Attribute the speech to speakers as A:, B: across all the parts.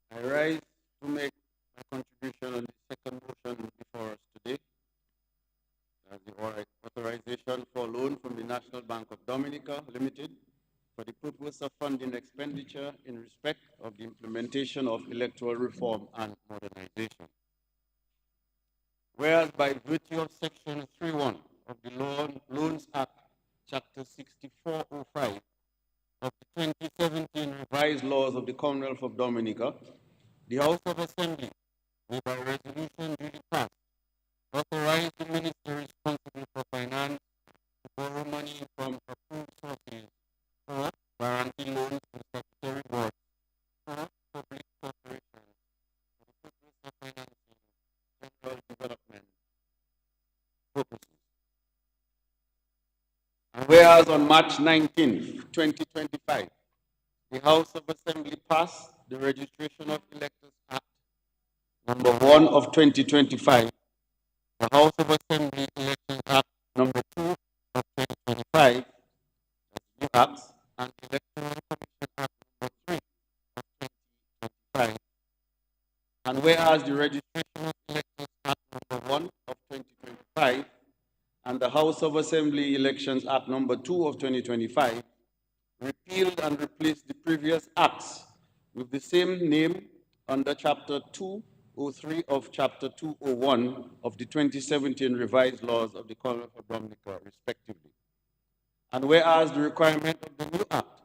A: I rise to make my contribution on the second motion before us today, the authorization for loan from the National Bank of Dominica Limited for the purpose of funding expenditure in respect of the implementation of electoral reform and modernization. Whereas by virtue of Section 3.1 of the Loans Act, Chapter 6405 of the 2017 revised laws of the Commonwealth of Dominica, the House of Assembly, may by resolution duly passed, authorize the minister responsible for finance to borrow money from approved sources or guarantee loans to statutory boards or public corporations for the purpose of financing general development purposes. And whereas on March 19th, 2025, the House of Assembly passed the Registration of Electors Act number 1 of 2025, the House of Assembly Elections Act number 2 of 2025, new acts, and Electoral Commission Act number 3 of 2025. And whereas the Registration of Electors Act number 1 of 2025 and the House of Assembly Elections Act number 2 of 2025 repealed and replaced the previous acts with the same name under Chapter 203 of Chapter 201 of the 2017 revised laws of the Commonwealth of Dominica, respectively. And whereas the requirement of the new act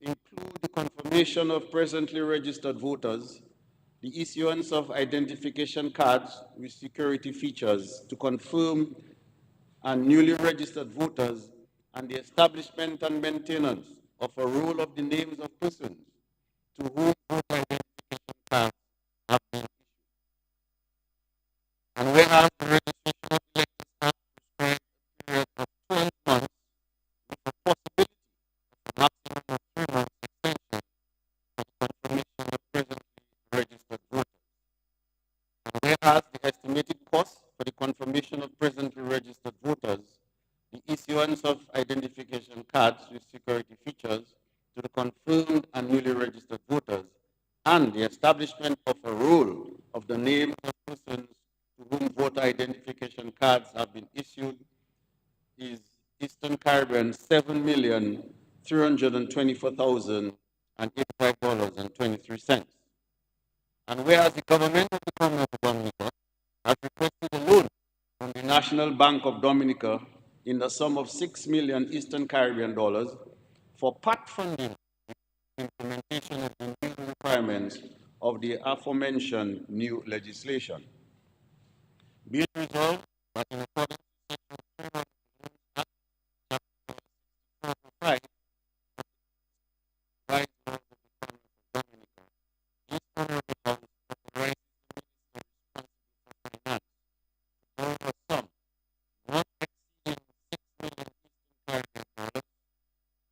A: include the confirmation of presently registered voters, the issuance of identification cards with security features to confirm and newly registered voters, and the establishment and maintenance of a roll of the names of persons to whom voter identification cards have been issued. And whereas the registration of electors act prescribes a period of 12 months with a possibility of a maximum of 3 months extension for the confirmation of presently registered voters. And whereas the estimated cost for the confirmation of presently registered voters, the issuance of identification cards with security features to the confirmed and newly registered voters, and the establishment of a roll of the names of persons to whom voter identification cards have been issued is Eastern Caribbean $7,324,085.23. And whereas the government of the Commonwealth of Dominica has requested a loan from the National Bank of Dominica in the sum of 6 million Eastern Caribbean dollars for part funding the implementation of the new requirements of the aforementioned new legislation. Be it resolved that in accordance with Section 3 of the Act, Chapter 405, revised laws of the Commonwealth of Dominica, this honorable House authorizes the Minister responsible for finance to borrow a sum not exceeding 6 million Eastern Caribbean dollars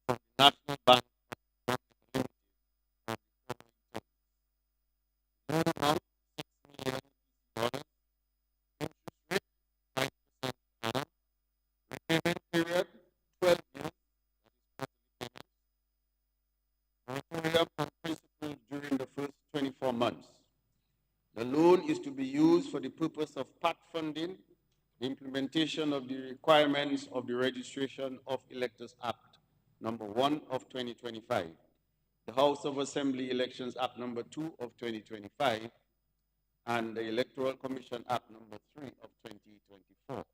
A: from the National Bank of Dominica Limited on the following terms. Loan amount $6 million, interest rate 5% per annum, repayment period 12 years, that is quarterly payments, moratorium on principal during the first 24 months. The loan is to be used for the purpose of part funding the implementation of the requirements of the Registration of Electors Act number 1 of 2025, the House of Assembly Elections Act number 2 of 2025, and the Electoral Commission Act number 3 of 2024.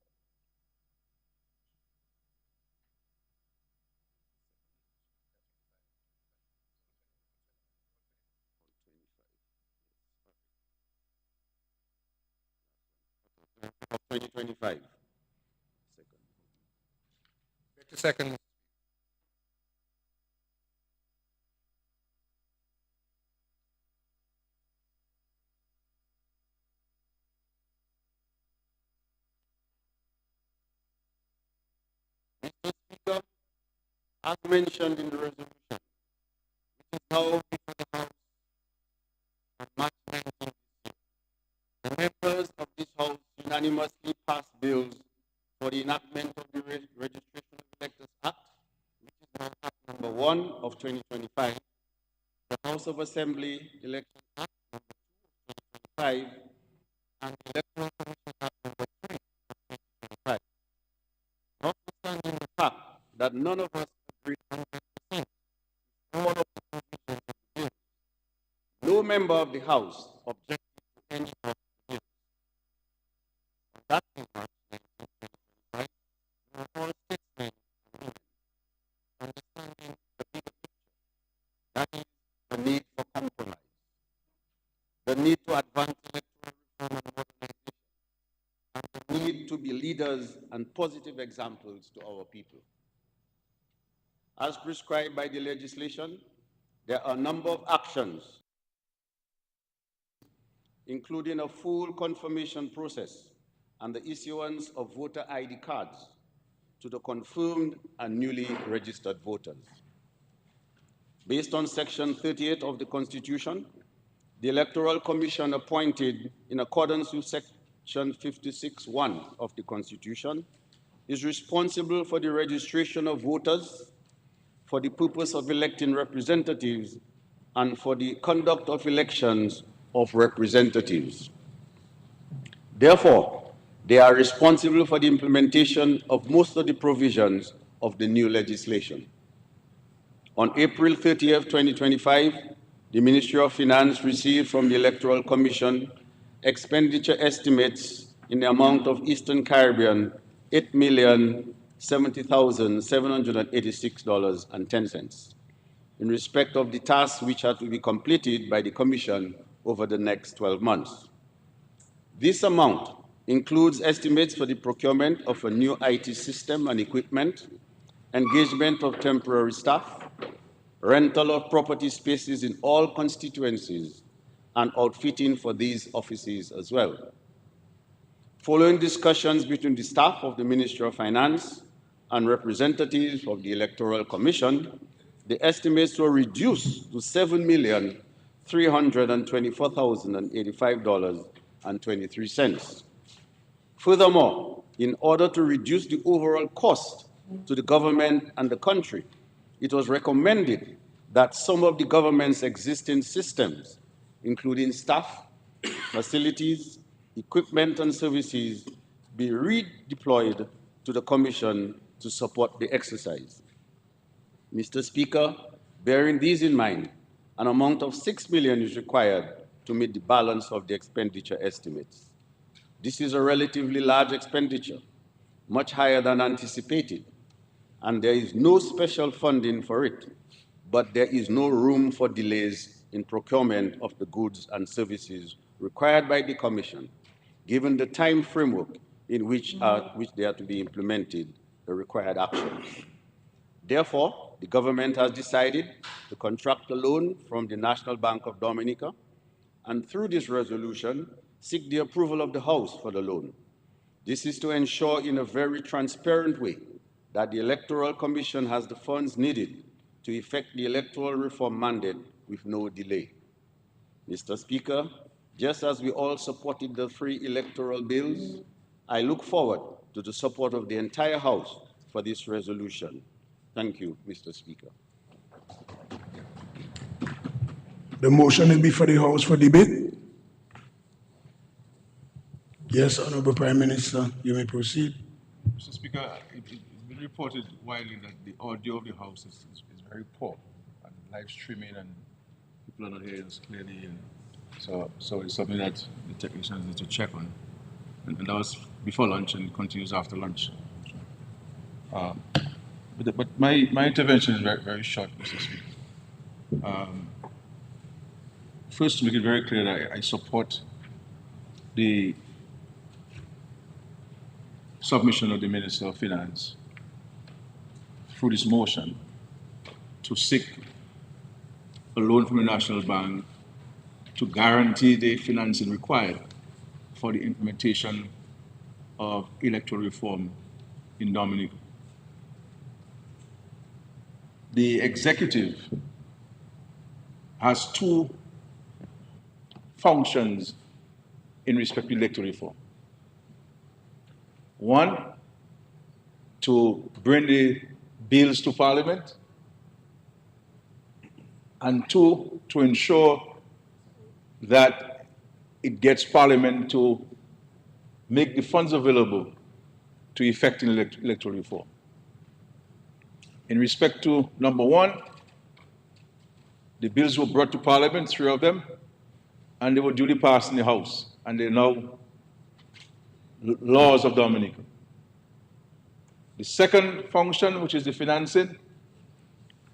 A: Of 2025.
B: Take a second.
A: Mr. Speaker, as mentioned in the resolution, which is now before the House on March 19th, the members of this House unanimously passed bills for the enactment of the Registration of Electors Act, which is now Act number 1 of 2025, the House of Assembly Election Act number 5 and the Electoral Commission Act number 3 of 2025. Notwithstanding the fact that none of us agree 100% all of the provisions of the bill, no member of the House objected to any of the bills. On that day, March 19, 2025, we were all statesmen and women, understanding the bigger picture. That is the need for compromise, the need to advance electoral reform and modernization, and the need to be leaders and positive examples to our people. As prescribed by the legislation, there are a number of actions, including a full confirmation process and the issuance of voter ID cards to the confirmed and newly registered voters. Based on Section 38 of the Constitution, the Electoral Commission appointed in accordance with Section 56(1) of the Constitution is responsible for the registration of voters, for the purpose of electing representatives, and for the conduct of elections of representatives. Therefore, they are responsible for the implementation of most of the provisions of the new legislation. On April 30th, 2025, the Ministry of Finance received from the Electoral Commission expenditure estimates in the amount of Eastern Caribbean $8,070,786.10 in respect of the tasks which are to be completed by the Commission over the next 12 months. This amount includes estimates for the procurement of a new IT system and equipment, engagement of temporary staff, rental of property spaces in all constituencies, and outfitting for these offices as well. Following discussions between the staff of the Ministry of Finance and representatives of the Electoral Commission, the estimates were reduced to $7,324,085.23. Furthermore, in order to reduce the overall cost to the government and the country, it was recommended that some of the government's existing systems, including staff, facilities, equipment, and services, be redeployed to the Commission to support the exercise. Mr. Speaker, bearing these in mind, an amount of $6 million is required to meet the balance of the expenditure estimates. This is a relatively large expenditure, much higher than anticipated, and there is no special funding for it, but there is no room for delays in procurement of the goods and services required by the Commission, given the time framework in which they are to be implemented, the required actions. Therefore, the government has decided to contract a loan from the National Bank of Dominica, and through this resolution, seek the approval of the House for the loan. This is to ensure in a very transparent way that the Electoral Commission has the funds needed to effect the electoral reform mandate with no delay. Mr. Speaker, just as we all supported the 3 electoral bills, I look forward to the support of the entire House for this resolution. Thank you, Mr. Speaker.
C: The motion is before the House for debate. Yes, Honorable Prime Minister, you may proceed.
D: Mr. Speaker, it's been reported widely that the audio of the House is very poor, and live streaming, and people are not hearing us clearly. And so it's something that the technicians need to check on. And that was before lunch and continues after lunch. But my intervention is very, very short, Mr. Speaker. First, to make it very clear that I support the submission of the Minister of Finance through this motion to seek a loan from the National Bank to guarantee the financing required for the implementation of electoral reform in Dominica. The executive has 2 functions in respect to electoral reform. One, to bring the bills to Parliament, and 2, to ensure that it gets Parliament to make the funds available to effect in electoral reform. In respect to number one, the bills were brought to Parliament, 3 of them, and they were duly passed in the House, and they're now laws of Dominica. The second function, which is the financing,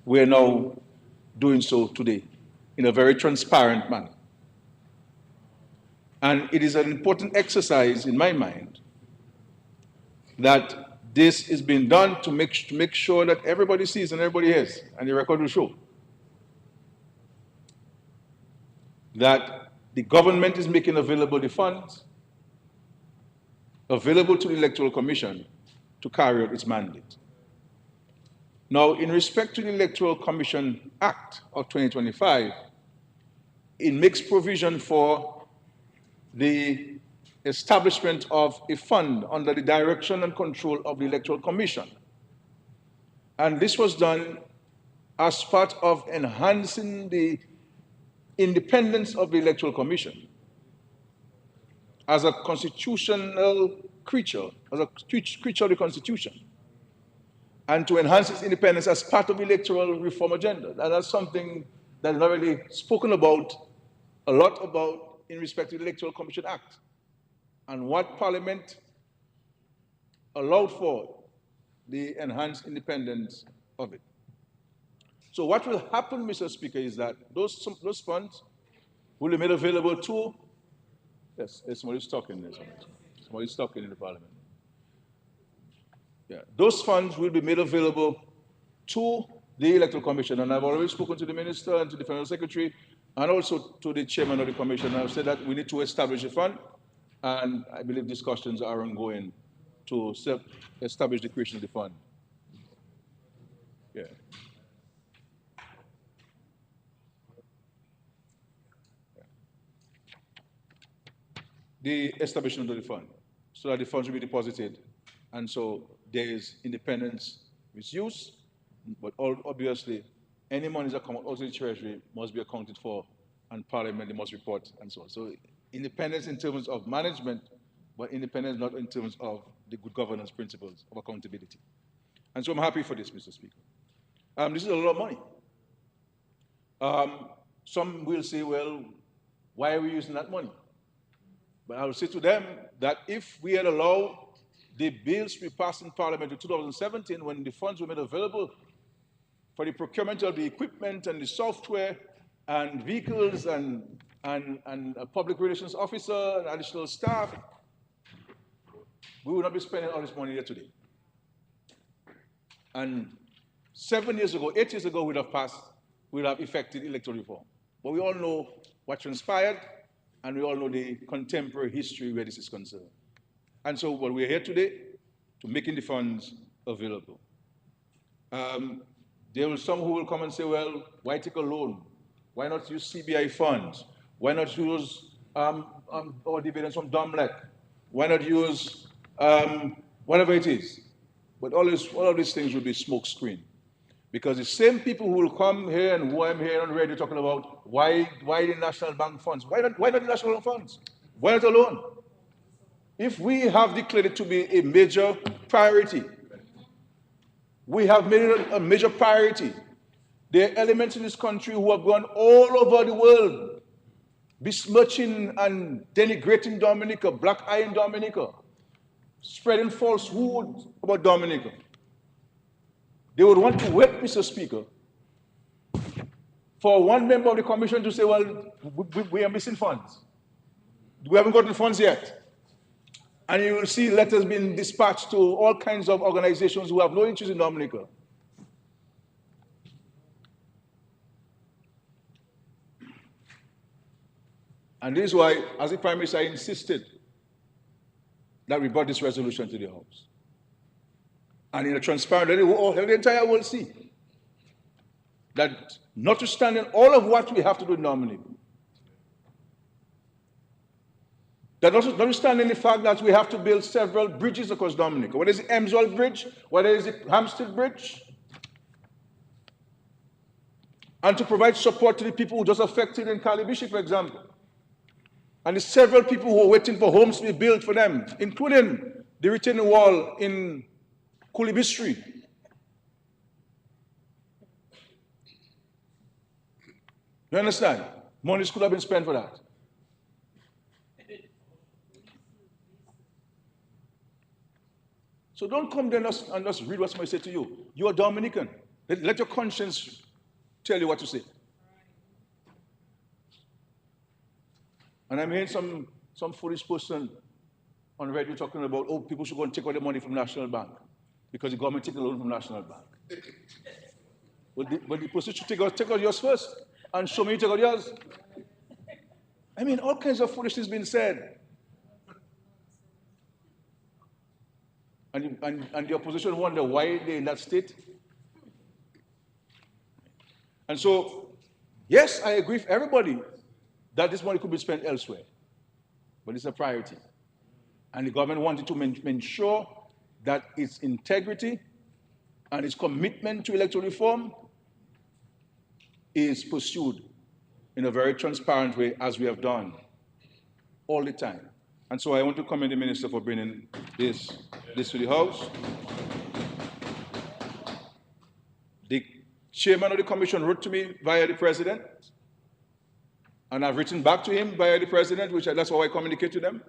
D: we're now doing so today in a very transparent manner. And it is an important exercise in my mind that this is being done to make sure that everybody sees and everybody hears, and the record will show that the government is making available the funds available to the Electoral Commission to carry out its mandate. Now, in respect to the Electoral Commission Act of 2025, it makes provision for the establishment of a fund under the direction and control of the Electoral Commission. And this was done as part of enhancing the independence of the Electoral Commission as a constitutional creature, as a creature of the Constitution, and to enhance its independence as part of the electoral reform agenda. And that's something that is not really spoken about, a lot about, in respect to the Electoral Commission Act and what Parliament allowed for the enhanced independence of it. So what will happen, Mr. Speaker, is that those funds will be made available to, yes, there's somebody's talking there. Somebody's talking in the Parliament. Yeah, those funds will be made available to the Electoral Commission, and I've already spoken to the Minister and to the Federal Secretary, and also to the Chairman of the Commission. I've said that we need to establish a fund, and I believe discussions are ongoing to establish the creation of the fund. Yeah. The establishment of the fund, so that the funds will be deposited, and so there is independence misuse, but obviously any monies that come out of the Treasury must be accounted for, and Parliament must report, and so on. So independence in terms of management, but independence not in terms of the good governance principles of accountability. And so I'm happy for this, Mr. Speaker. This is a lot of money. Some will say, well, why are we using that money? But I will say to them that if we had allowed the bills we passed in Parliament in 2017, when the funds were made available for the procurement of the equipment and the software and vehicles and a public relations officer and additional staff, we would not be spending all this money here today. And 7 years ago, 8 years ago, we'd have effected electoral reform. But we all know what transpired, and we all know the contemporary history where this is concerned. And so, well, we're here today to making the funds available. There will some who will come and say, well, why take a loan? Why not use CBI funds? Why not use our dividends from DOMLEC? Why not use whatever it is? But all of these things will be smoke screen. Because the same people who will come here and who I'm here on radio talking about why the National Bank funds? Why not the National funds? Why not a loan? If we have declared it to be a major priority, we have made it a major priority. There are elements in this country who have gone all over the world, besmirching and denigrating Dominica, black-eyeing Dominica, spreading falsehood about Dominica. They would want to wait, Mr. Speaker, for one member of the commission to say, well, we are missing funds. We haven't got the funds yet. And you will see letters being dispatched to all kinds of organizations who have no interest in Dominica. And this is why, as the Prime Minister, I insisted that we brought this resolution to the House. And in a transparent way, the entire world see that notwithstanding all of what we have to do in Dominica, that notwithstanding the fact that we have to build several bridges across Dominica, whether it's the Emswell Bridge, whether it's the Hampstead Bridge, and to provide support to the people who just affected in Calibishi, for example. And there's several people who are waiting for homes to be built for them, including the retaining wall in Kulibi Street. You understand? Money could have been spent for that. So don't come there and just read what somebody said to you. You are Dominican. Let your conscience tell you what to say. And I'm hearing some foolish person on radio talking about, oh, people should go and take all the money from National Bank because the government take a loan from National Bank. But the person should take out yours first and show me you take out yours. I mean, all kinds of foolishness being said. And the opposition wonder why they're in that state. And so, yes, I agree with everybody that this money could be spent elsewhere. But it's a priority. And the government wanted to ensure that its integrity and its commitment to electoral reform is pursued in a very transparent way, as we have done all the time. And so I want to commend the minister for bringing this to the House. The chairman of the commission wrote to me via the president, and I've written back to him via the president, that's how I communicate to them.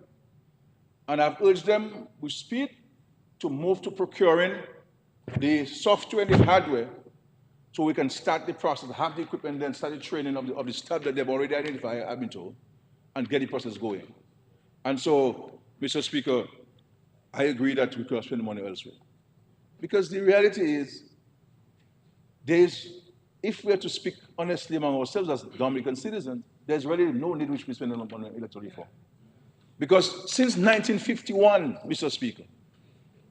D: And I've urged them with speed to move to procuring the software and the hardware so we can start the process, have the equipment, then start the training of the staff that they've already identified, I've been told, and get the process going. And so, Mr. Speaker, I agree that we could have spent the money elsewhere. Because the reality is, if we are to speak honestly among ourselves as Dominican citizens, there's really no need which we spend on electoral reform. Because since 1951, Mr. Speaker,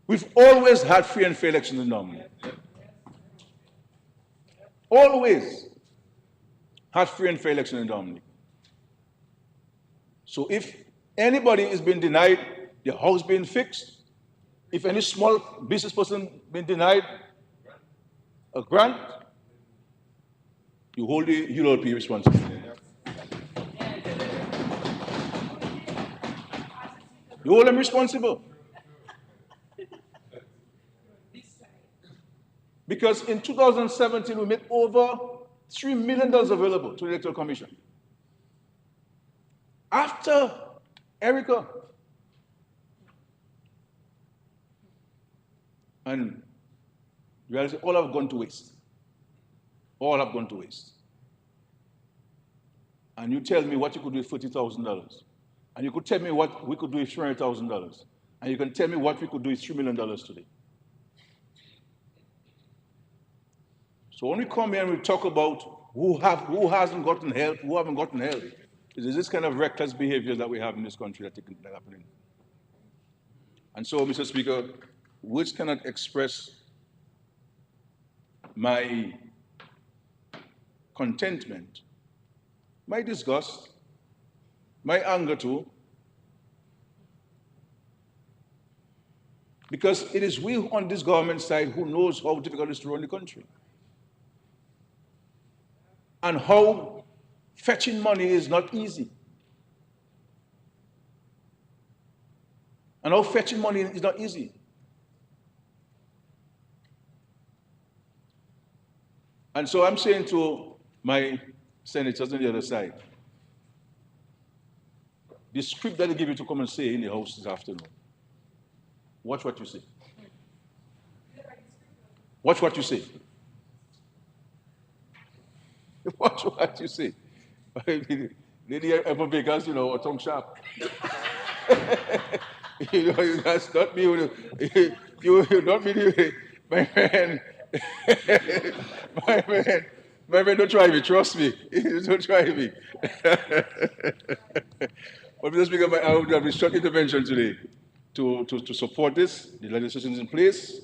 D: we've always had free and fair elections in Dominic. Always had free and fair elections in Dominic. So if anybody is being denied the house being fixed, if any small business person been denied a grant, you hold the ULP responsible. You hold them responsible. Because in 2017, we made over $3 million available to the Electoral Commission. After Erica. And reality, all have gone to waste. All have gone to waste. And you tell me what you could do with $40,000. And you could tell me what we could do with $300,000. And you can tell me what we could do with $3 million today. So when we come here and we talk about who hasn't gotten help, who haven't gotten help, it is this kind of reckless behavior that we have in this country that's happening. And so, Mr. Speaker, words cannot express my contentment, my disgust, my anger too, because it is we on this government side who knows how difficult it is to run the country. And how fetching money is not easy. And how fetching money is not easy. And so I'm saying to my senators on the other side, the script that they give you to come and say in the House this afternoon, watch what you say. Watch what you say. Watch what you say. Lady ever because are tongue sharp. That's not me. You not me. My man. My man, don't try me. Trust me. Don't try me. But Mr. Speaker, I would have a short intervention today to support this. The legislation is in place.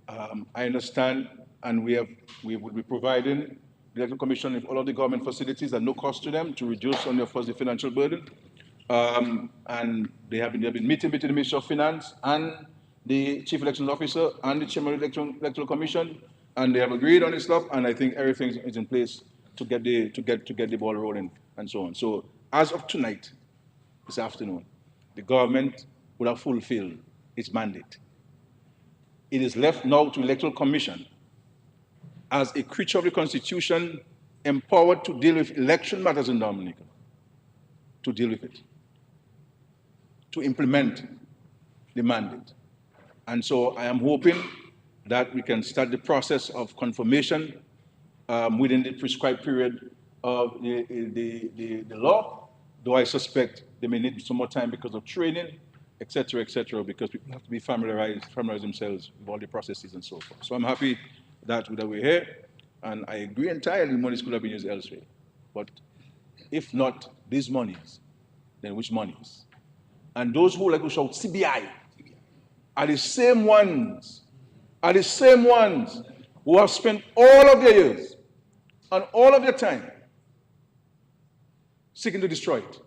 D: I understand, and we will be providing the Electoral Commission with all of the government facilities at no cost to them to reduce on their first the financial burden. And they have been meeting between the Ministry of Finance and the Chief Election Officer and the Chairman of the Electoral Commission, and they have agreed on this stuff. And I think everything is in place to get the ball rolling and so on. So as of tonight, this afternoon, the government would have fulfilled its mandate. It is left now to the Electoral Commission as a creature of the Constitution empowered to deal with election matters in Dominica, to deal with it, to implement the mandate. And so I am hoping that we can start the process of confirmation within the prescribed period of the law, though I suspect they may need some more time because of training, et cetera, because people have to be familiarize themselves with all the processes and so forth. So I'm happy that we're here, and I agree entirely monies could have been used elsewhere. But if not these monies, then which monies? And those who like to shout CBI are the same ones, who have spent all of their years and all of their time seeking to destroy it.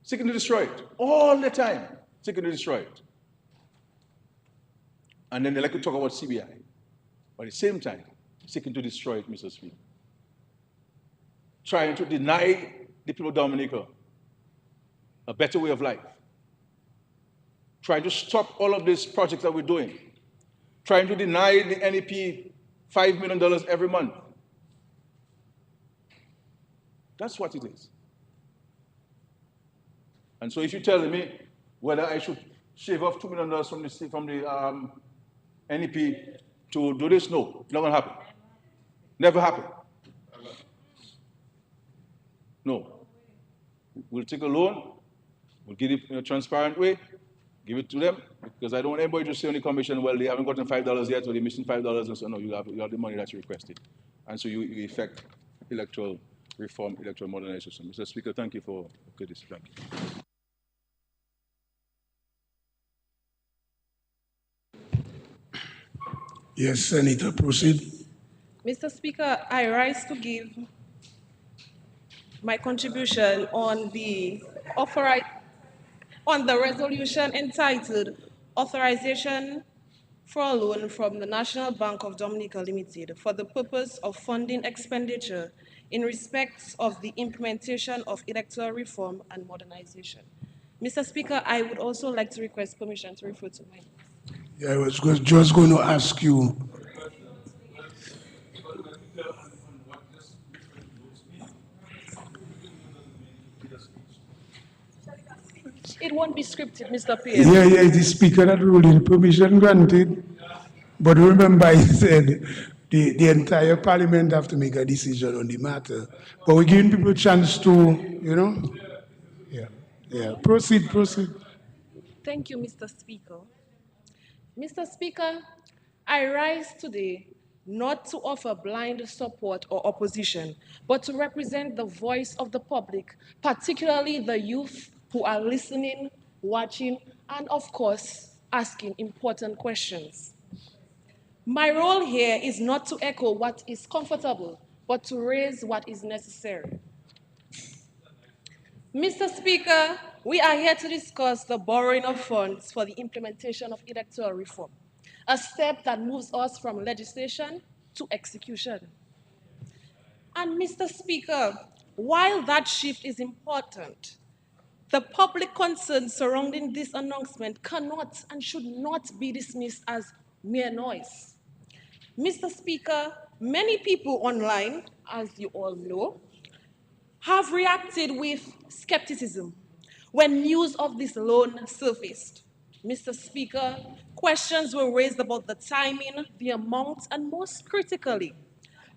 D: Seeking to destroy it. All the time seeking to destroy it. And then they like to talk about CBI. But at the same time, seeking to destroy it, Mr. Speaker. Trying to deny the people of Dominica a better way of life. Trying to stop all of these projects that we're doing. Trying to deny the NEP $5 million every month. That's what it is. And so if you're telling me whether I should shave off $2 million from the NEP to do this, no, not gonna happen. Never happen. No. We'll take a loan, we'll give it in a transparent way, give it to them, because I don't want anybody to say on the commission, well, they haven't gotten $5 yet, or they're missing $5, and so no, you have the money that you requested. And so you effect electoral reform, electoral modernization. Mr. Speaker, thank you for this. Thank you.
C: Yes, Senator, proceed.
E: Mr. Speaker, I rise to give my contribution on the resolution entitled Authorization for a Loan from the National Bank of Dominica Limited for the purpose of funding expenditure in respect of the implementation of electoral reform and modernization. Mr. Speaker, I would also like to request permission to refer to my.
C: Yeah, I was just going to ask you.
E: It won't be scripted, Mr. PM.
C: Yeah, the speaker had ruled permission granted. But remember, he said the entire parliament have to make a decision on the matter. But we're giving people a chance to, Yeah. Proceed.
E: Thank you, Mr. Speaker. Mr. Speaker, I rise today not to offer blind support or opposition, but to represent the voice of the public, particularly the youth who are listening, watching, and of course, asking important questions. My role here is not to echo what is comfortable, but to raise what is necessary. Mr. Speaker, we are here to discuss the borrowing of funds for the implementation of electoral reform, a step that moves us from legislation to execution. And Mr. Speaker, while that shift is important, the public concern surrounding this announcement cannot and should not be dismissed as mere noise. Mr. Speaker, many people online, as you all know, have reacted with skepticism when news of this loan surfaced. Mr. Speaker, questions were raised about the timing, the amount, and most critically,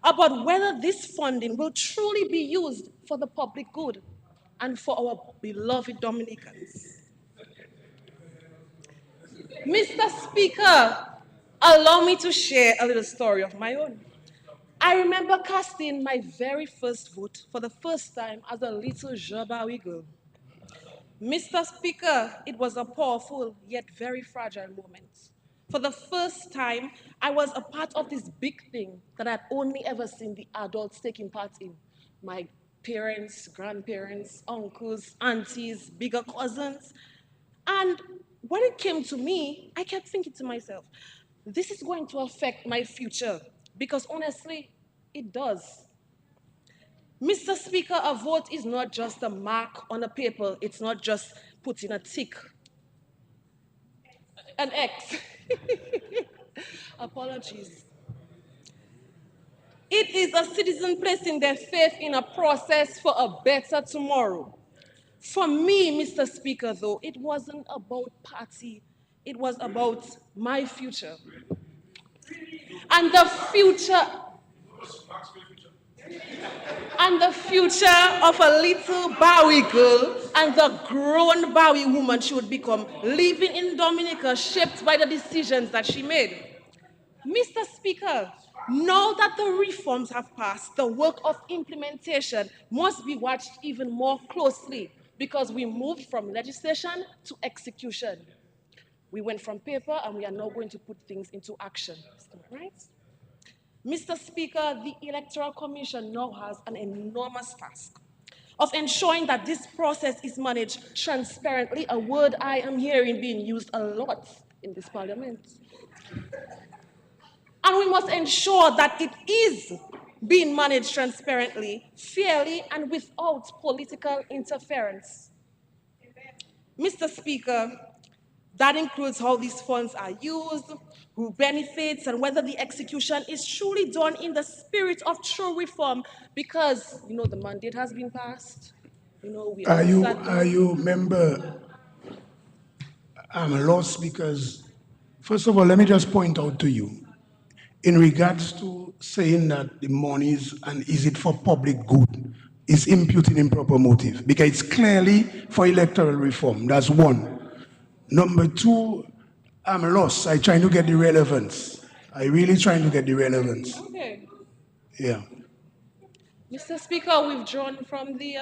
E: about whether this funding will truly be used for the public good and for our beloved Dominicans. Mr. Speaker, allow me to share a little story of my own. I remember casting my very first vote for the first time as a little Jabawi girl. Mr. Speaker, it was a powerful yet very fragile moment. For the first time, I was a part of this big thing that I'd only ever seen the adults taking part in. My parents, grandparents, uncles, aunties, bigger cousins. And when it came to me, I kept thinking to myself, this is going to affect my future, because honestly, it does. Mr. Speaker, a vote is not just a mark on a paper. It's not just putting a tick, an X. Apologies. It is a citizen placing their faith in a process for a better tomorrow. For me, Mr. Speaker, though, it wasn't about party. It was about my future. And the future and the future of a little Bowie girl and the grown Bowie woman she would become, living in Dominica, shaped by the decisions that she made. Mr. Speaker, now that the reforms have passed, the work of implementation must be watched even more closely because we moved from legislation to execution. We went from paper and we are now going to put things into action, right? Mr. Speaker, the Electoral Commission now has an enormous task of ensuring that this process is managed transparently, a word I am hearing being used a lot in this parliament. And we must ensure that it is being managed transparently, fairly, and without political interference. Mr. Speaker, that includes how these funds are used, who benefits, and whether the execution is truly done in the spirit of true reform, because, the mandate has been passed. We
C: Are
E: all
C: you,
E: sat
C: are
E: down.
C: you member? I'm lost because, first of all, let me just point out to you, in regards to saying that the monies and is it for public good, is imputing improper motive because it's clearly for electoral reform. That's one. Number two, I'm lost. I trying to get the relevance. I really trying to get the relevance.
E: Okay.
C: Yeah.
E: Mr. Speaker, withdrawn from the,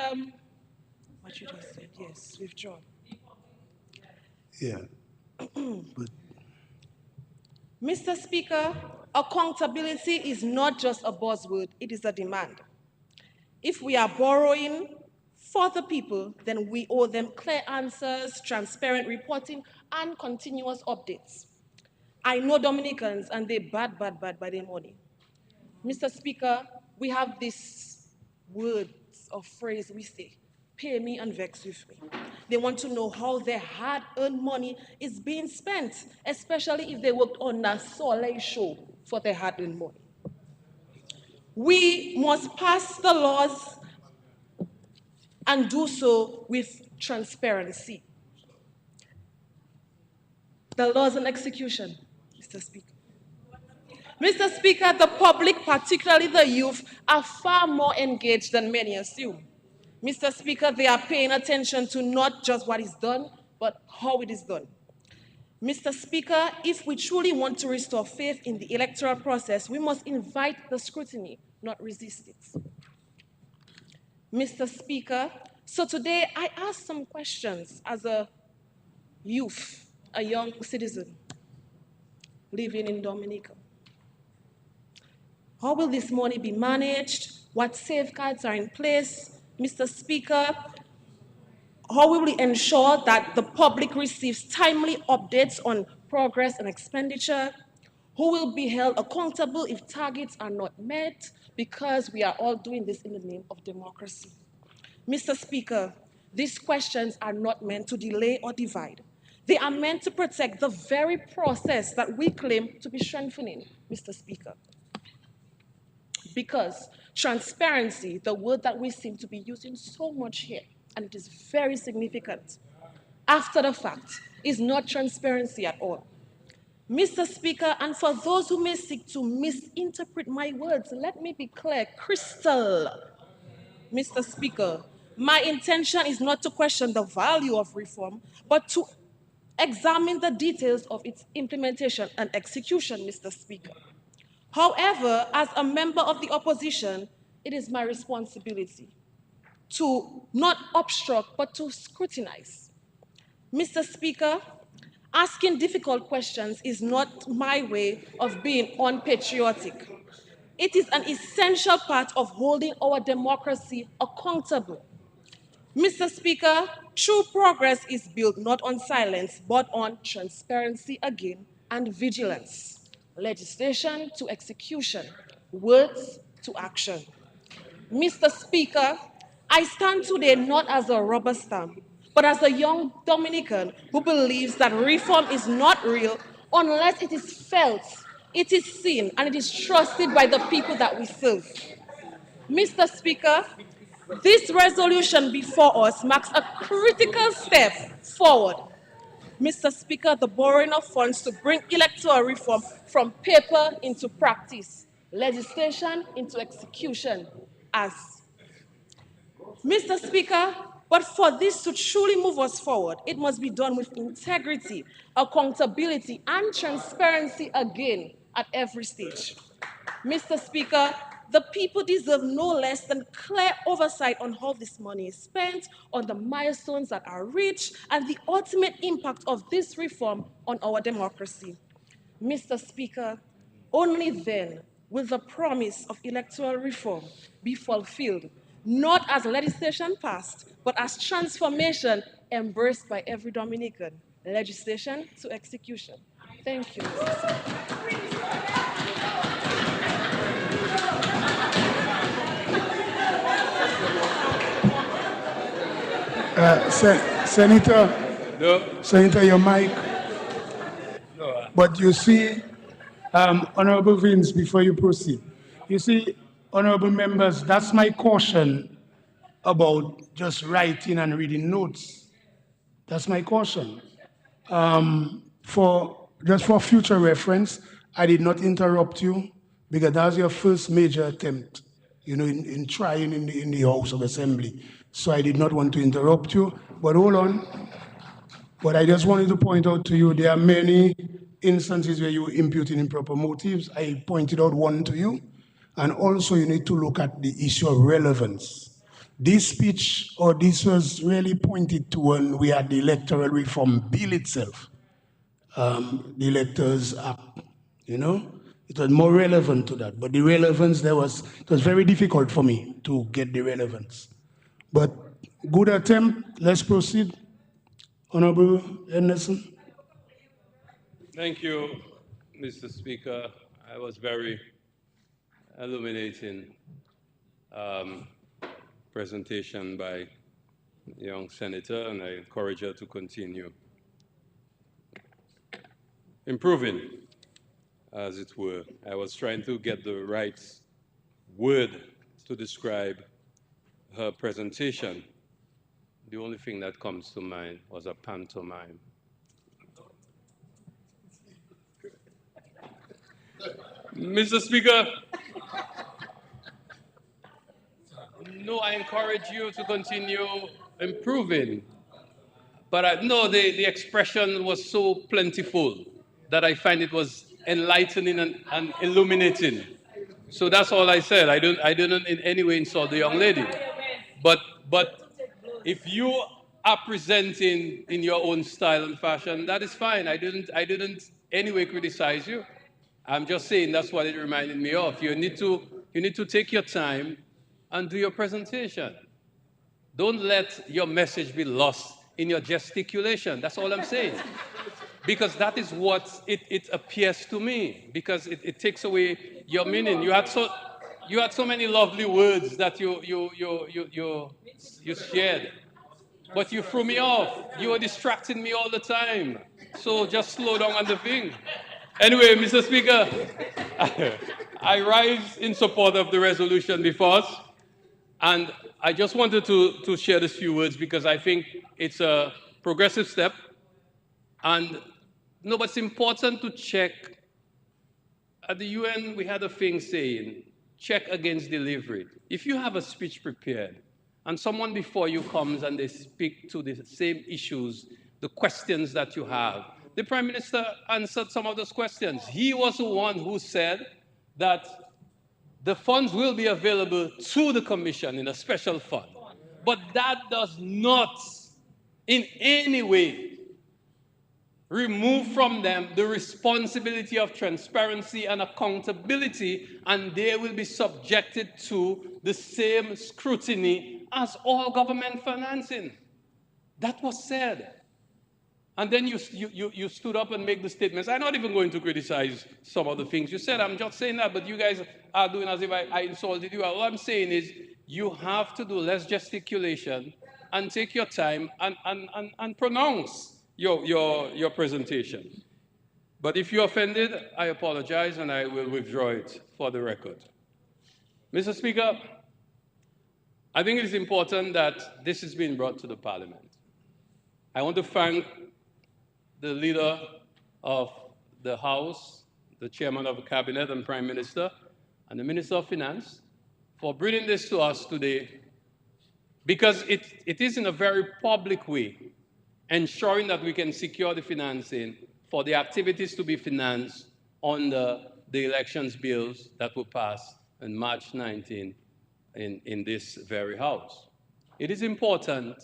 E: what you just said, yes, withdrawn.
C: Yeah. But
E: Mr. Speaker, accountability is not just a buzzword, it is a demand. If we are borrowing for the people, then we owe them clear answers, transparent reporting, and continuous updates. I know Dominicans, and they bad by their money. Mr. Speaker, we have this words or phrase we say, pay me and vex with me. They want to know how their hard-earned money is being spent, especially if they worked on a Soleil show for their hard-earned money. We must pass the laws and do so with transparency. The laws and execution, Mr. Speaker. Mr. Speaker, the public, particularly the youth, are far more engaged than many assume. Mr. Speaker, they are paying attention to not just what is done, but how it is done. Mr. Speaker, if we truly want to restore faith in the electoral process, we must invite the scrutiny, not resist it. Mr. Speaker, so today I ask some questions as a youth, a young citizen living in Dominica. How will this money be managed? What safeguards are in place? Mr. Speaker, how will we ensure that the public receives timely updates on progress and expenditure? Who will be held accountable if targets are not met? Because we are all doing this in the name of democracy. Mr. Speaker, these questions are not meant to delay or divide. They are meant to protect the very process that we claim to be strengthening, Mr. Speaker. Because transparency, the word that we seem to be using so much here, and it is very significant, after the fact, is not transparency at all. Mr. Speaker, and for those who may seek to misinterpret my words, let me be clear, crystal. Mr. Speaker, my intention is not to question the value of reform, but to examine the details of its implementation and execution, Mr. Speaker. However, as a member of the opposition, it is my responsibility to not obstruct, but to scrutinize. Mr. Speaker, asking difficult questions is not my way of being unpatriotic. It is an essential part of holding our democracy accountable. Mr. Speaker, true progress is built not on silence, but on transparency again and vigilance. Legislation to execution, words to action. Mr. Speaker, I stand today not as a rubber stamp, but as a young Dominican who believes that reform is not real unless it is felt, it is seen, and it is trusted by the people that we serve. Mr. Speaker, this resolution before us marks a critical step forward. Mr. Speaker, the borrowing of funds to bring electoral reform from paper into practice, legislation into execution, as Mr. Speaker, but for this to truly move us forward, it must be done with integrity, accountability, and transparency again at every stage. Mr. Speaker, the people deserve no less than clear oversight on how this money is spent, on the milestones that are reached, and the ultimate impact of this reform on our democracy. Mr. Speaker, only then will the promise of electoral reform be fulfilled, not as legislation passed, but as transformation embraced by every Dominican, legislation to execution. Thank you, Mr. Speaker.
C: Senator,
B: No.
C: Senator, your mic. But you see, Honorable Vince, before you proceed, you see, honorable members, that's my caution about just writing and reading notes. That's my caution. For just for future reference, I did not interrupt you because that was your first major attempt, in trying in the House of Assembly. So I did not want to interrupt you. But hold on. But I just wanted to point out to you there are many instances where you imputing improper motives. I pointed out one to you. And also you need to look at the issue of relevance. This speech or this was really pointed to when we had the electoral reform bill itself, the Electors Act, you know? It was more relevant to that. But the relevance it was very difficult for me to get the relevance. But good attempt. Let's proceed. Honorable Henderson.
F: Thank you, Mr. Speaker. I was very illuminating presentation by the young senator, and I encourage her to continue improving, as it were. I was trying to get the right word to describe her presentation. The only thing that comes to mind was a pantomime. Mr. Speaker, no, I encourage you to continue improving. But no, the expression was so plentiful that I find it was enlightening and illuminating. So that's all I said. I didn't in any way insult the young lady. But if you are presenting in your own style and fashion, that is fine. I didn't anyway criticize you. I'm just saying that's what it reminded me of. You need to take your time and do your presentation. Don't let your message be lost in your gesticulation. That's all I'm saying. Because that is what it appears to me, because it takes away your meaning. You had so many lovely words that you shared, but you threw me off. You were distracting me all the time. So just slow down on the thing. Anyway, Mr. Speaker, I rise in support of the resolution before us, and I just wanted to share these few words because I think it's a progressive step. And no, but it's important to check. At the UN, we had a thing saying, check against delivery. If you have a speech prepared and someone before you comes and they speak to the same issues, the questions that you have, the Prime Minister answered some of those questions. He was the one who said that the funds will be available to the Commission in a special fund. But that does not in any way remove from them the responsibility of transparency and accountability, and they will be subjected to the same scrutiny as all government financing. That was said. And then you stood up and made the statements. I'm not even going to criticize some of the things you said. I'm just saying that, but you guys are doing as if I insulted you. All I'm saying is you have to do less gesticulation and take your time and pronounce your presentation. But if you're offended, I apologize and I will withdraw it for the record. Mr. Speaker, I think it is important that this is being brought to the Parliament. I want to thank the leader of the House, the chairman of the Cabinet and Prime Minister, and the Minister of Finance for bringing this to us today, because it is in a very public way, ensuring that we can secure the financing for the activities to be financed under the elections bills that were passed on March 19 in this very House. It is important,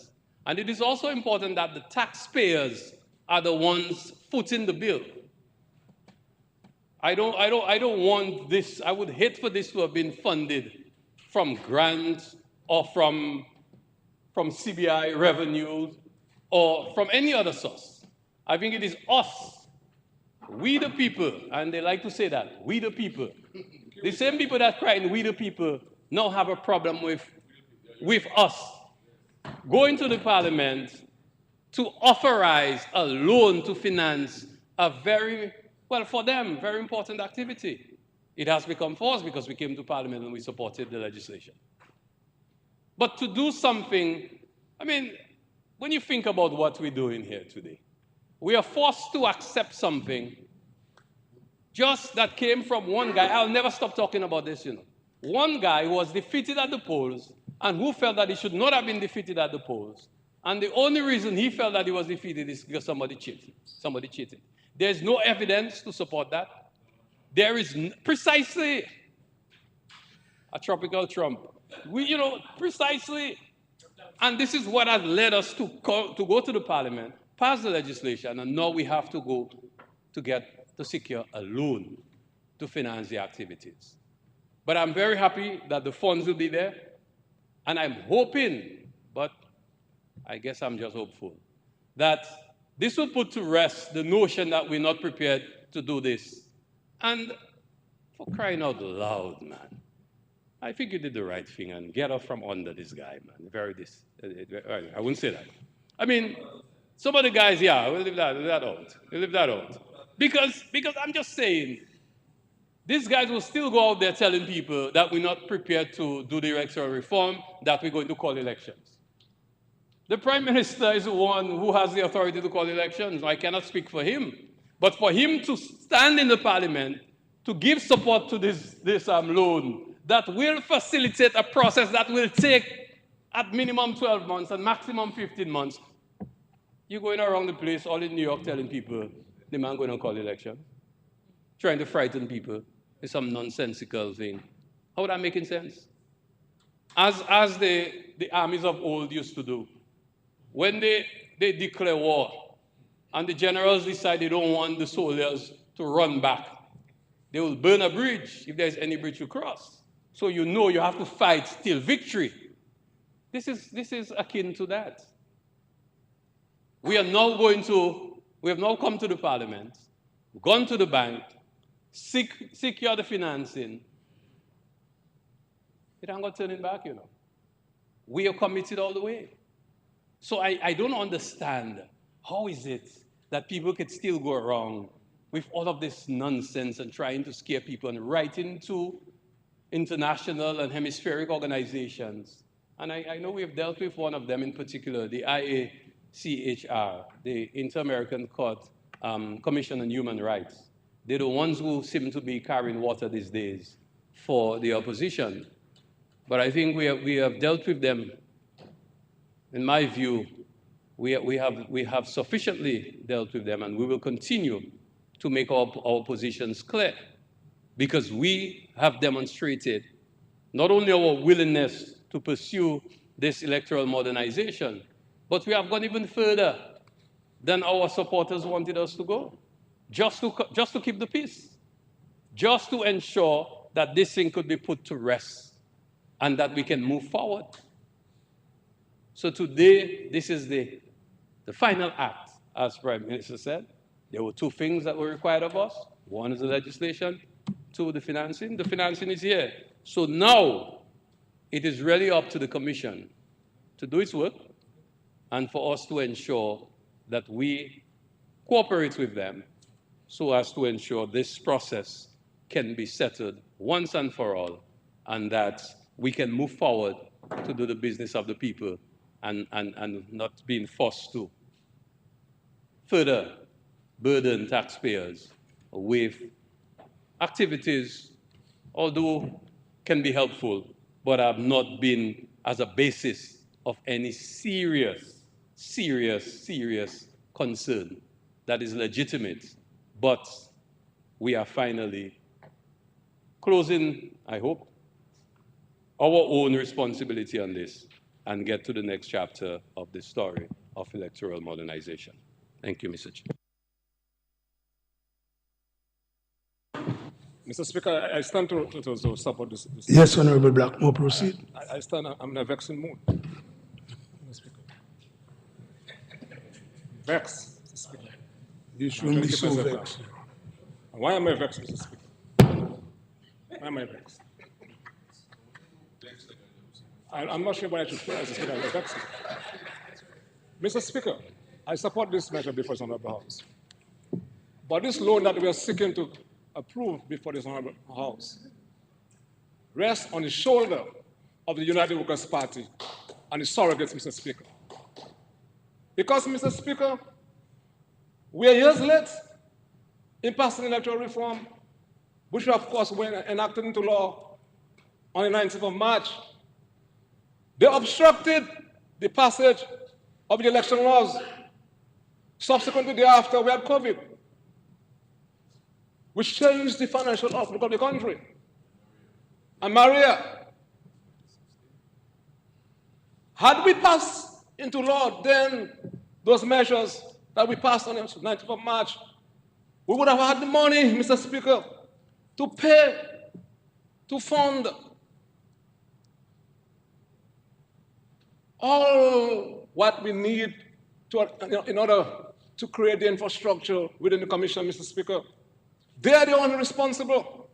F: and it is also important that the taxpayers are the ones footing the bill. I don't want this. I would hate for this to have been funded from grants or from CBI revenue or from any other source. I think it is us, we the people, and they like to say that, we the people. The same people that crying, we the people, now have a problem with us going to the Parliament to authorize a loan to finance a very, well, for them, very important activity. It has become forced because we came to Parliament and we supported the legislation. But to do something, I mean, when you think about what we're doing here today, we are forced to accept something just that came from one guy. I'll never stop talking about this, you know. One guy who was defeated at the polls and who felt that he should not have been defeated at the polls. And the only reason he felt that he was defeated is because somebody cheated. Somebody cheated. There's no evidence to support that. There is precisely a tropical Trump. Precisely. And this is what has led us to go to the Parliament, pass the legislation, and now we have to go to secure a loan to finance the activities. But I'm very happy that the funds will be there, and I'm hoping, but I guess I'm just hopeful, that this will put to rest the notion that we're not prepared to do this. And for crying out loud, man, I think you did the right thing and get off from under this guy, man. I wouldn't say that. I mean, some of the guys, yeah, we'll leave that out. We'll leave that out. Because I'm just saying, these guys will still go out there telling people that we're not prepared to do the electoral reform, that we're going to call elections. The Prime Minister is the one who has the authority to call elections. I cannot speak for him. But for him to stand in the Parliament to give support to this loan that will facilitate a process that will take at minimum 12 months and maximum 15 months, you're going around the place all in New York telling people the man going to call election, trying to frighten people with some nonsensical thing. How that making sense? As the armies of old used to do. When they declare war and the generals decide they don't want the soldiers to run back, they will burn a bridge if there's any bridge to cross. So you know you have to fight till victory. This is akin to that. We have now come to the Parliament, gone to the bank, secure the financing. It ain't got turning back, you know. We are committed all the way. So I don't understand how is it that people could still go around with all of this nonsense and trying to scare people and writing to international and hemispheric organizations. And I know we've dealt with one of them in particular, the IACHR, the Inter-American Court Commission on Human Rights. They're the ones who seem to be carrying water these days for the opposition. But I think we have dealt with them. In my view, we have sufficiently dealt with them, and we will continue to make our positions clear, because we have demonstrated not only our willingness to pursue this electoral modernization, but we have gone even further than our supporters wanted us to go, just to keep the peace, just to ensure that this thing could be put to rest and that we can move forward. So today, this is the final act, as Prime Minister said. There were two things that were required of us. One is the legislation, two, the financing. The financing is here. So now, it is really up to the Commission to do its work and for us to ensure that we cooperate with them so as to ensure this process can be settled once and for all, and that we can move forward to do the business of the people and not being forced to further burden taxpayers with activities, although can be helpful, but have not been as a basis of any serious concern that is legitimate. But we are finally closing, I hope, our own responsibility on this and get to the next chapter of the story of electoral modernization. Thank you, Mr. Chair.
B: Mr. Speaker, I stand to support this.
C: Yes, Honorable Blackmore, proceed.
B: I stand, I'm in a vexing mood. Mr. Speaker. Vex, Mr. Speaker.
C: You shouldn't be so vexed.
B: Why am I vexed, Mr. Speaker? Why am I vexed? I'm not sure why I should put Mr. Speaker. I'm vexed. Mr. Speaker, I support this measure before this Honorable House. But this loan that we are seeking to approve before this Honorable House rests on the shoulder of the United Workers' Party and its surrogates, Mr. Speaker. Because, Mr. Speaker, we are years late in passing electoral reform, which of course were enacted into law on the 19th of March. They obstructed the passage of the election laws. Subsequently thereafter, we had COVID, which changed the financial outlook of the country. And Maria, had we passed into law then those measures that we passed on the 19th of March, we would have had the money, Mr. Speaker, to pay, to fund all what we need in order to create the infrastructure within the Commission, Mr. Speaker. They are the only responsible.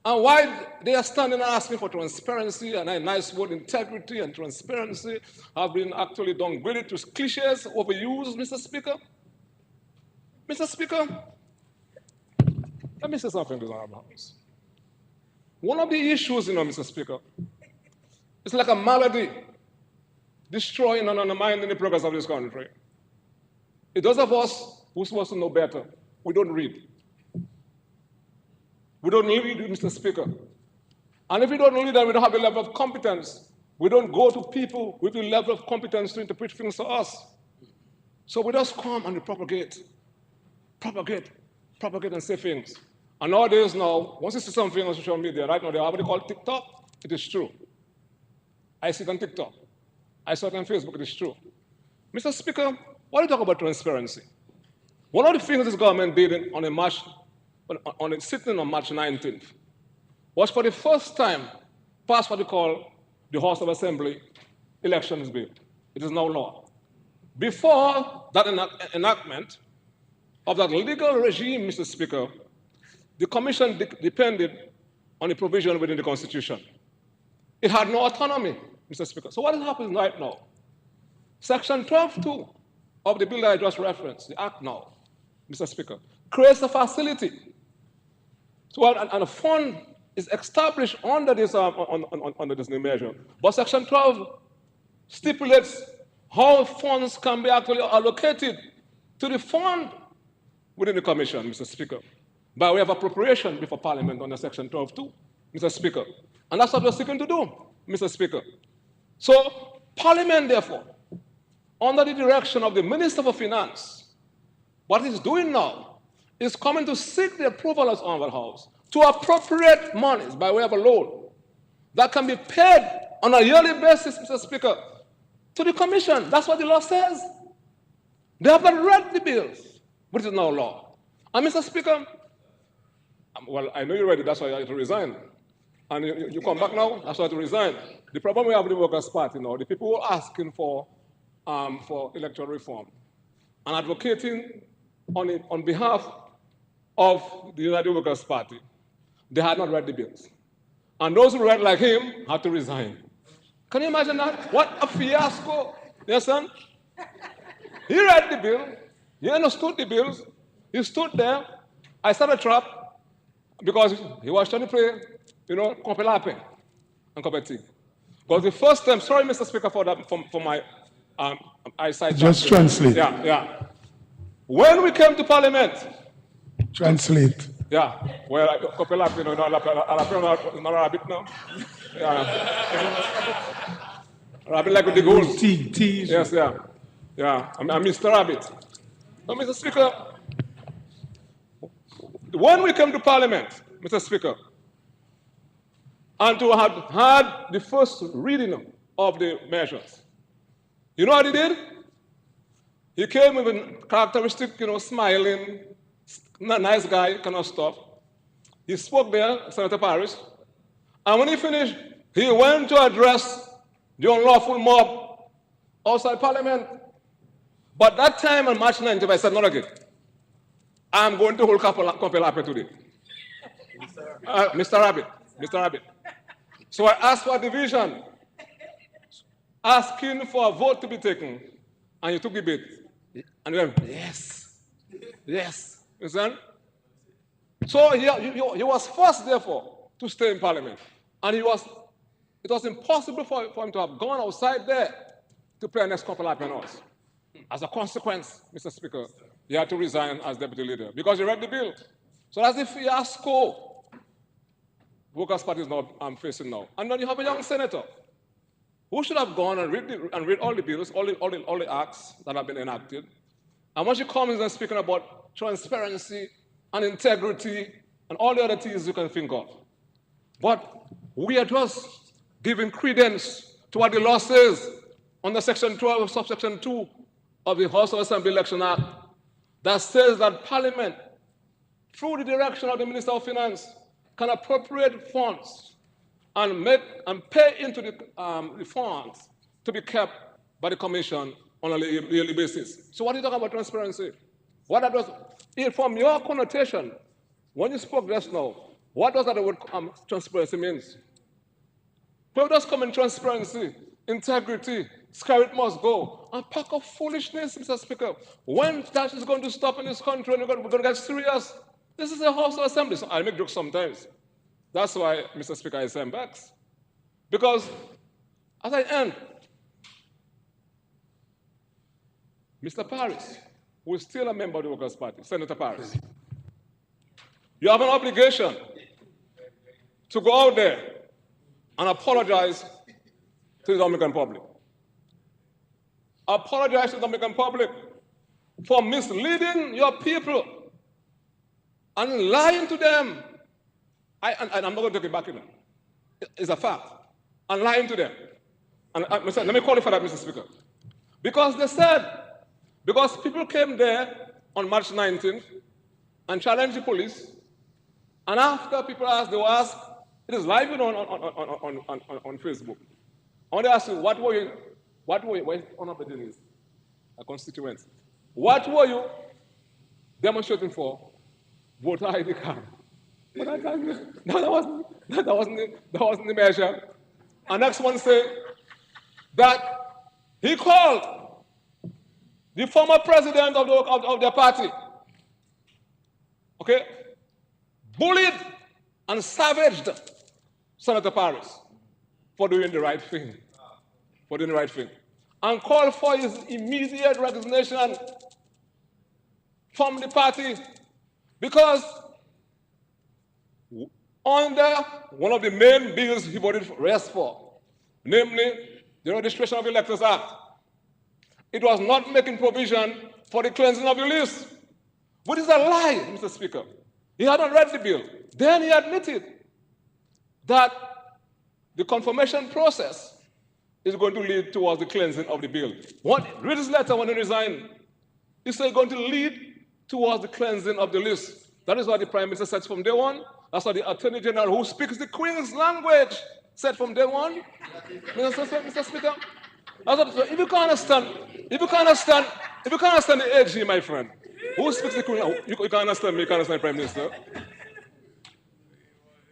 B: And why they are standing and asking for transparency, and a nice word, integrity and transparency, have been actually downgraded to cliches, overused, Mr. Speaker. Mr. Speaker, let me say something to the Honorable House. One of the issues, Mr. Speaker, it's like a malady destroying and undermining the progress of this country. It those of us who are supposed to know better, we don't read. We don't read, Mr. Speaker. And if we don't read and we don't have the level of competence, we don't go to people with the level of competence to interpret things to us. So we just come and we propagate and say things. And nowadays now, once you see something on social media, right now they have what they call TikTok, it is true. I see it on TikTok. I saw it on Facebook, it is true. Mr. Speaker, why do you talk about transparency? One of the things this government did on a sitting on March 19th was for the first time pass what we call the House of Assembly elections bill. It is now law. Before that enactment of that legal regime, Mr. Speaker, the Commission depended on the provision within the Constitution. It had no autonomy, Mr. Speaker. So what is happening right now? Section 12.2 of the bill that I just referenced, the Act now, Mr. Speaker, creates a facility. So, and a fund is established under this, under this new measure. But Section 12 stipulates how funds can be actually allocated to the fund within the Commission, Mr. Speaker, by way of appropriation before Parliament under Section 12.2, Mr. Speaker. And that's what we're seeking to do, Mr. Speaker. So, Parliament, therefore, under the direction of the Minister for Finance, what he's doing now is coming to seek the approval of the Honorable House to appropriate monies by way of a loan that can be paid on a yearly basis, Mr. Speaker, to the Commission. That's what the law says. They haven't read the bills, but it is now law. And Mr. Speaker, well, I know you read it, that's why I had to resign. And you come back now, that's why I had to resign. The problem we have with the Workers' Party now, the people who are asking for electoral reform and advocating on behalf of the United Workers' Party, they had not read the bills. And those who read like him had to resign. Can you imagine that? What a fiasco. You understand? He read the bill. He understood the bills. He stood there. I set a trap because he was trying to play, Compelape and Competi. Because the first time, sorry, Mr. Speaker, for that, for my eyesight.
C: Just translate.
B: Yeah, yeah. When we came to Parliament,
C: Translate.
B: yeah, well, Compelape, not a rabbit now. Yeah. Rabbit like with the goals.
C: T.
B: Yes, yeah. Yeah, I'm Mr. Rabbit. Now, Mr. Speaker, when we came to Parliament, Mr. Speaker, and to have had the first reading of the measures, you know what he did? He came with a characteristic, smiling, nice guy, kind of stuff. He spoke there, Senator Parris, and when he finished, he went to address the unlawful mob outside Parliament. But that time on March 19th, I said, not again. I'm going to hold Compelape today. Mr. Rabbit. So I asked for a division, asking for a vote to be taken, and he took the bait. And he went, yes. You understand? So he was forced, therefore, to stay in Parliament. And it was impossible for him to have gone outside there to play next Compelape on us. As a consequence, Mr. Speaker, he had to resign as deputy leader because he read the bill. So that's the fiasco Workers' Party is now facing now. And then you have a young senator who should have gone and read all the bills, all the acts that have been enacted. And when she comes and speaking about transparency and integrity and all the other things you can think of. But we are just giving credence to what the law says under Section 12, subsection 2 of the House of Assembly Election Act that says that Parliament, through the direction of the Minister of Finance, can appropriate funds and pay into the funds to be kept by the Commission on a yearly basis. So what are you talking about transparency? What that does, from your connotation, when you spoke just now, what does that word transparency means? Where does come in transparency, integrity, scarlet must go? A pack of foolishness, Mr. Speaker. When that is going to stop in this country and we're going to get serious? This is a House of Assembly. So I make jokes sometimes. That's why, Mr. Speaker, I send back. Because as I end, Mr. Parris, who is still a member of the Workers' Party, Senator Parris, you have an obligation to go out there and apologize to the Dominican public. Apologize to the Dominican public for misleading your people and lying to them. And I'm not going to take it back in. It's a fact. And lying to them. And let me qualify that, Mr. Speaker. Because they said, because people came there on March 19th and challenged the police, and after people asked, they were asked, it is live on Facebook. I want to ask you, what were you, Honorable Denise, a constituent, what were you demonstrating for? Voter ID card. But that wasn't the measure. And next one said that he called the former president of their party, okay, bullied and savaged Senator Parris for doing the right thing, and called for his immediate resignation from the party because under one of the main bills he voted yes for, namely the Registration of Electors Act, it was not making provision for the cleansing of the list, which is a lie, Mr. Speaker. He hadn't read the bill. Then he admitted that the confirmation process is going to lead towards the cleansing of the bill. Read his letter when he resigned. He said it's going to lead towards the cleansing of the list. That is what the Prime Minister said from day one. That's what the Attorney General, who speaks the Queen's language, said from day one. Mr. Speaker. If you can't understand the AG, my friend, who speaks the Queen's language, you can't understand me, you can't understand the Prime Minister.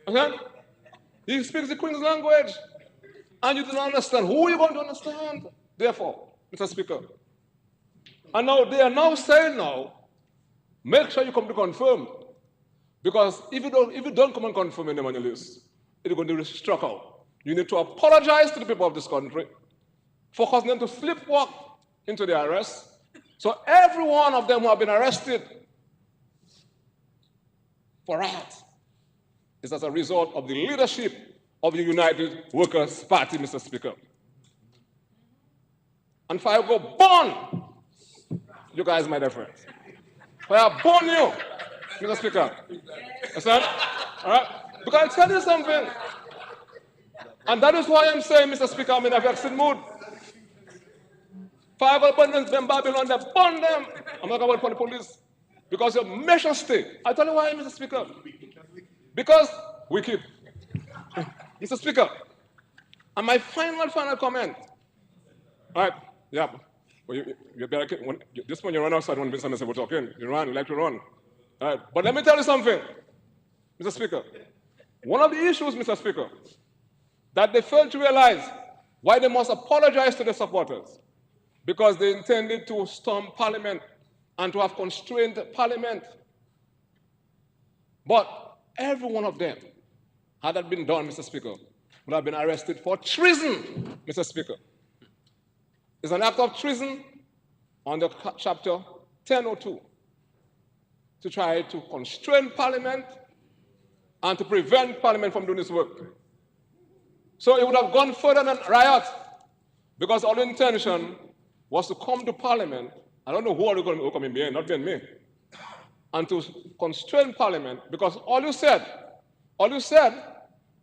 B: Okay? He speaks the Queen's language. And you do not understand. Who are you going to understand? Therefore, Mr. Speaker. And now they are now saying make sure you come to confirm. Because if you don't come and confirm your name on your list, it's going to be struck out. You need to apologize to the people of this country for causing them to sleepwalk into the arrest. So every one of them who have been arrested for riot is as a result of the leadership of the United Workers' Party, Mr. Speaker. And if I go burn you guys, my dear friends, if I burn you, Mr. Speaker, understand? All right? Because I tell you something, and that is why I'm saying, Mr. Speaker, I'm in a vexed mood. If I go burn them Babylon, they burn them. I'm not going to the police. Because your measure stay. I tell you why, Mr. Speaker. Because we keep. Mr. Speaker, and my final comment. All right, yeah. Well, you better, this one you run outside when Mr. Mr. talking. You run, you like to run. All right, but let me tell you something, Mr. Speaker. One of the issues, Mr. Speaker, that they failed to realize why they must apologize to their supporters. Because they intended to storm Parliament and to have constrained Parliament. But every one of them, had that been done, Mr. Speaker, would have been arrested for treason, Mr. Speaker. It's an act of treason under chapter 1002 to try to constrain Parliament and to prevent Parliament from doing its work. So it would have gone further than riot, because our intention was to come to Parliament. I don't know who are going to come in here, not being me, and to constrain Parliament, because all you said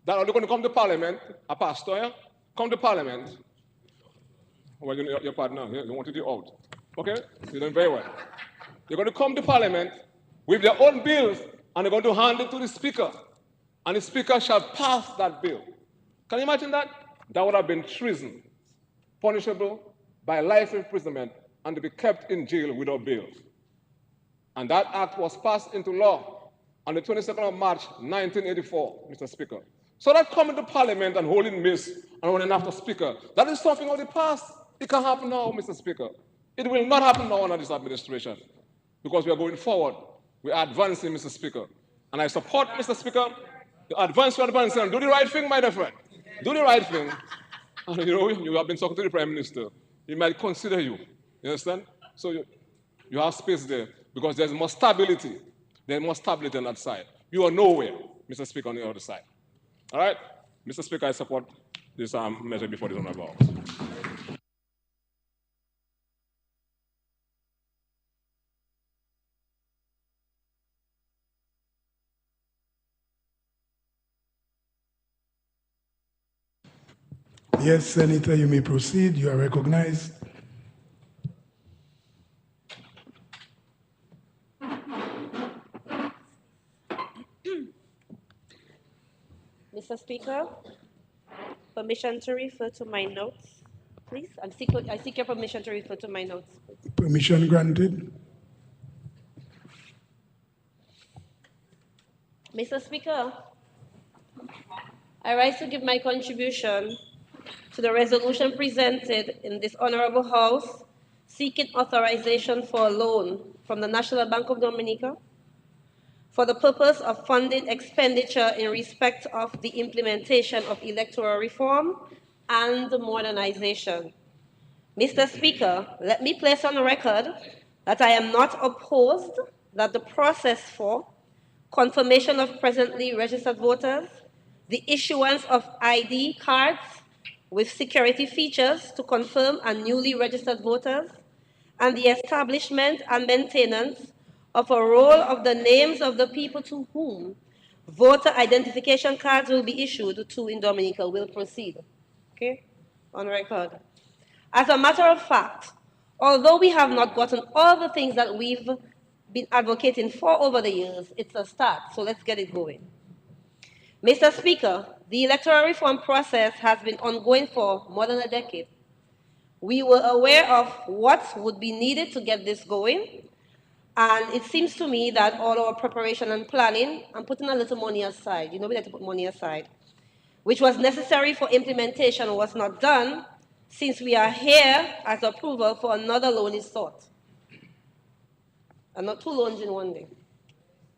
B: that are you going to come to Parliament, a pastor, yeah? Come to Parliament. Well, your partner, you wanted you out. Okay? You're doing very well. They're going to come to Parliament with their own bills, and they're going to hand it to the Speaker. And the Speaker shall pass that bill. Can you imagine that? That would have been treason, punishable by life imprisonment, and to be kept in jail without bail. And that act was passed into law on the 22nd of March, 1984, Mr. Speaker. So that coming to Parliament and holding miss and running after Speaker, that is something of the past. It can happen now, Mr. Speaker. It will not happen now under this administration, because we are going forward. We are advancing, Mr. Speaker. And I support, Mr. Speaker, the advancing, and do the right thing, my dear friend. Do the right thing. And you have been talking to the Prime Minister. He might consider you. You understand? So you have space there, because there's more stability. There's more stability on that side. You are nowhere, Mr. Speaker, on the other side. All right? Mr. Speaker, I support this measure before this on my box.
C: Yes, Senator, you may proceed. You are recognized.
G: Mr. Speaker, permission to refer to my notes, please. I seek your permission to refer to my notes.
C: Permission granted.
G: Mr. Speaker, I rise to give my contribution to the resolution presented in this Honorable House seeking authorization for a loan from the National Bank of Dominica for the purpose of funding expenditure in respect of the implementation of electoral reform and modernization. Mr. Speaker, let me place on record that I am not opposed that the process for confirmation of presently registered voters, the issuance of ID cards with security features to confirm and newly registered voters, and the establishment and maintenance of a roll of the names of the people to whom voter identification cards will be issued to in Dominica will proceed. Okay? On record. As a matter of fact, although we have not gotten all the things that we've been advocating for over the years, it's a start, so let's get it going. Mr. Speaker, the electoral reform process has been ongoing for more than a decade. We were aware of what would be needed to get this going, and it seems to me that all our preparation and planning, I'm putting a little money aside, we like to put money aside, which was necessary for implementation, was not done, since we are here as approval for another loan is sought. And not two loans in one day.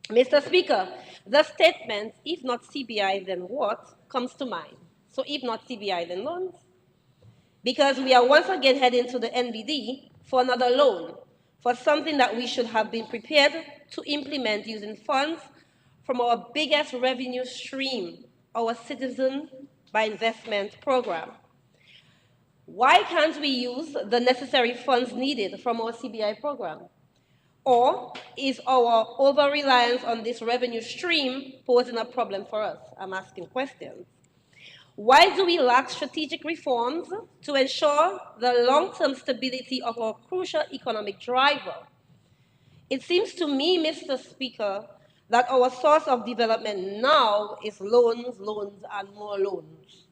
G: Mr. Speaker, the statement, if not CBI, then what, comes to mind. So if not CBI, then loans. Because we are once again heading to the NBD for another loan, for something that we should have been prepared to implement using funds from our biggest revenue stream, our Citizen by Investment program. Why can't we use the necessary funds needed from our CBI program? Or is our over-reliance on this revenue stream posing a problem for us? I'm asking questions. Why do we lack strategic reforms to ensure the long-term stability of our crucial economic driver? It seems to me, Mr. Speaker, that our source of development now is loans, loans, and more loans.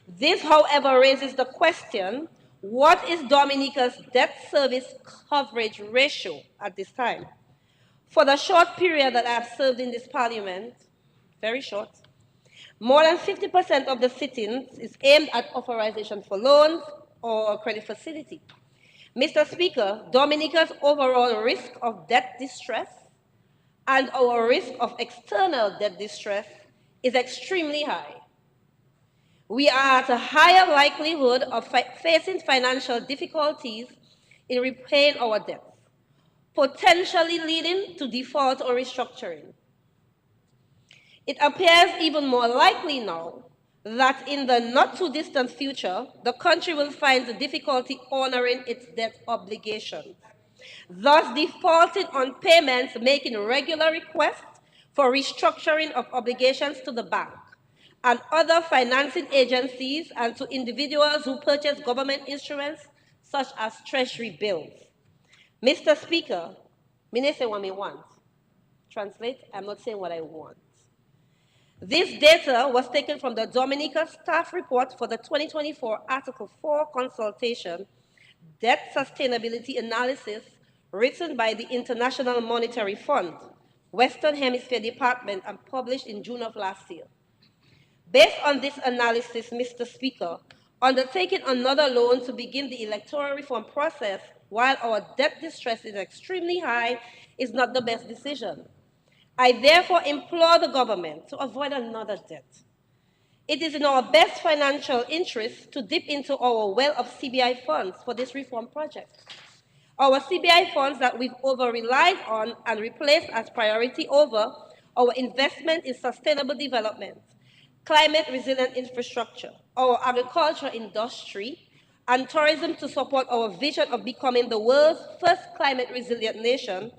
G: This, however, raises the question, what is Dominica's debt service coverage ratio at this time? For the short period that I have served in this parliament, very short, more than 50% of the sittings is aimed at authorization for loans or credit facility. Mr. Speaker, Dominica's overall risk of debt distress and our risk of external debt distress is extremely high. We are at a higher likelihood of facing financial difficulties in repaying our debts, potentially leading to default or restructuring. It appears even more likely now that in the not-too-distant future, the country will find the difficulty honoring its debt obligations, thus defaulting on payments, making regular requests for restructuring of obligations to the bank and other financing agencies and to individuals who purchase government instruments such as treasury bills. Mr. Speaker, I say what I want. Translate, I'm not saying what I want. This data was taken from the Dominica staff report for the 2024 Article 4 consultation, Debt Sustainability Analysis, written by the International Monetary Fund, Western Hemisphere Department, and published in June of last year. Based on this analysis, Mr. Speaker, undertaking another loan to begin the electoral reform process while our debt distress is extremely high is not the best decision. I therefore implore the government to avoid another debt. It is in our best financial interest to dip into our well of CBI funds for this reform project. Our CBI funds that we've over-relied on and replaced as priority over our investment in sustainable development, climate-resilient infrastructure, our agriculture industry, and tourism to support our vision of becoming the world's first climate-resilient nation,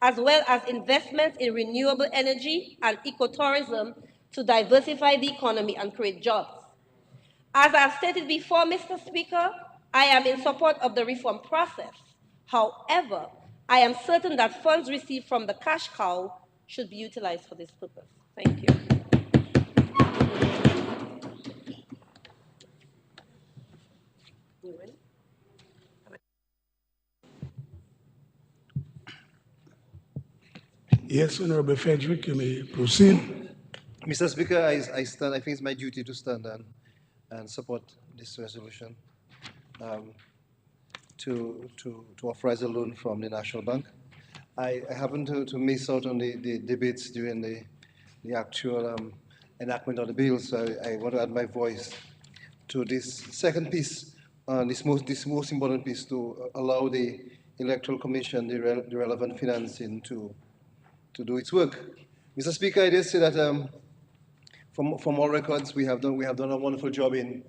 G: as well as investments in renewable energy and ecotourism to diversify the economy and create jobs. As I've stated before, Mr. Speaker, I am in support of the reform process. However, I am certain that funds received from the cash cow should be utilized for this purpose. Thank you.
C: Yes, Honorable Frederick, you may proceed.
H: Mr. Speaker, I stand. I think it's my duty to stand and support this resolution to authorize a loan from the National Bank. I happened to miss out on the debates during the actual enactment of the bill, so I want to add my voice to this second piece, this most important piece, to allow the Electoral Commission the relevant financing to do its work. Mr. Speaker, I did say that from all records, we have done a wonderful job in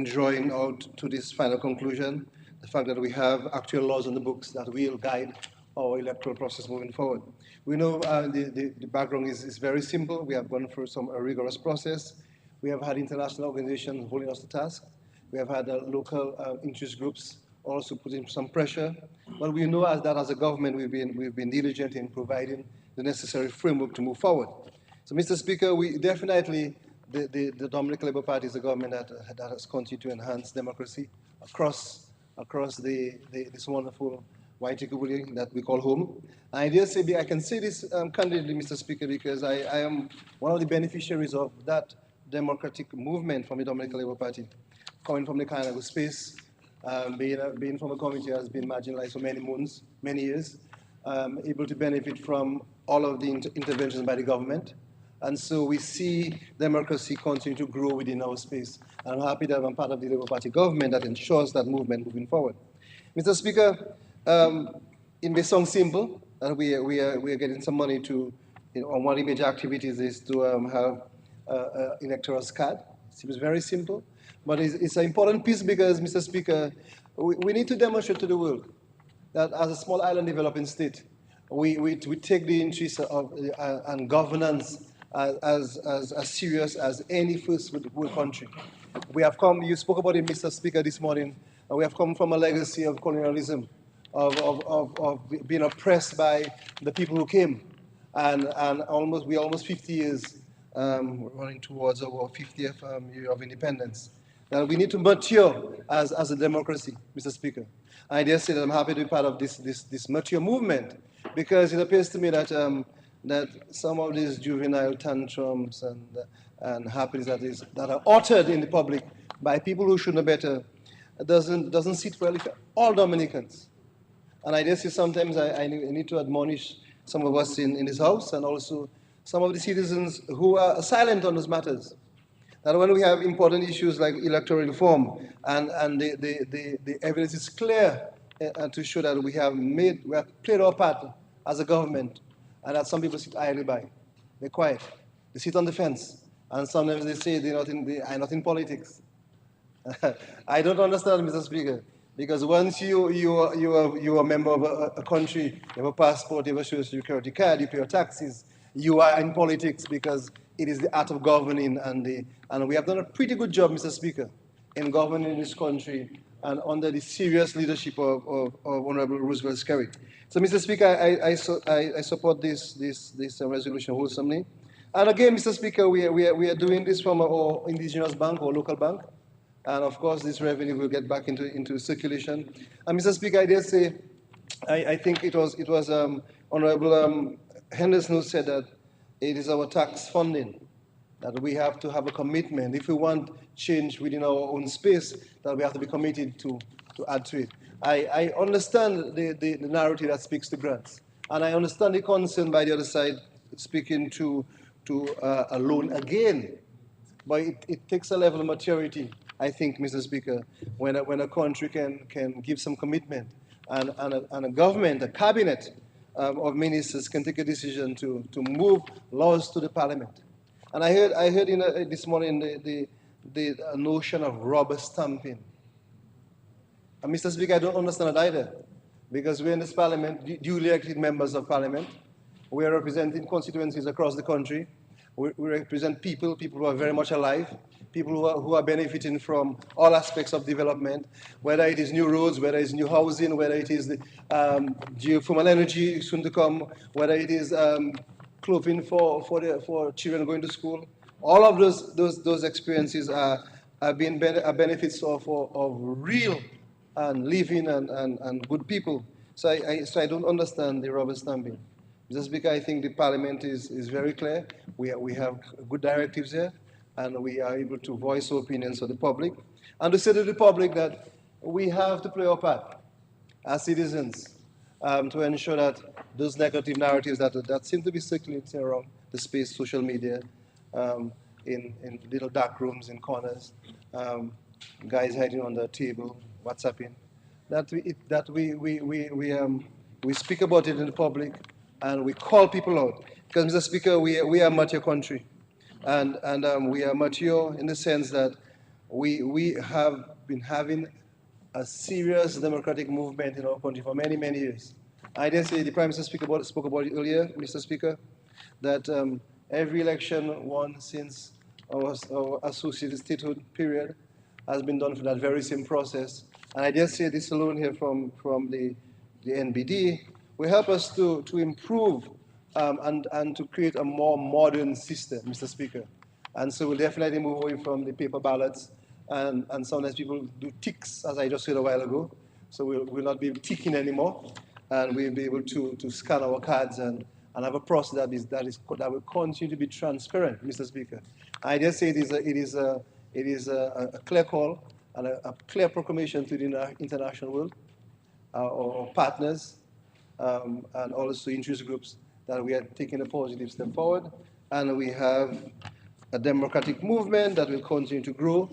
H: drawing out to this final conclusion. The fact that we have actual laws on the books that will guide our electoral process moving forward. We know the background is very simple. We have gone through a rigorous process. We have had international organizations holding us to task. We have had local interest groups also putting some pressure. But we know that as a government, we've been diligent in providing the necessary framework to move forward. So, Mr. Speaker, we definitely, the Dominican Labour Party is a government that has continued to enhance democracy across this wonderful Waitikubuli, that we call home. I dare say, I can say this candidly, Mr. Speaker, because I am one of the beneficiaries of that democratic movement from the Dominican Labour Party, coming from the kind of space, being from a community that has been marginalized for many months, many years, able to benefit from all of the interventions by the government. And so we see democracy continue to grow within our space. And I'm happy that I'm part of the Labour Party government that ensures that movement moving forward. Mr. Speaker, it may sound simple, that we are getting some money to, on one of the major activities is to have an electoral card. It seems very simple, but it's an important piece because, Mr. Speaker, we need to demonstrate to the world that as a small island developing state, we take the interests of and governance as serious as any first world country. We have come, you spoke about it, Mr. Speaker, this morning, we have come from a legacy of colonialism, of being oppressed by the people who came. And we're almost 50 years running towards our 50th year of independence. Now we need to mature as a democracy, Mr. Speaker. I dare say that I'm happy to be part of this mature movement because it appears to me that that some of these juvenile tantrums and happiness that are uttered in the public by people who should know better doesn't sit well with all Dominicans. And I dare say sometimes I need to admonish some of us in this house and also some of the citizens who are silent on those matters. That when we have important issues like electoral reform and the evidence is clear to show that we have played our part as a government, and that some people sit idly by. They're quiet. They sit on the fence. And sometimes they say they are not in politics. I don't understand, Mr. Speaker, because once you are a member of a country, you have a passport, you have a social security card, you pay your taxes, you are in politics because it is the art of governing, and we have done a pretty good job, Mr. Speaker, in governing this country and under the serious leadership of Honorable Roosevelt Skerry. So, Mr. Speaker, I support this resolution wholesomely. And again, Mr. Speaker, we are doing this from our indigenous bank or local bank. And of course, this revenue will get back into circulation. And Mr. Speaker, I dare say, I think it was Honorable Henderson who said that it is our tax funding that we have to have a commitment. If we want change within our own space, that we have to be committed to add to it. I understand the narrative that speaks to grants. And I understand the concern by the other side speaking to a loan again. But it takes a level of maturity, I think, Mr. Speaker, when a country can give some commitment and a government, a cabinet of ministers can take a decision to move laws to the parliament. And I heard this morning the notion of rubber stamping. And Mr. Speaker, I don't understand it either, because we're in this parliament, duly elected members of parliament. We are representing constituencies across the country. We represent people who are very much alive, people who are benefiting from all aspects of development, whether it is new roads, whether it's new housing, whether it is the geothermal energy soon to come, whether it is clothing for children going to school. All of those experiences are benefits of real and living and good people. So I don't understand the rubber stamping. Mr. Speaker, I think the Parliament is very clear. We have good directives here, and we are able to voice our opinions to the public, and to say to the public that we have to play our part as citizens to ensure that those negative narratives that seem to be circulating around the space, social media, in little dark rooms, in corners, guys hiding on the table, WhatsApping, that we speak about it in the public, and we call people out. Because, Mr. Speaker, we are a mature country. And we are mature in the sense that we have been having a serious democratic movement in our country for many, many years. I dare say the Prime Minister spoke about it earlier, Mr. Speaker, that every election won since our associated statehood period has been done for that very same process. And I dare say this alone here from the NBD will help us to improve and to create a more modern system, Mr. Speaker. And so we'll definitely move away from the paper ballots, and sometimes people do ticks, as I just said a while ago. So we'll not be ticking anymore. and we'll be able to scan our cards and have a process that will continue to be transparent, Mr. Speaker. I just say it is a clear call and a clear proclamation to the international world, our partners, and also interest groups that we are taking a positive step forward, and we have a democratic movement that will continue to grow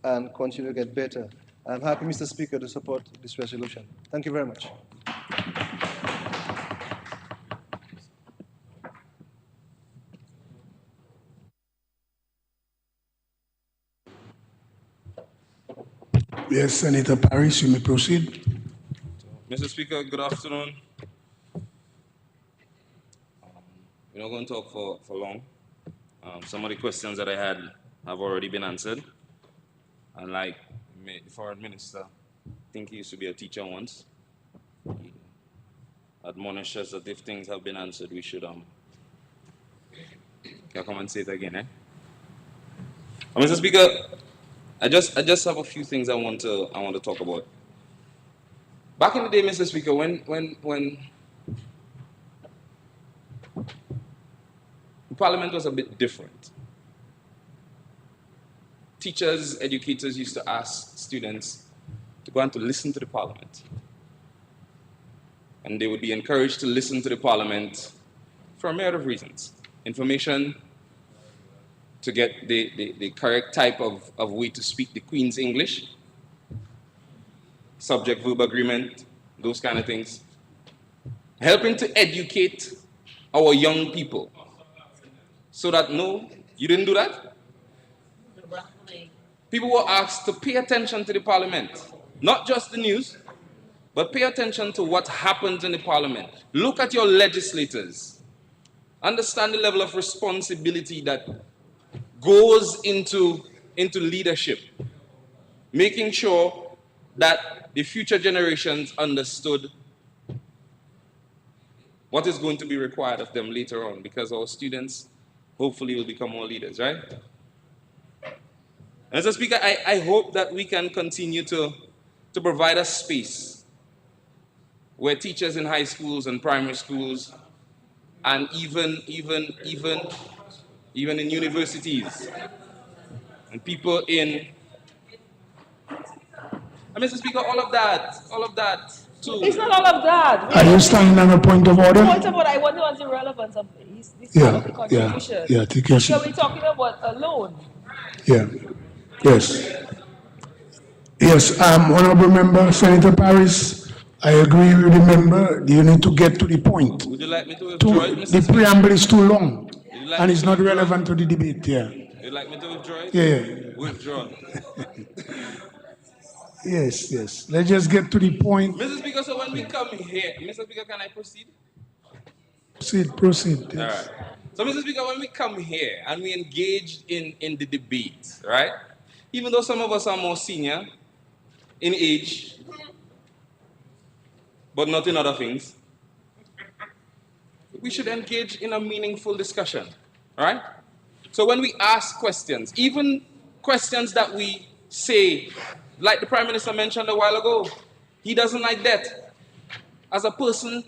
H: and continue to get better. I'm happy, Mr. Speaker, to support this resolution. Thank you very much.
C: Yes, Senator Paris, you may proceed.
I: Mr. Speaker, good afternoon. We're not going to talk for long. Some of the questions that I had have already been answered. And like the foreign minister, I think he used to be a teacher once. He admonished us that if things have been answered, we should can I come and say it again, eh? Mr. Speaker, I just have a few things I want to talk about. Back in the day, Mr. Speaker, when Parliament was a bit different, teachers, educators used to ask students to go and to listen to the Parliament. And they would be encouraged to listen to the Parliament for a myriad of reasons. Information, to get the correct type of way to speak the Queen's English, subject-verb agreement, those kind of things. Helping to educate our young people so that, no, you didn't do that? People were asked to pay attention to the Parliament, not just the news, but pay attention to what happens in the Parliament. Look at your legislators. Understand the level of responsibility that goes into leadership, making sure that the future generations understood what is going to be required of them later on, because our students hopefully will become more leaders, right? Mr. Speaker, I hope that we can continue to provide a space where teachers in high schools and primary schools and even in universities and people in, Mr. Speaker, all of that too.
E: It's not all of that.
C: Are you standing on a point of order?
E: Point of order, I wonder what's the relevance of this
C: Yeah,
E: part of the contribution.
C: yeah, take your seat.
E: So we're talking about a loan.
C: Yeah, yes. Yes, Honorable Member, Senator Paris, I agree with the member. You need to get to the point.
I: Would you like me to withdraw it, Mr.
C: The
I: Speaker?
C: preamble is too long,
I: Would you like
C: and
I: me
C: it's
I: to
C: not
I: withdraw
C: relevant
I: it?
C: to the debate, yeah.
I: You'd like me to withdraw it?
C: Yeah.
I: Withdraw.
C: Yes. Let's just get to the point.
I: Mr. Speaker, so when we come here, Mr. Speaker, can I proceed?
C: Proceed.
I: All
C: Yes.
I: right. So, Mr. Speaker, when we come here and we engage in the debate, right? Even though some of us are more senior in age, but not in other things, we should engage in a meaningful discussion, right? So when we ask questions, even questions that we say, like the Prime Minister mentioned a while ago, he doesn't like debt. As a person,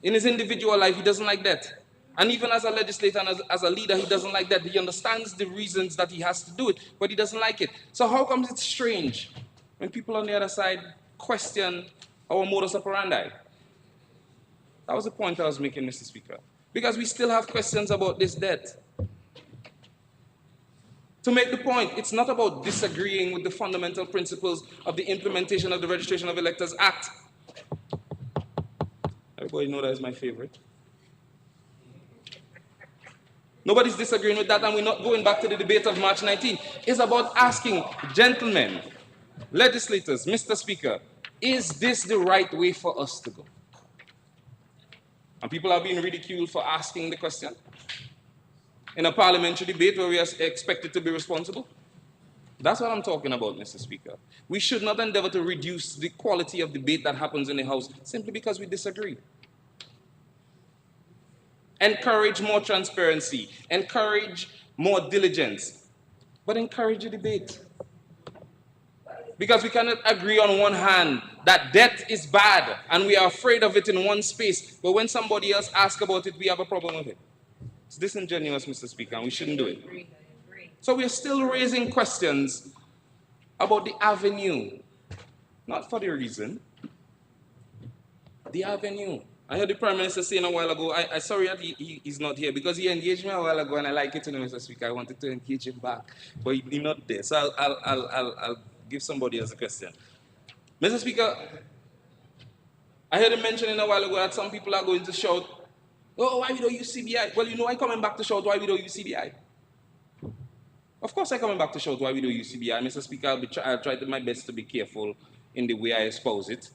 I: in his individual life, he doesn't like debt. And even as a legislator and as a leader, he doesn't like that. He understands the reasons that he has to do it, but he doesn't like it. So how comes it's strange when people on the other side question our modus operandi? That was the point I was making, Mr. Speaker. Because we still have questions about this debt. To make the point, it's not about disagreeing with the fundamental principles of the implementation of the Registration of Electors Act. Everybody know that is my favorite. Nobody's disagreeing with that, and we're not going back to the debate of March 19. It's about asking, gentlemen, legislators, Mr. Speaker, is this the right way for us to go? And people are being ridiculed for asking the question in a parliamentary debate where we are expected to be responsible. That's what I'm talking about, Mr. Speaker. We should not endeavor to reduce the quality of debate that happens in the House simply because we disagree. Encourage more transparency, encourage more diligence, but encourage a debate. Because we cannot agree on one hand that debt is bad and we are afraid of it in one space, but when somebody else asks about it, we have a problem with it. It's disingenuous, Mr. Speaker, and we shouldn't do it. So we are still raising questions about the avenue, not for the reason, the avenue. I heard the Prime Minister saying a while ago, I sorry that he's not here because he engaged me a while ago and I like it, Mr. Speaker. I wanted to engage him back, but he's not there. So I'll give somebody else a question. Mr. Speaker, I heard him mentioning a while ago that some people are going to shout, oh, why we don't use CBI? Well, you know, I'm coming back to shout why we don't use CBI. Of course, I'm coming back to shout why we don't use CBI. Mr. Speaker, I'll try my best to be careful in the way I espouse it.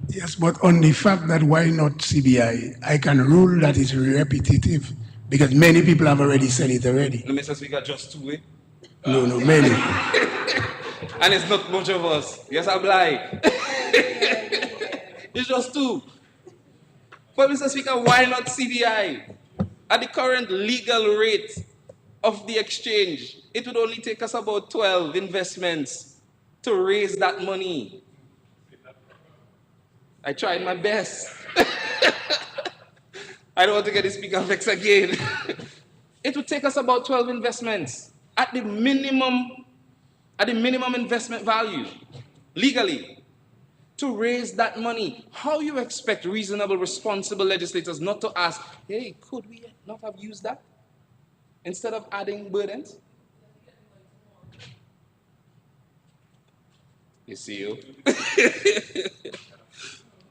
C: Yes, but on the fact that why not CBI, I can rule that is repetitive because many people have already said it already.
I: No, Mr. Speaker, just two way.
C: No, many.
I: And it's not much of us. Yes, I'm lying. It's just two. But Mr. Speaker, why not CBI? At the current legal rate of the exchange, it would only take us about 12 investments to raise that money. I tried my best. I don't want to get the speaker vexed again. It would take us about 12 investments at the minimum investment value, legally, to raise that money. How you expect reasonable, responsible legislators not to ask, hey, could we not have used that instead of adding burdens? You see you.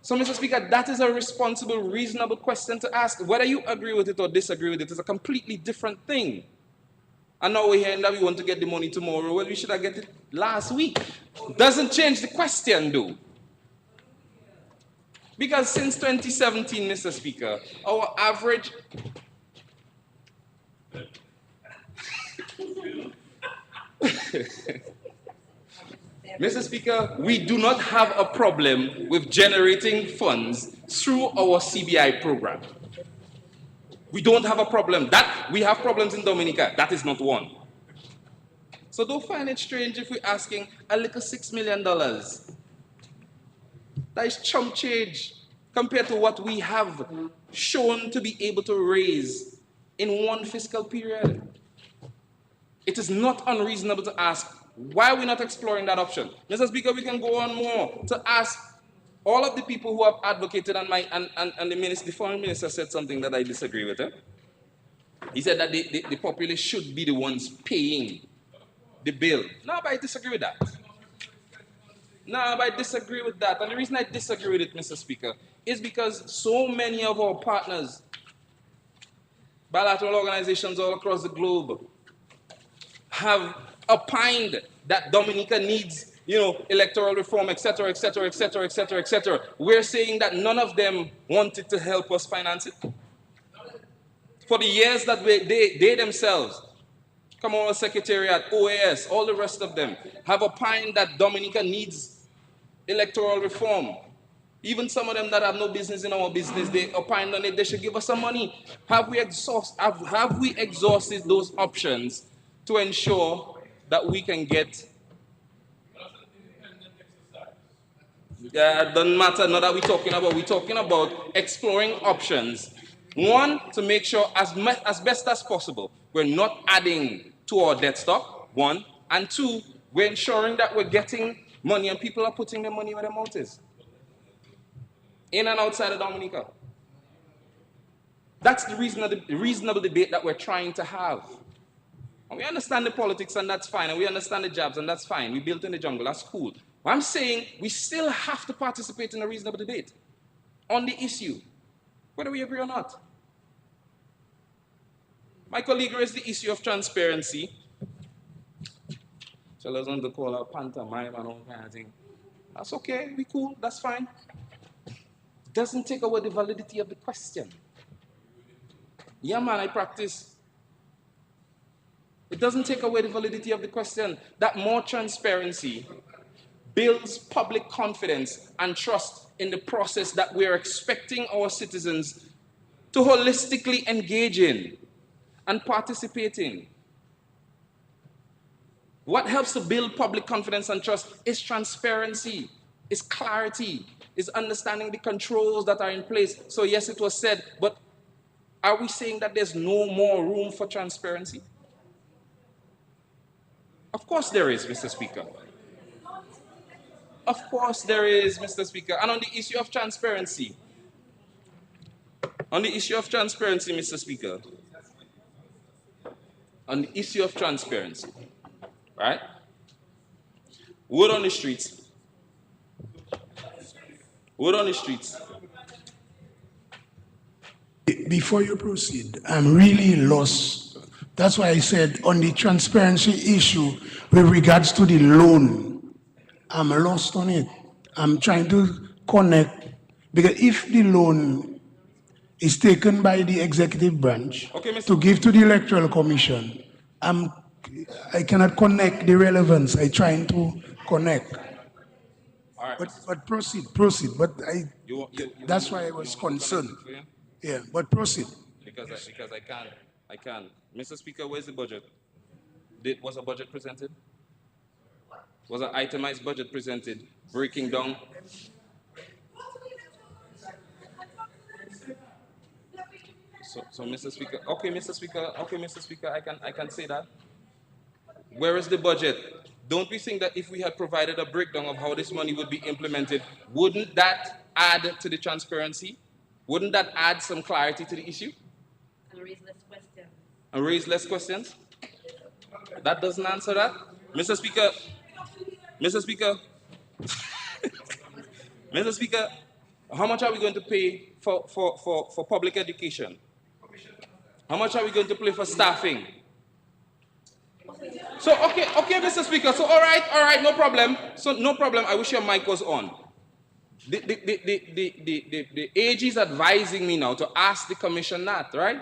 I: So, Mr. Speaker, that is a responsible, reasonable question to ask. Whether you agree with it or disagree with it is a completely different thing. And now we're hearing that we want to get the money tomorrow. Well, we should have get it last week. Doesn't change the question, though. Because since 2017, Mr. Speaker, our average... Mr. Speaker, we do not have a problem with generating funds through our CBI program. We don't have a problem. We have problems in Dominica. That is not one. So don't find it strange if we're asking a little $6 million. That is chump change compared to what we have shown to be able to raise in one fiscal period. It is not unreasonable to ask, why are we not exploring that option? Mr. Speaker, we can go on more to ask all of the people who have advocated, and the foreign minister said something that I disagree with. He said that the populace should be the ones paying the bill. No, but I disagree with that. And the reason I disagree with it, Mr. Speaker, is because so many of our partners, bilateral organizations all across the globe, have opined that Dominica needs, electoral reform, etc., etc., etc., etc., etc. We're saying that none of them wanted to help us finance it. For the years that they themselves, Commonwealth Secretariat, OAS, all the rest of them, have opined that Dominica needs electoral reform. Even some of them that have no business in our business, they opined on it, they should give us some money. Have we exhausted those options to ensure that we can get... Yeah, it doesn't matter, not that we're talking about exploring options. One, to make sure as best as possible, we're not adding to our debt stock, one. And two, we're ensuring that we're getting money and people are putting their money where their mouth is. In and outside of Dominica. That's the reasonable debate that we're trying to have. And we understand the politics, and that's fine. And we understand the jabs, and that's fine. We built in the jungle, that's cool. But I'm saying we still have to participate in a reasonable debate on the issue, whether we agree or not. My colleague raised the issue of transparency. So I was on to call her pantomime and all kind of thing. That's okay, we cool, that's fine. Doesn't take away the validity of the question. Yeah, man, I practice. It doesn't take away the validity of the question. That more transparency builds public confidence and trust in the process that we're expecting our citizens to holistically engage in and participate in. What helps to build public confidence and trust is transparency, is clarity, is understanding the controls that are in place. So yes, it was said, but are we saying that there's no more room for transparency? Of course there is, Mr. Speaker. Of course there is, Mr. Speaker. And on the issue of transparency, Mr. Speaker, on the issue of transparency, right? Word on the streets. Word on the streets.
C: Before you proceed, I'm really lost. That's why I said on the transparency issue with regards to the loan, I'm lost on it. I'm trying to connect, because if the loan is taken by the executive branch
I: Okay, Mr.
C: to give to the electoral commission, I cannot connect the relevance. I'm trying to connect.
I: All right.
C: But proceed. But that's why I was concerned. Yeah, but proceed.
I: Because I can. Mr. Speaker, where's the budget? Was a budget presented? Was an itemized budget presented, breaking down? So, Mr. Speaker, Mr. Speaker, I can say that. Where is the budget? Don't we think that if we had provided a breakdown of how this money would be implemented, wouldn't that add to the transparency? Wouldn't that add some clarity to the issue?
G: And raise less questions.
I: And raise less questions? That doesn't answer that? Mr. Speaker, Mr. Speaker, how much are we going to pay for public education? How much are we going to pay for staffing? So, okay, Mr. Speaker. So, all right, no problem. So, no problem. I wish your mic was on. The AG is advising me now to ask the commission that, right?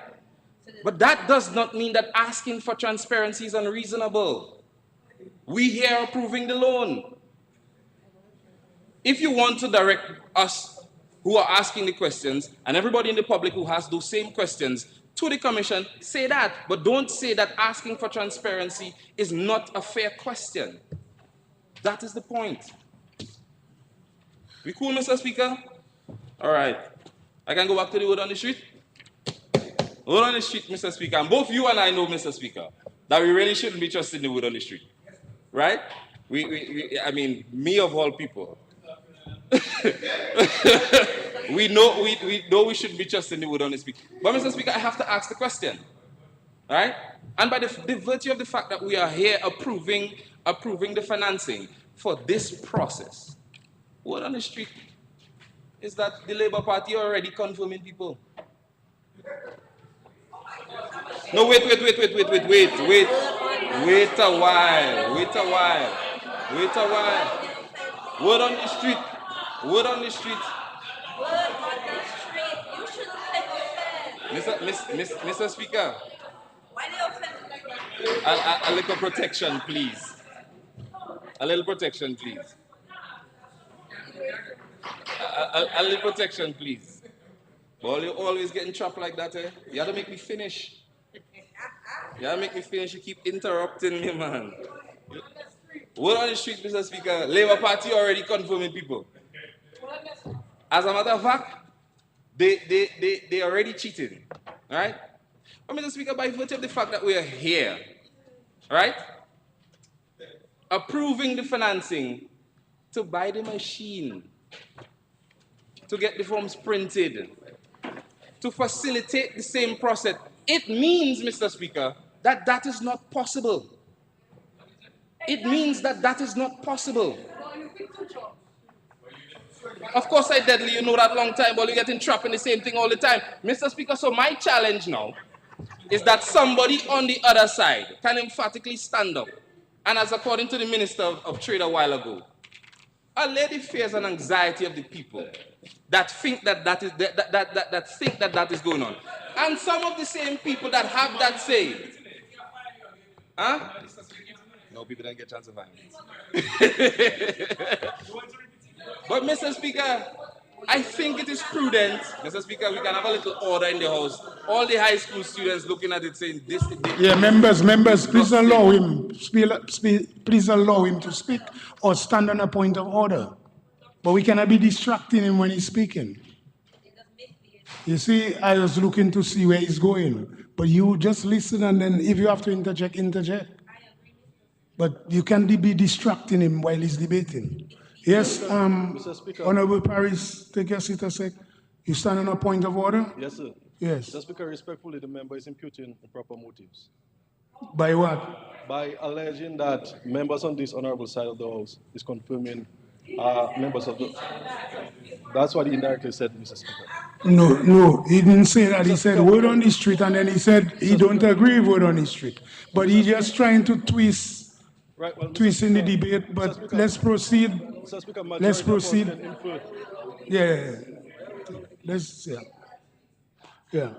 I: But that does not mean that asking for transparency is unreasonable. We here are approving the loan. If you want to direct us who are asking the questions and everybody in the public who has those same questions to the commission, say that. But don't say that asking for transparency is not a fair question. That is the point. We cool, Mr. Speaker? All right. I can go back to the word on the street? Word on the street, Mr. Speaker. And both you and I know, Mr. Speaker, that we really shouldn't be trusting the word on the street. Right? I mean, me of all people. we know we shouldn't be trusting the word on the street. But, Mr. Speaker, I have to ask the question. Right? And by the virtue of the fact that we are here approving the financing for this process, word on the street is that the Labour Party are already confirming people. No, wait a while. Word on the street.
G: You shouldn't say offense.
I: Mr. Speaker.
G: Why they offend like that?
I: A little protection, please. A little protection, please. A little protection, please. Well, you're always getting trapped like that, eh? You gotta make me finish. You keep interrupting me, man. Word on the street, Mr. Speaker. Labour Party already confirming people. As a matter of fact, they already cheated. Right? But Mr. Speaker, by virtue of the fact that we are here, right? Approving the financing to buy the machine, to get the forms printed, to facilitate the same process. It means, Mr. Speaker, that is not possible. It means that is not possible. Of course I deadly, you know that long time, but you get trapped in the same thing all the time. Mr. Speaker, so my challenge now is that somebody on the other side can emphatically stand up, and as according to the Minister of Trade a while ago, allay the fears and anxiety of the people that think that is going on. And some of the same people that have that say, huh? No, people don't get a chance of violence. But Mr. Speaker, I think it is prudent, Mr. Speaker, we can have a little order in the House. All the high school students looking at it saying this debate
C: Yeah,
I: is
C: members, please allow
I: disgusting.
C: him, please allow him to speak or stand on a point of order. But we cannot be distracting him when he's speaking. You see, I was looking to see where he's going. But you just listen and then if you have to interject, interject. But you can't be distracting him while he's debating. Yes,
J: Mr. Speaker.
C: Honorable Paris, take your seat a sec. You stand on a point of order?
J: Yes, sir.
C: Yes.
J: Mr. Speaker, respectfully, the member is imputing improper motives
C: By what?
J: by alleging that members on this honorable side of the House is confirming members of the. That's what he indirectly said, Mr. Speaker.
C: No, he didn't say that. He said
J: Speaker,
C: word on the street, and then he said he don't agree with word on the street. But he just trying to twist
J: Right, well, Mr.
C: in the
J: Speaker,
C: debate.
J: Mr.
C: But
J: Speaker,
C: let's proceed.
J: Mr. Speaker,
C: Let's
J: majority of us
C: proceed.
J: can infer.
C: Yeah. Let's yeah.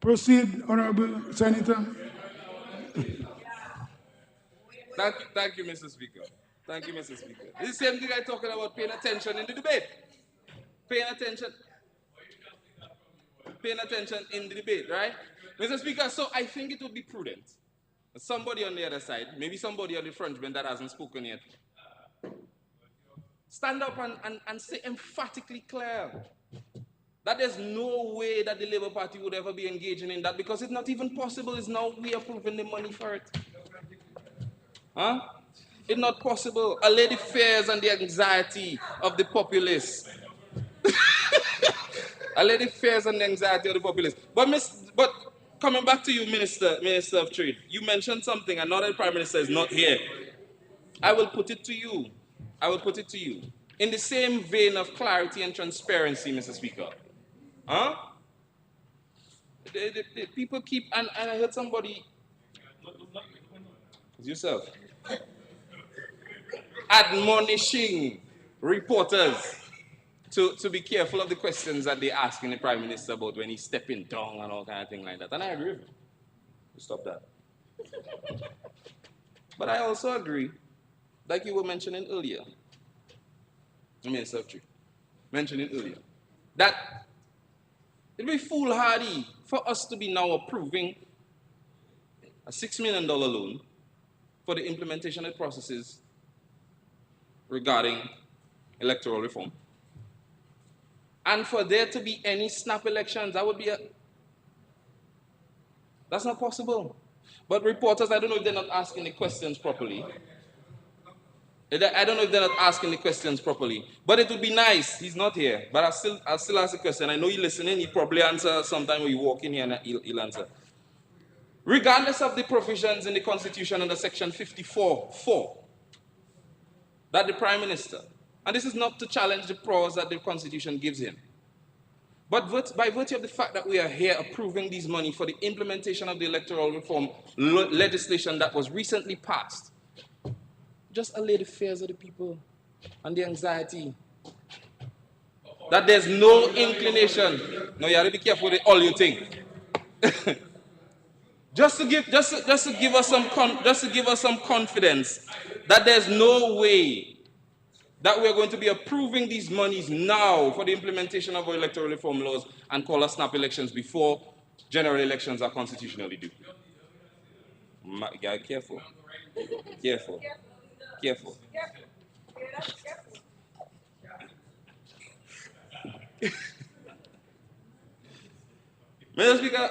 C: Proceed, Honorable Senator.
I: Thank you, Mr. Speaker. Thank you, Mr. Speaker. This is the same thing I'm talking about paying attention in the debate. Paying attention. Paying attention in the debate, right? Mr. Speaker, so I think it would be prudent. Somebody on the other side, maybe somebody on the front bench that hasn't spoken yet, stand up and say emphatically clear that there's no way that the Labour Party would ever be engaging in that because it's not even possible. It's now we approving the money for it. Huh? It's not possible. Allay the fears and the anxiety of the populace. Allay the fears and the anxiety of the populace. But coming back to you, Minister of Trade, you mentioned something, and now that the Prime Minister is not here, I will put it to you. In the same vein of clarity and transparency, Mr. Speaker. Huh? The people keep, and I heard somebody, yourself, admonishing reporters to be careful of the questions that they asking the Prime Minister about when he's stepping down and all kind of thing like that. And I agree with him. Stop that. But I also agree, like you were mentioning earlier, Minister of Trade, that it'd be foolhardy for us to be now approving a $6 million loan for the implementation of processes regarding electoral reform. And for there to be any snap elections, that's not possible. But reporters, I don't know if they're not asking the questions properly. But it would be nice. He's not here, but I'll still ask the question. I know you're listening. He'll probably answer sometime when you walk in here and he'll answer. Regardless of the provisions in the Constitution under Section 54(4), that the Prime Minister, and this is not to challenge the powers that the Constitution gives him, but by virtue of the fact that we are here approving these money for the implementation of the electoral reform legislation that was recently passed, just allay the fears of the people and the anxiety. That there's no inclination. No, you have to be careful with all you think. just to give us some confidence that there's no way that we're going to be approving these monies now for the implementation of our electoral reform laws and call us snap elections before general elections are constitutionally due. Careful. Mr. Speaker,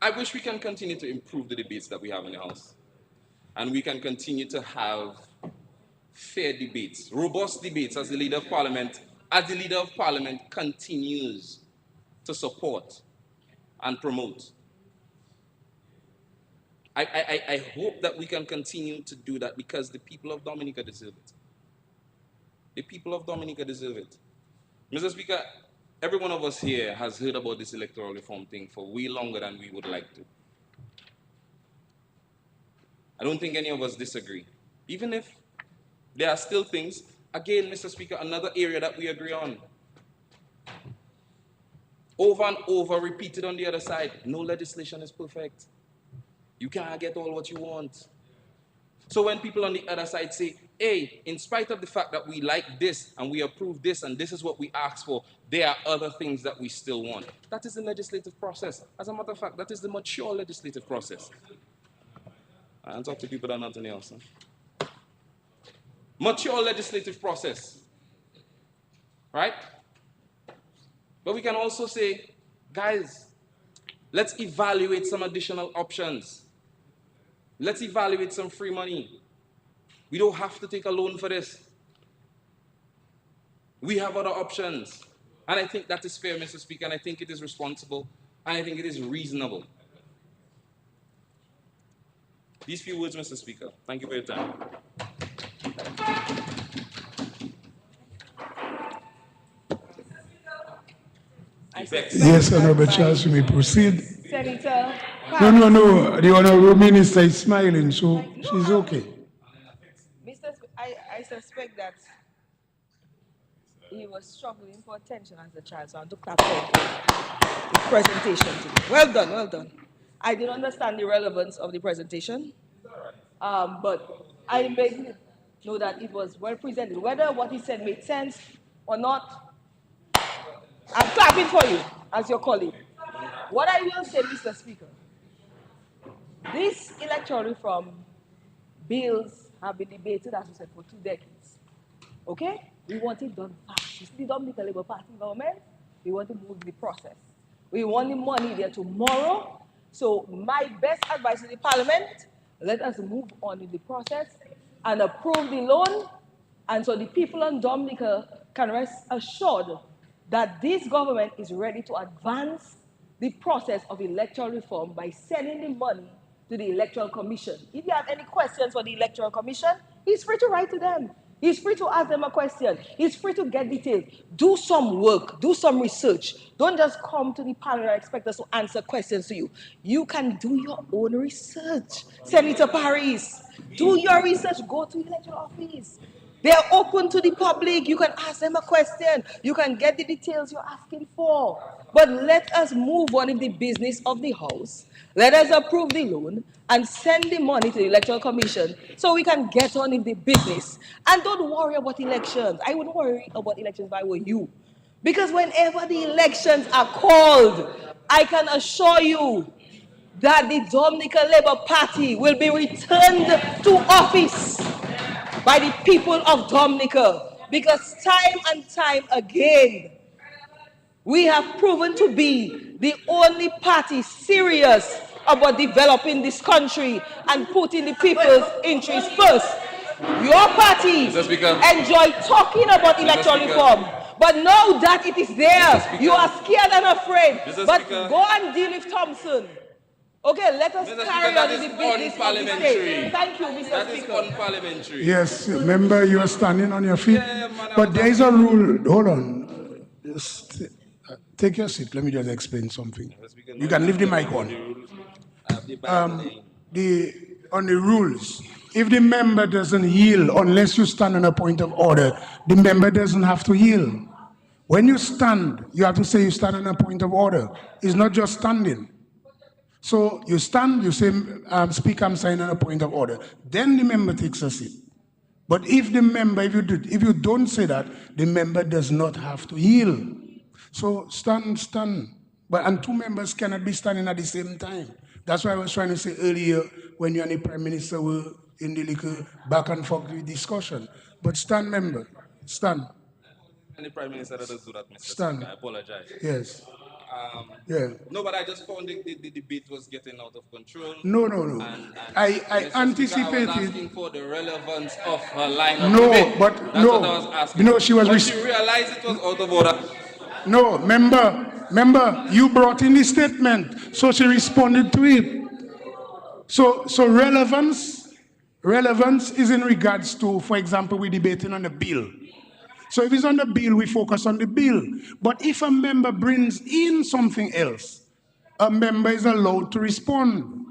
I: I wish we can continue to improve the debates that we have in the House. And we can continue to have fair debates, robust debates as the Leader of Parliament continues to support and promote. I hope that we can continue to do that because the people of Dominica deserve it. The people of Dominica deserve it. Mr. Speaker, every one of us here has heard about this electoral reform thing for way longer than we would like to. I don't think any of us disagree. Even if there are still things, again, Mr. Speaker, another area that we agree on. Over and over, repeated on the other side, no legislation is perfect. You can't get all what you want. So when people on the other side say, hey, in spite of the fact that we like this and we approve this and this is what we asked for, there are other things that we still want. That is the legislative process. As a matter of fact, that is the mature legislative process. I talk to people that are nothing else. Huh? Mature legislative process. Right? But we can also say, guys, let's evaluate some additional options. Let's evaluate some free money. We don't have to take a loan for this. We have other options. And I think that is fair, Mr. Speaker, and I think it is responsible, and I think it is reasonable. These few words, Mr. Speaker. Thank you for your time.
C: Yes, Honorable Charles, you may proceed.
E: Senator.
C: No. The Honorable Minister is smiling, so she's okay.
K: I suspect that he was struggling for attention as a child, so I took that the presentation today. Well done. I didn't understand the relevance of the presentation, but I made know that it was well presented. Whether what he said made sense or not, I'm clapping for you as your colleague. What I will say, Mr. Speaker, this electoral reform bills have been debated, as we said, for 2 decades. Okay? We want it done fast. You see the Dominican Labour Party government, we want to move the process. We want the money there tomorrow. So my best advice to the Parliament, let us move on in the process and approve the loan, and so the people in Dominica can rest assured that this government is ready to advance the process of electoral reform by sending the money to the Electoral Commission. If you have any questions for the Electoral Commission, he's free to write to them. He's free to ask them a question. He's free to get details. Do some work. Do some research. Don't just come to the panel and expect us to answer questions to you. You can do your own research. Senator Paris, do your research. Go to the electoral office. They are open to the public. You can ask them a question. You can get the details you're asking for. But let us move on in the business of the House. Let us approve the loan and send the money to the Electoral Commission so we can get on in the business. And don't worry about elections. I wouldn't worry about elections if I were you. Because whenever the elections are called, I can assure you that the Dominican Labour Party will be returned to office by the people of Dominica, because time and time again, we have proven to be the only party serious about developing this country and putting the people's interests first. Your party enjoy talking about electoral reform, but now that it is there, you are scared and afraid. But go and deal with Thompson. Okay, let us carry on the business of the state. Thank you, Mr. Speaker.
I: That is unparliamentary.
C: Yes, remember you are standing on your feet. But there is a rule. Hold on. Just take your seat. Let me just explain something. You can leave the mic on. On the rules, if the member doesn't yield, unless you stand on a point of order, the member doesn't have to yield. When you stand, you have to say you stand on a point of order. It's not just standing. So you stand, you say, Speaker, I'm signing a point of order. Then the member takes a seat. But if the member, if you don't say that, the member does not have to yield. So stand. And 2 members cannot be standing at the same time. That's why I was trying to say earlier, when you and the Prime Minister were in the little back and forth discussion. But stand, member, stand.
I: And the Prime Minister doesn't do that, Mr.
C: Stand.
I: Speaker. I apologize.
C: Yes. Yeah.
I: No, but I just found the debate was getting out of control.
C: No.
I: And
C: I anticipated.
I: I was asking for the relevance of her line of
C: No,
I: debate.
C: but
I: That's
C: no.
I: what I was asking.
C: No, she was.
I: But she realized it was out of order.
C: No, member, you brought in the statement, so she responded to it. So relevance is in regards to, for example, we're debating on the bill. So if it's on the bill, we focus on the bill. But if a member brings in something else, a member is allowed to respond.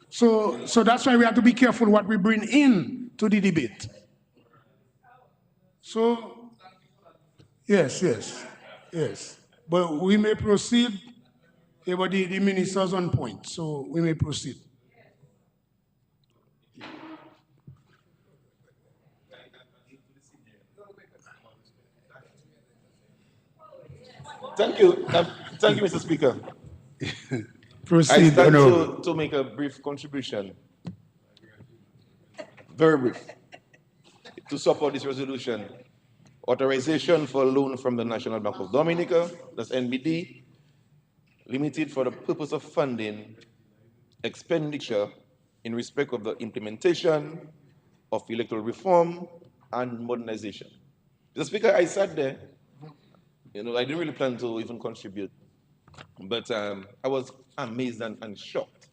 C: So that's why we have to be careful what we bring in to the debate. So, yes. But we may proceed. Yeah, but the minister's on point, so we may proceed.
D: Thank you. Thank you, Mr. Speaker. I
C: Proceed,
D: stand
C: Honorable.
D: to make a brief contribution, very brief, to support this resolution. Authorization for loan from the National Bank of Dominica, that's NBD, limited for the purpose of funding expenditure in respect of the implementation of electoral reform and modernization. Mr. Speaker, I sat there, I didn't really plan to even contribute, but I was amazed and shocked,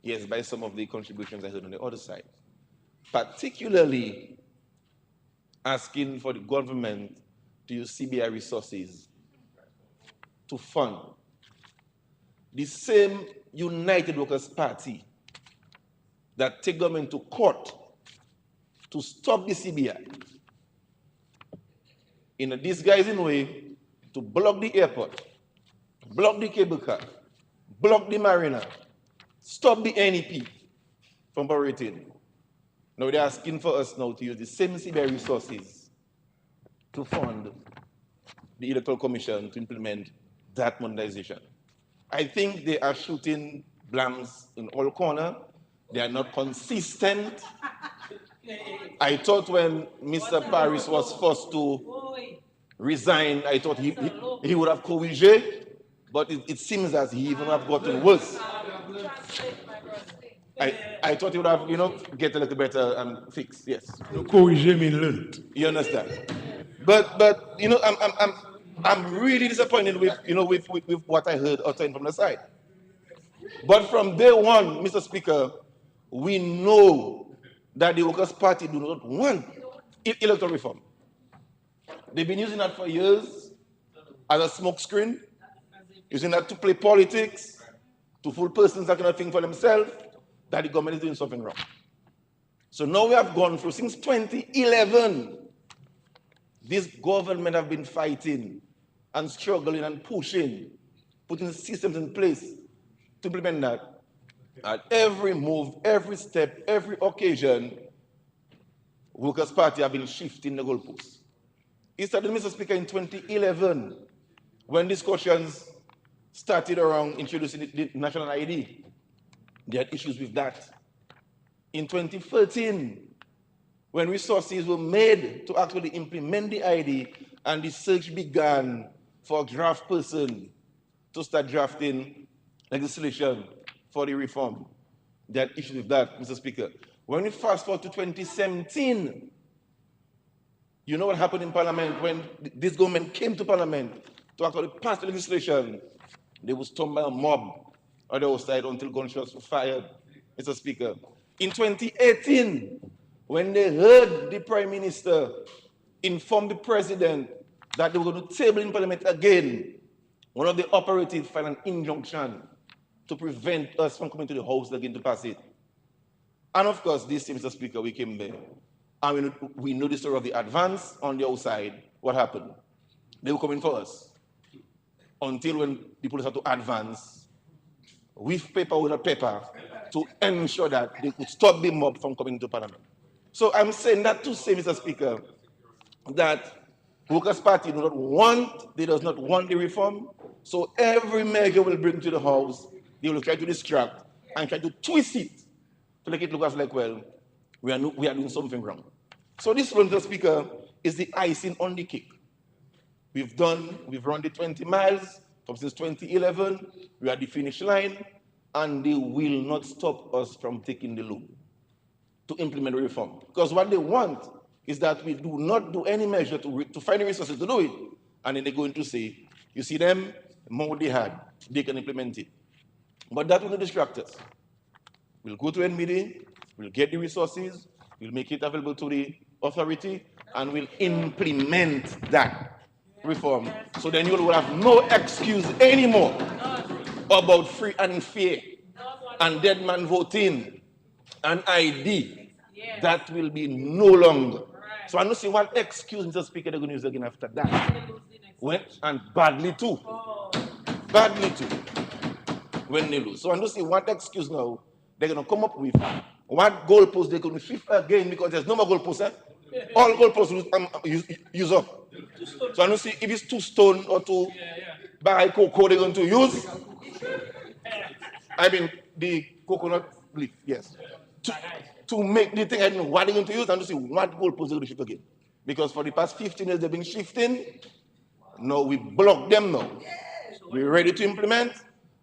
D: yes, by some of the contributions I heard on the other side, particularly asking for the government to use CBI resources to fund the same United Workers' Party that take government to court to stop the CBI in a disguising way to block the airport, block the cable car, block the marina, stop the NEP from operating. Now they're asking for us now to use the same CBI resources to fund the Electoral Commission to implement that modernization. I think they are shooting blanks in all corners. They are not consistent. I thought when Mr. Paris was forced to resign, I thought he would have corrigé, but it seems that he even have gotten worse. I thought he would have, get a little better and fix. Yes.
C: Corriger mean learned.
D: You understand? But I'm really disappointed with with what I heard outside from the side. But from day one, Mr. Speaker, we know that the Workers' Party do not want electoral reform. They've been using that for years as a smokescreen, using that to play politics, to fool persons that cannot think for themselves, that the government is doing something wrong. So now we have gone through, since 2011, this government have been fighting and struggling and pushing, putting systems in place to implement that. At every move, every step, every occasion, Workers' Party have been shifting the goalposts. It started, Mr. Speaker, in 2011, when discussions started around introducing the national ID. They had issues with that. In 2013, when resources were made to actually implement the ID and the search began for a draft person to start drafting legislation for the reform, they had issues with that, Mr. Speaker. When we fast forward to 2017, you know what happened in Parliament when this government came to Parliament to actually pass the legislation? They were stormed by a mob on the outside until gunshots were fired, Mr. Speaker. In 2018, when they heard the Prime Minister inform the President that they were going to table in Parliament again, one of the operatives filed an injunction to prevent us from coming to the House again to pass it. And of course, this Mr. Speaker, we came there. And we know the story of the advance on the outside. What happened? They were coming for us. Until when the police had to advance with paper without paper to ensure that they could stop the mob from coming to Parliament. So I'm saying that to say, Mr. Speaker, that Workers' Party does not want the reform. So every measure will bring to the House, they will try to distract and try to twist it to make it look as like, well, we are doing something wrong. So this one, Mr. Speaker, is the icing on the cake. We've run the 20 miles from since 2011. We are at the finish line, and they will not stop us from taking the loan to implement the reform. Because what they want is that we do not do any measure to find the resources to do it, and then they're going to say, you see them, the more they had, they can implement it. But that will not distract us. We'll go to NBD, we'll get the resources, we'll make it available to the authority, and we'll implement that reform. So then you will have no excuse anymore about free and fair and dead man voting and ID. That will be no longer. So I don't see what excuse, Mr. Speaker, they're going to use again after that. And badly too. Badly too. When they lose. So I don't see what excuse now they're going to come up with. What goalposts they're going to shift again, because there's no more goalposts. All goalposts use up.
L: So I don't see if it's 2 stone or 2 bag cocoa they're going to use. I mean, the coconut leaf, yes. To make the thing, I don't know what they're going to use, and to see what goalpost they're going to shift again. Because for the past 15 years, they've been shifting. Now we block them now. We're ready to implement.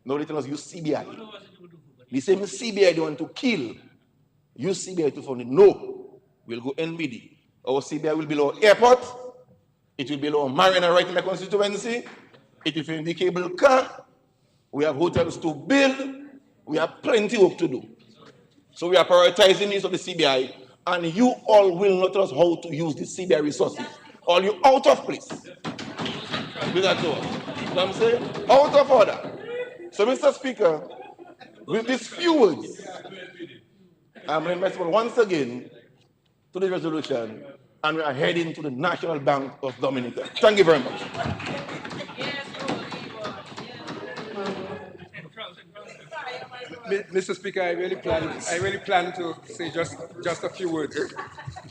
L: Now they tell us use CBI. The same CBI they want to kill. Use CBI to fund it. No. We'll go NBD. Our CBI will be our airport. It will be our marina right in the constituency. It will be the cable car. We have hotels to build. We have plenty of work to do. So we are prioritizing needs of the CBI, and you all will not tell us how to use the CBI resources. All you out of place. With that door. You know what I'm saying? Out of order. So, Mr. Speaker, with these few words, I'm responsible once again to the resolution, and we are heading to the National Bank of Dominica. Thank you very much.
M: Mr. Speaker, I really plan to say just a few words.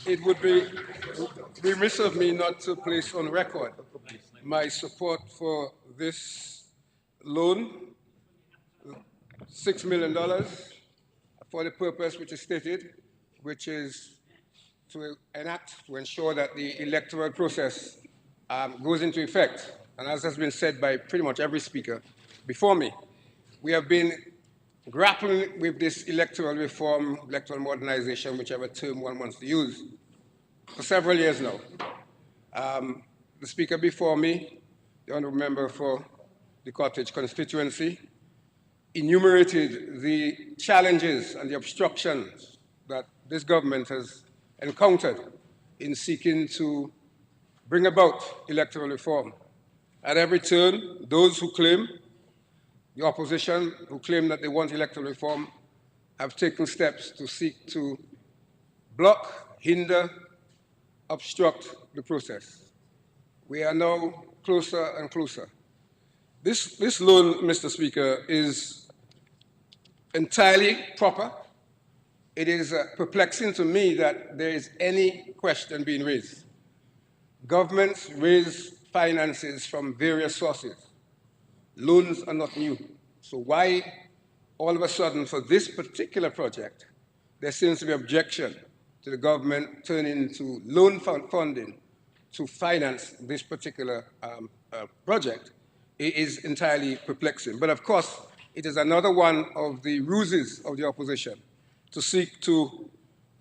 M: It would be remiss of me not to place on record my support for this loan, $6 million, for the purpose which is stated, which is to enact, to ensure that the electoral process goes into effect. And as has been said by pretty much every speaker before me, we have been grappling with this electoral reform, electoral modernization, whichever term one wants to use, for several years now. The speaker before me, the honourable member for the Cottage constituency, enumerated the challenges and the obstructions that this government has encountered in seeking to bring about electoral reform. At every turn, those who claim, the opposition who claim that they want electoral reform, have taken steps to seek to block, hinder, obstruct the process. We are now closer and closer. This loan, Mr. Speaker, is entirely proper. It is perplexing to me that there is any question being raised. Governments raise finances from various sources. Loans are not new. So why, all of a sudden, for this particular project, there seems to be objection to the government turning to loan funding to finance this particular project? It is entirely perplexing. But of course, it is another one of the ruses of the opposition to seek to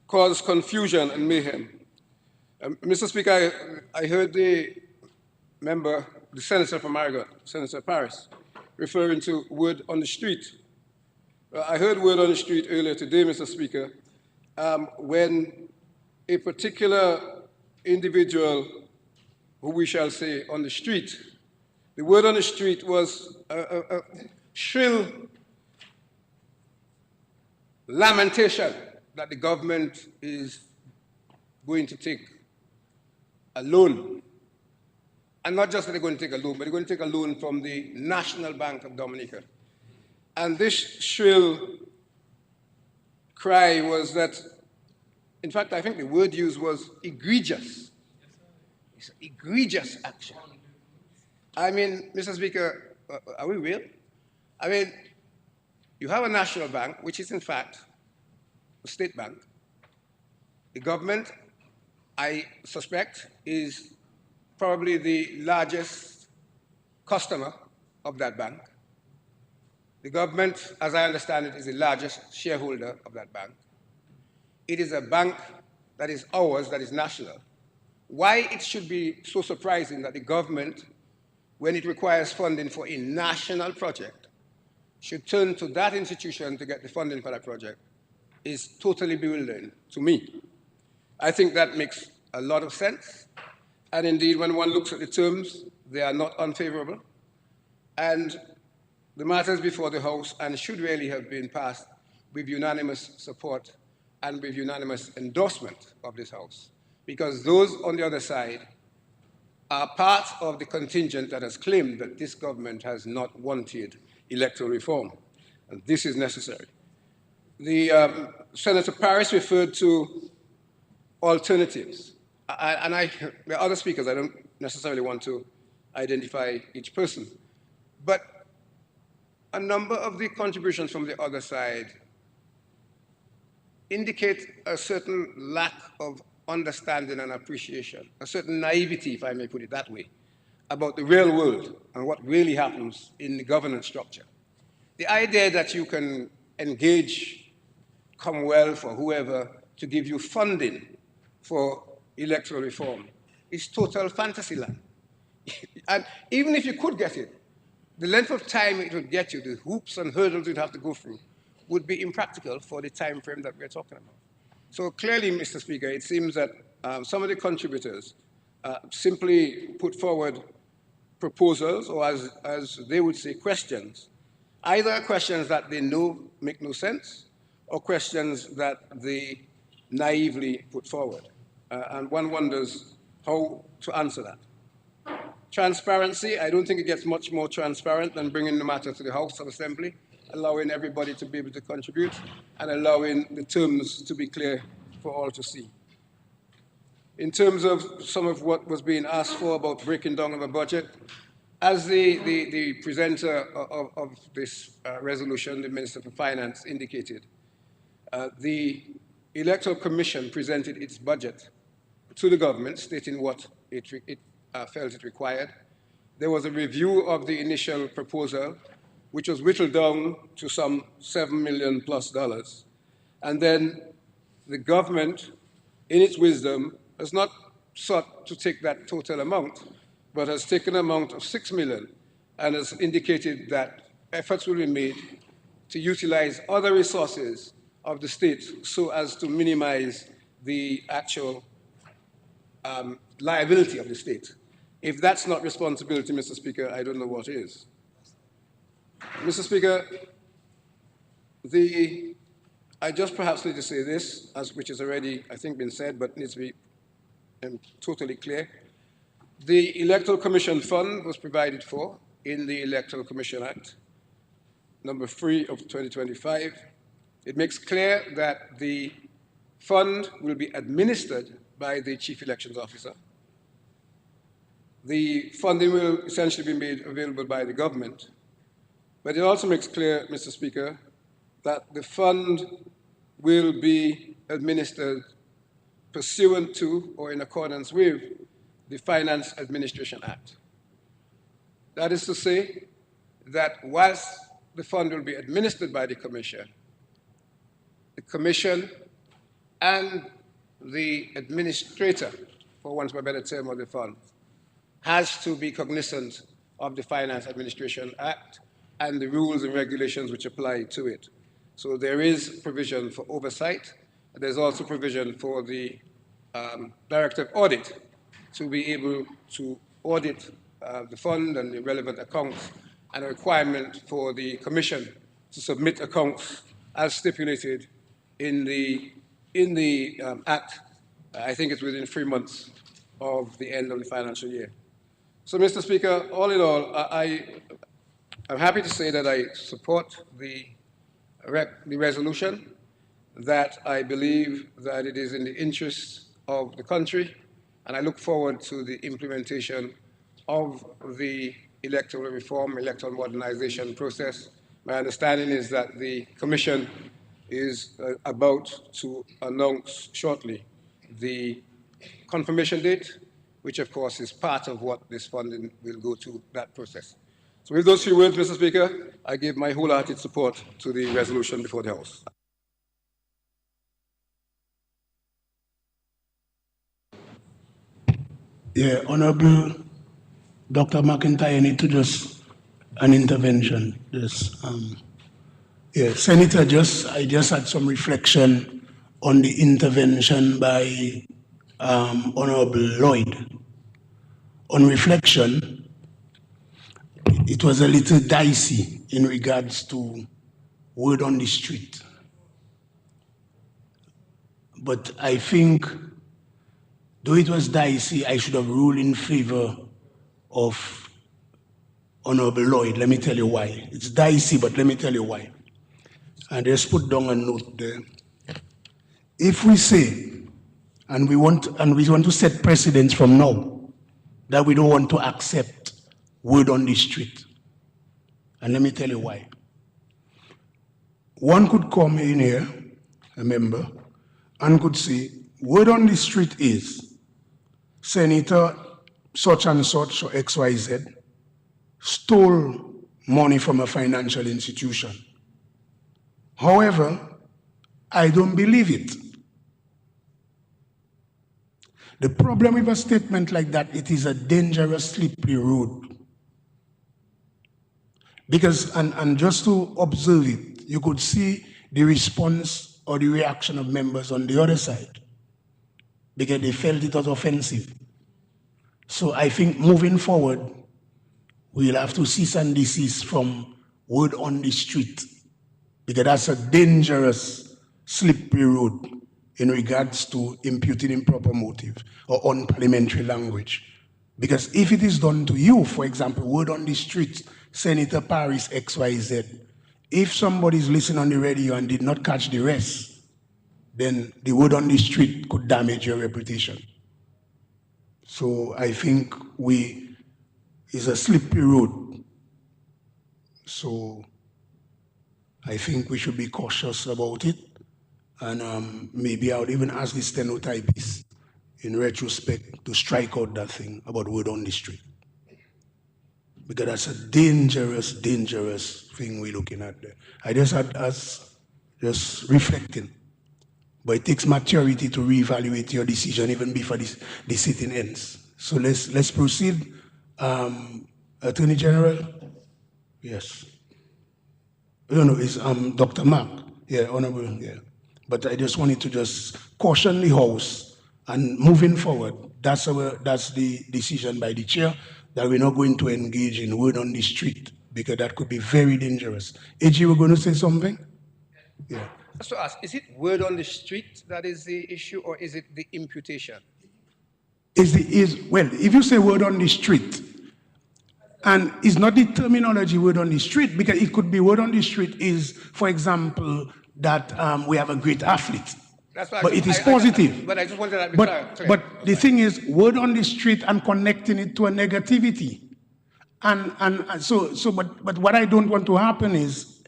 M: cause confusion and mayhem. Mr. Speaker, I heard the member, the senator from Marigot, Senator Paris, referring to word on the street. I heard word on the street earlier today, Mr. Speaker, when a particular individual, who we shall say on the street, the word on the street was a shrill lamentation that the government is going to take a loan. And not just that they're going to take a loan, but they're going to take a loan from the National Bank of Dominica. And this shrill cry was that, in fact, I think the word used was egregious. It's egregious action. I mean, Mr. Speaker, are we real? I mean, you have a national bank, which is in fact a state bank. The government, I suspect, is probably the largest customer of that bank. The government, as I understand it, is the largest shareholder of that bank. It is a bank that is ours, that is national. Why it should be so surprising that the government, when it requires funding for a national project, should turn to that institution to get the funding for that project is totally bewildering to me. I think that makes a lot of sense. And indeed, when one looks at the terms, they are not unfavorable. And the matter is before the House and should really have been passed with unanimous support and with unanimous endorsement of this House. Because those on the other side are part of the contingent that has claimed that this government has not wanted electoral reform. And this is necessary. The Senator Paris referred to alternatives. And there are other speakers, I don't necessarily want to identify each person. But a number of the contributions from the other side indicate a certain lack of understanding and appreciation, a certain naivety, if I may put it that way, about the real world and what really happens in the governance structure. The idea that you can engage Commonwealth or whoever to give you funding for electoral reform is total fantasy land. And even if you could get it, the length of time it would get you, the hoops and hurdles you'd have to go through, would be impractical for the time frame that we're talking about. So clearly, Mr. Speaker, it seems that some of the contributors simply put forward proposals, or as they would say, questions, either questions that they know make no sense, or questions that they naively put forward. And one wonders how to answer that. Transparency, I don't think it gets much more transparent than bringing the matter to the House of Assembly, allowing everybody to be able to contribute, and allowing the terms to be clear for all to see. In terms of some of what was being asked for about breaking down of a budget, as the presenter of this resolution, the Minister for Finance, indicated, the Electoral Commission presented its budget to the government, stating what it felt it required. There was a review of the initial proposal, which was whittled down to some $7 million plus. And then the government, in its wisdom, has not sought to take that total amount, but has taken an amount of $6 million and has indicated that efforts will be made to utilize other resources of the state so as to minimize the actual liability of the state. If that's not responsibility, Mr. Speaker, I don't know what is. Mr. Speaker, I just perhaps need to say this, which has already, I think, been said, but needs to be totally clear. The Electoral Commission Fund was provided for in the Electoral Commission Act, number 3 of 2025. It makes clear that the fund will be administered by the Chief Elections Officer. The funding will essentially be made available by the government, but it also makes clear, Mr. Speaker, that the fund will be administered pursuant to or in accordance with the Finance Administration Act. That is to say that whilst the fund will be administered by the Commission and the administrator, for want of a better term, of the fund, has to be cognizant of the Finance Administration Act and the rules and regulations which apply to it. So there is provision for oversight. There's also provision for the Director of Audit to be able to audit the fund and the relevant accounts, and a requirement for the Commission to submit accounts as stipulated in the Act. I think it's within 3 months of the end of the financial year. So, Mr. Speaker, all in all, I'm happy to say that I support the resolution, that I believe that it is in the interest of the country, and I look forward to the implementation of the electoral reform, electoral modernization process. My understanding is that the Commission is about to announce shortly the confirmation date, which of course is part of what this funding will go to that process. So with those few words, Mr. Speaker, I give my wholehearted support to the resolution before the House.
C: Yeah, Honorable Dr. McIntyre, I need to just an intervention. Senator, I just had some reflection on the intervention by Honorable Lloyd. On reflection, it was a little dicey in regards to word on the street. But I think, though it was dicey, I should have ruled in favor of Honorable Lloyd. Let me tell you why. It's dicey, but let me tell you why. And just put down a note there. If we say, and we want to set precedents from now, that we don't want to accept word on the street. And let me tell you why. One could come in here, a member, and could say, word on the street is Senator such and such or XYZ stole money from a financial institution. However, I don't believe it. The problem with a statement like that, it is a dangerous, slippery road. Because, and just to observe it, you could see the response or the reaction of members on the other side, because they felt it was offensive. So I think moving forward, we'll have to cease and desist from word on the street, because that's a dangerous, slippery road in regards to imputing improper motive or unparliamentary language. Because if it is done to you, for example, word on the street, Senator Paris XYZ, if somebody is listening on the radio and did not catch the rest, then the word on the street could damage your reputation. So I think it's a slippery road. So I think we should be cautious about it. And maybe I would even ask the stenotypist in retrospect to strike out that thing about word on the street. Because that's a dangerous, dangerous thing we're looking at there. I just had us just reflecting. But it takes maturity to reevaluate your decision even before the sitting ends. So let's proceed. Attorney General? Yes. No, it's Dr. Mark. Yeah, Honorable, yeah. But I just wanted to just caution the House, and moving forward, that's the decision by the chair, that we're not going to engage in word on the street, because that could be very dangerous. AG, we're going to say something? Yeah.
M: Just to ask, is it word on the street that is the issue, or is it the imputation?
C: Well, if you say word on the street, and it's not the terminology word on the street, because it could be word on the street is, for example, that we have a great athlete.
M: That's why
C: but it is positive.
M: But I just wanted that to be clear.
C: But the thing is, word on the street and connecting it to a negativity. But what I don't want to happen is,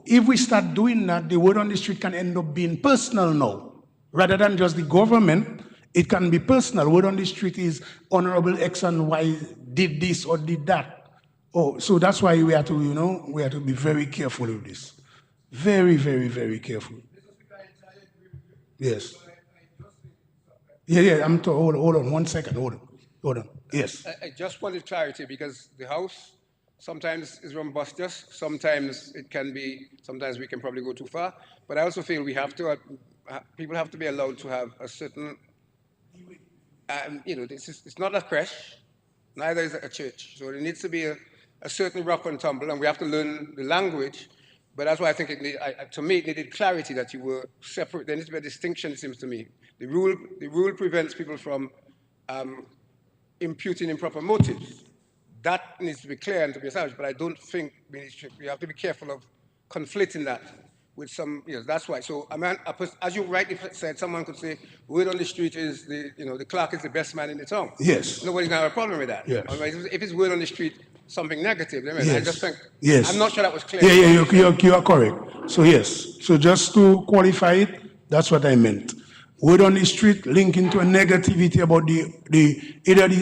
C: if we start doing that, the word on the street can end up being personal now. Rather than just the government, it can be personal. Word on the street is Honorable X and Y did this or did that. Oh, so that's why we have to be very careful with this. Very, very, very careful. Yes. Yeah, hold on 1 second, hold on. Yes.
M: I just wanted clarity, because the House sometimes is rumbustious, sometimes we can probably go too far, but I also feel people have to be allowed to have a certain, it's not a creche, neither is it a church, so there needs to be a certain rough and tumble, and we have to learn the language. But that's why I think to me, it needed clarity that you were separate. There needs to be a distinction, it seems to me. The rule prevents people from imputing improper motives. That needs to be clear and to be established, but I don't think we have to be careful of conflating that with some, that's why. So, as you rightly said, someone could say, word on the street is the clerk is the best man in the town.
C: Yes.
M: Nobody's going to have a problem with that.
C: Yes.
M: If it's word on the street, something negative,
C: yes.
M: I just think,
C: yes.
M: I'm not sure that was clear.
C: Yeah, you are correct. So yes, so just to qualify it, that's what I meant. Word on the street linking to a negativity about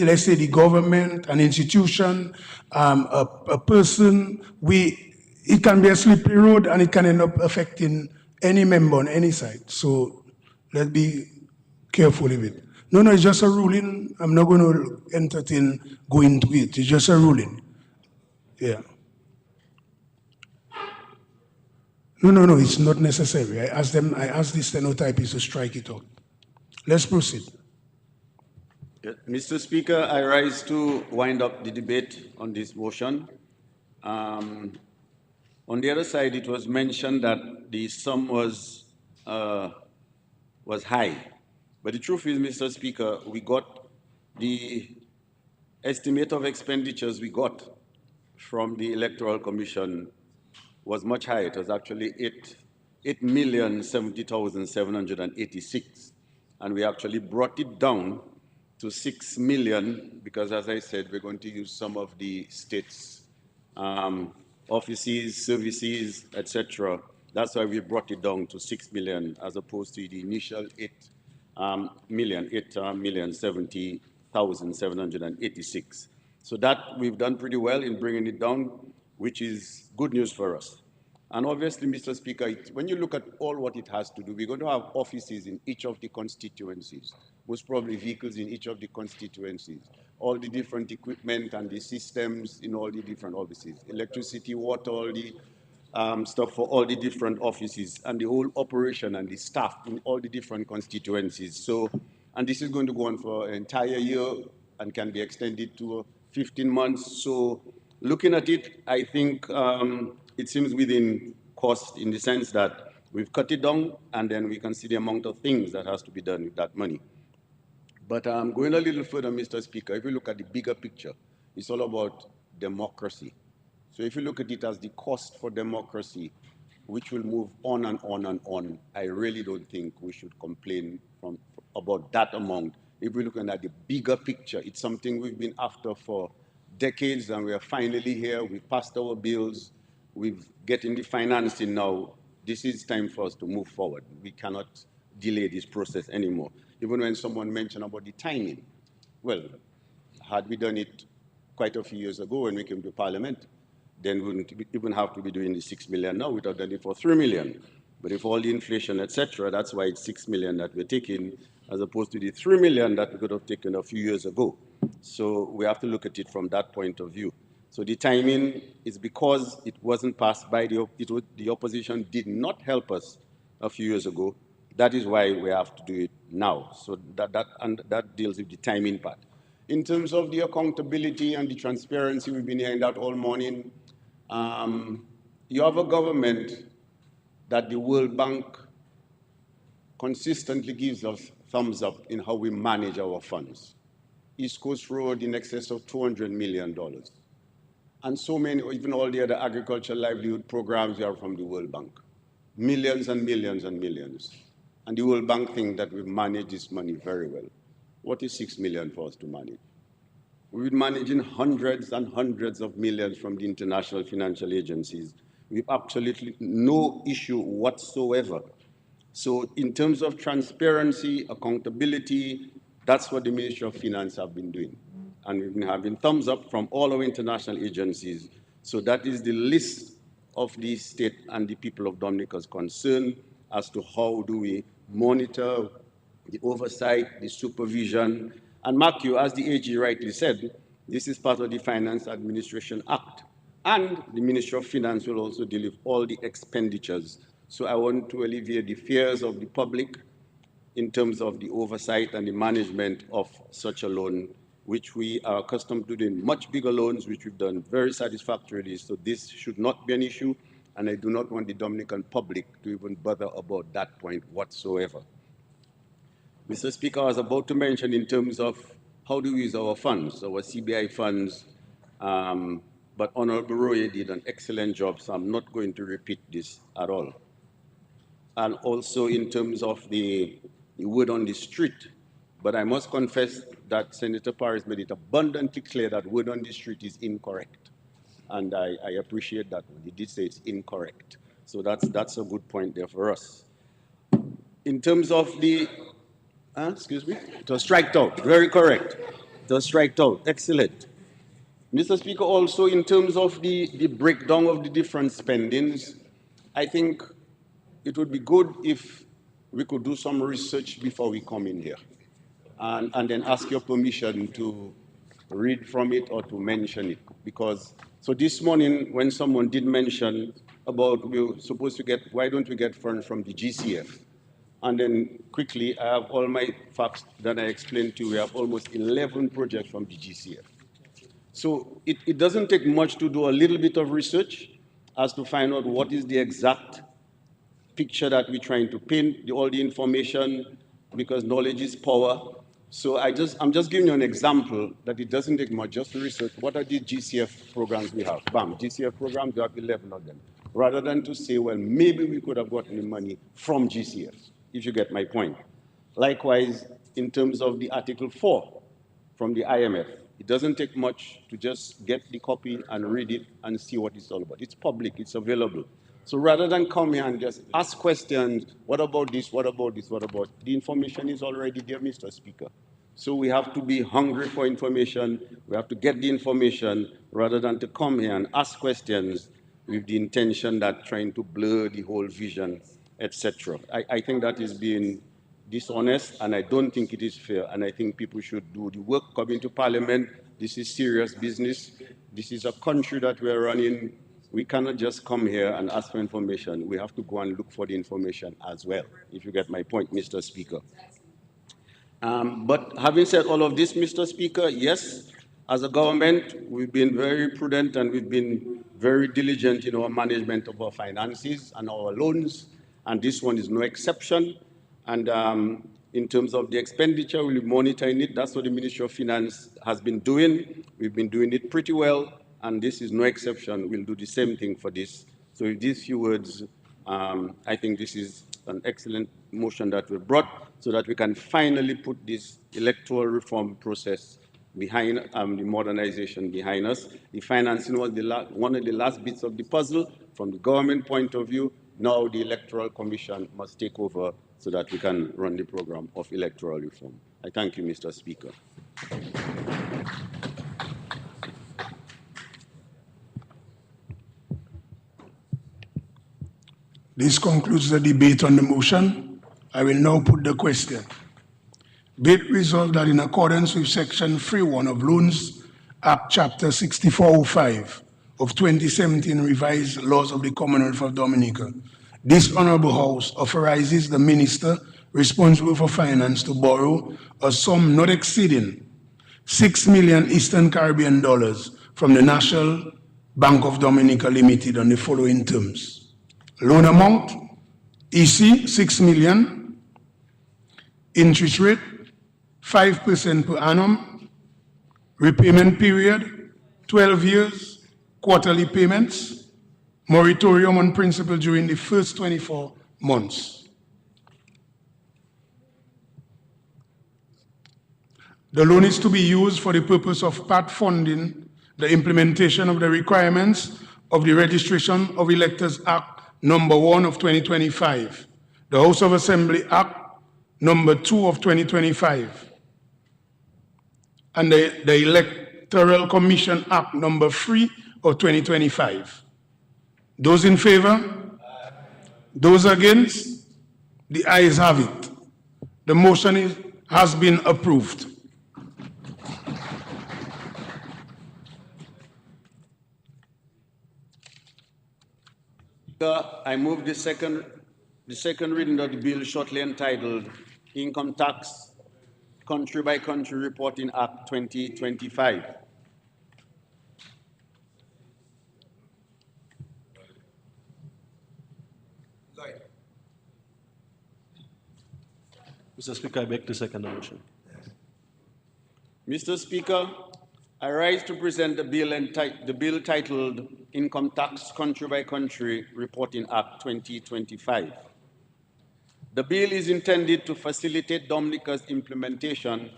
C: let's say the government, an institution, a person, it can be a slippery road and it can end up affecting any member on any side. So let's be careful with it. No, it's just a ruling. I'm not going to entertain going into it. It's just a ruling. Yeah. No, it's not necessary. I asked the stenotypist to strike it out. Let's proceed.
A: Mr. Speaker, I rise to wind up the debate on this motion. On the other side, it was mentioned that the sum was high. But the truth is, Mr. Speaker, we got the estimate of expenditures we got from the Electoral Commission was much higher. It was actually 8,070,786. And we actually brought it down to 6 million, because as I said, we're going to use some of the state's um, offices, services, etc. That's why we brought it down to 6 million as opposed to the initial 8,70,786. So that we've done pretty well in bringing it down, which is good news for us. And obviously, Mr. Speaker, when you look at all what it has to do, we're going to have offices in each of the constituencies, most probably vehicles in each of the constituencies, all the different equipment and the systems in all the different offices, electricity, water, all the stuff for all the different offices, and the whole operation and the staff in all the different constituencies. So, and this is going to go on for an entire year and can be extended to 15 months. So, looking at it, I think it seems within cost in the sense that we've cut it down and then we can see the amount of things that has to be done with that money. But going a little further, Mr. Speaker, if you look at the bigger picture, it's all about democracy. So if you look at it as the cost for democracy, which will move on and on and on, I really don't think we should complain about that amount. If we're looking at the bigger picture, it's something we've been after for decades, and we are finally here. We passed our bills. We're getting the financing now. This is time for us to move forward. We cannot delay this process anymore. Even when someone mentioned about the timing, well, had we done it quite a few years ago when we came to Parliament, then we wouldn't even have to be doing the 6 million now. We'd have done it for 3 million. But if all the inflation, etc., that's why it's 6 million that we're taking, as opposed to the 3 million that we could have taken a few years ago. So we have to look at it from that point of view. So the timing is because it wasn't passed by the opposition did not help us a few years ago. That is why we have to do it now. So that deals with the timing part. In terms of the accountability and the transparency, we've been hearing that all morning. You have a government that the World Bank consistently gives us thumbs up in how we manage our funds. East Coast Road in excess of $200 million. And so many, even all the other agricultural livelihood programs are from the World Bank. Millions and millions and millions. And the World Bank think that we've managed this money very well. What is 6 million for us to manage? We've been managing hundreds and hundreds of millions from the international financial agencies with absolutely no issue whatsoever. So in terms of transparency, accountability, that's what the Ministry of Finance have been doing. And we've been having thumbs up from all our international agencies. So that is the list of the state and the people of Dominica's concern as to how do we monitor the oversight, the supervision. And mark you, as the AG rightly said, this is part of the Finance Administration Act. And the Ministry of Finance will also deal with all the expenditures. So I want to alleviate the fears of the public in terms of the oversight and the management of such a loan, which we are accustomed to doing much bigger loans, which we've done very satisfactorily. So this should not be an issue, and I do not want the Dominican public to even bother about that point whatsoever. Mr. Speaker, I was about to mention in terms of how do we use our funds, our CBI funds, but Honorable Roye did an excellent job, so I'm not going to repeat this at all. And also in terms of the word on the street, but I must confess that Senator Paris made it abundantly clear that word on the street is incorrect. And I appreciate that. He did say it's incorrect. So that's a good point there for us. In terms of the, excuse me, it was striked out, very correct. It was striked out, excellent. Mr. Speaker, also in terms of the breakdown of the different spendings, I think it would be good if we could do some research before we come in here and then ask your permission to read from it or to mention it. Because, so this morning when someone did mention about we're supposed to get, why don't we get funds from the GCF? And then quickly, I have all my facts that I explained to you. We have almost 11 projects from the GCF. So it doesn't take much to do a little bit of research as to find out what is the exact picture that we're trying to paint, all the information, because knowledge is power. So I'm just giving you an example that it doesn't take much just to research what are the GCF programs we have. Bam, GCF programs, we have 11 of them. Rather than to say, well, maybe we could have gotten the money from GCF, if you get my point. Likewise, in terms of the Article 4, from the IMF. It doesn't take much to just get the copy and read it and see what it's all about. It's public, it's available. So rather than come here and just ask questions, what about this, what about this, what about, the information is already there, Mr. Speaker. So we have to be hungry for information, we have to get the information rather than to come here and ask questions with the intention that trying to blur the whole vision, etc. I think that is being dishonest, and I don't think it is fair, and I think people should do the work, come into Parliament. This is serious business. This is a country that we're running. We cannot just come here and ask for information. We have to go and look for the information as well, if you get my point, Mr. Speaker. But having said all of this, Mr. Speaker, yes, as a government, we've been very prudent and we've been very diligent in our management of our finances and our loans, and this one is no exception. And in terms of the expenditure, we'll be monitoring it. That's what the Ministry of Finance has been doing. We've been doing it pretty well, and this is no exception. We'll do the same thing for this. So with these few words, I think this is an excellent motion that we brought so that we can finally put this electoral reform process behind the modernization behind us. The financing was one of the last bits of the puzzle from the government point of view. Now the Electoral Commission must take over so that we can run the program of electoral reform. I thank you, Mr. Speaker.
C: This concludes the debate on the motion. I will now put the question. Be it resolved that in accordance with Section 3.1 of Loans Act, Chapter 6405 of 2017 revised laws of the Commonwealth of Dominica, this Honorable House authorizes the Minister responsible for finance to borrow a sum not exceeding 6 million Eastern Caribbean dollars from the National Bank of Dominica Limited on the following terms. Loan amount, EC 6 million, interest rate 5% per annum, repayment period 12 years, quarterly payments, moratorium on principal during the first 24 months. The loan is to be used for the purpose of part funding the implementation of the requirements of the Registration of Electors Act Number 1 of 2025, the House of Assembly Act Number 2 of 2025, and the Electoral Commission Act Number 3 of 2025. Those in favor? Those against? The ayes have it. The motion has been approved.
A: I move the second reading of the bill shortly entitled Income Tax Country by Country Reporting Act 2025.
J: Mr. Speaker, I beg to second the motion.
A: Mr. Speaker, I rise to present the bill titled Income Tax Country by Country Reporting Act 2025. The bill is intended to facilitate Dominica's implementation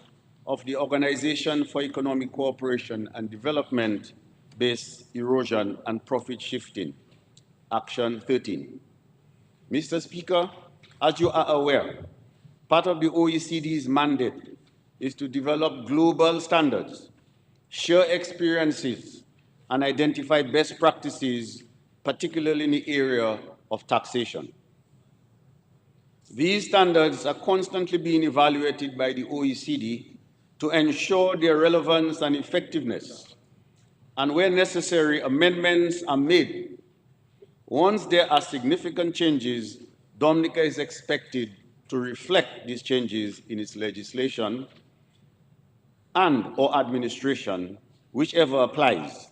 A: of the Organization for Economic Cooperation and Development-Based Erosion and Profit Shifting, Action 13. Mr. Speaker, as you are aware, part of the OECD's mandate is to develop global standards, share experiences, and identify best practices, particularly in the area of taxation. These standards are constantly being evaluated by the OECD to ensure their relevance and effectiveness, and where necessary, amendments are made. Once there are significant changes, Dominica is expected to reflect these changes in its legislation and/or administration, whichever applies,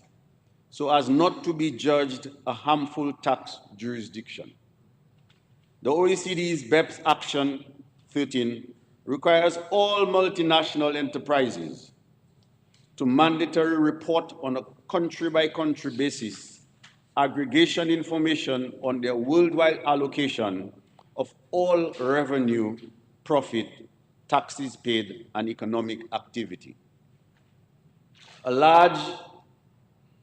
A: so as not to be judged a harmful tax jurisdiction. The OECD's BEPS Action 13 requires all multinational enterprises to mandatory report on a country-by-country basis aggregation information on their worldwide allocation of all revenue, profit, taxes paid, and economic activity. A large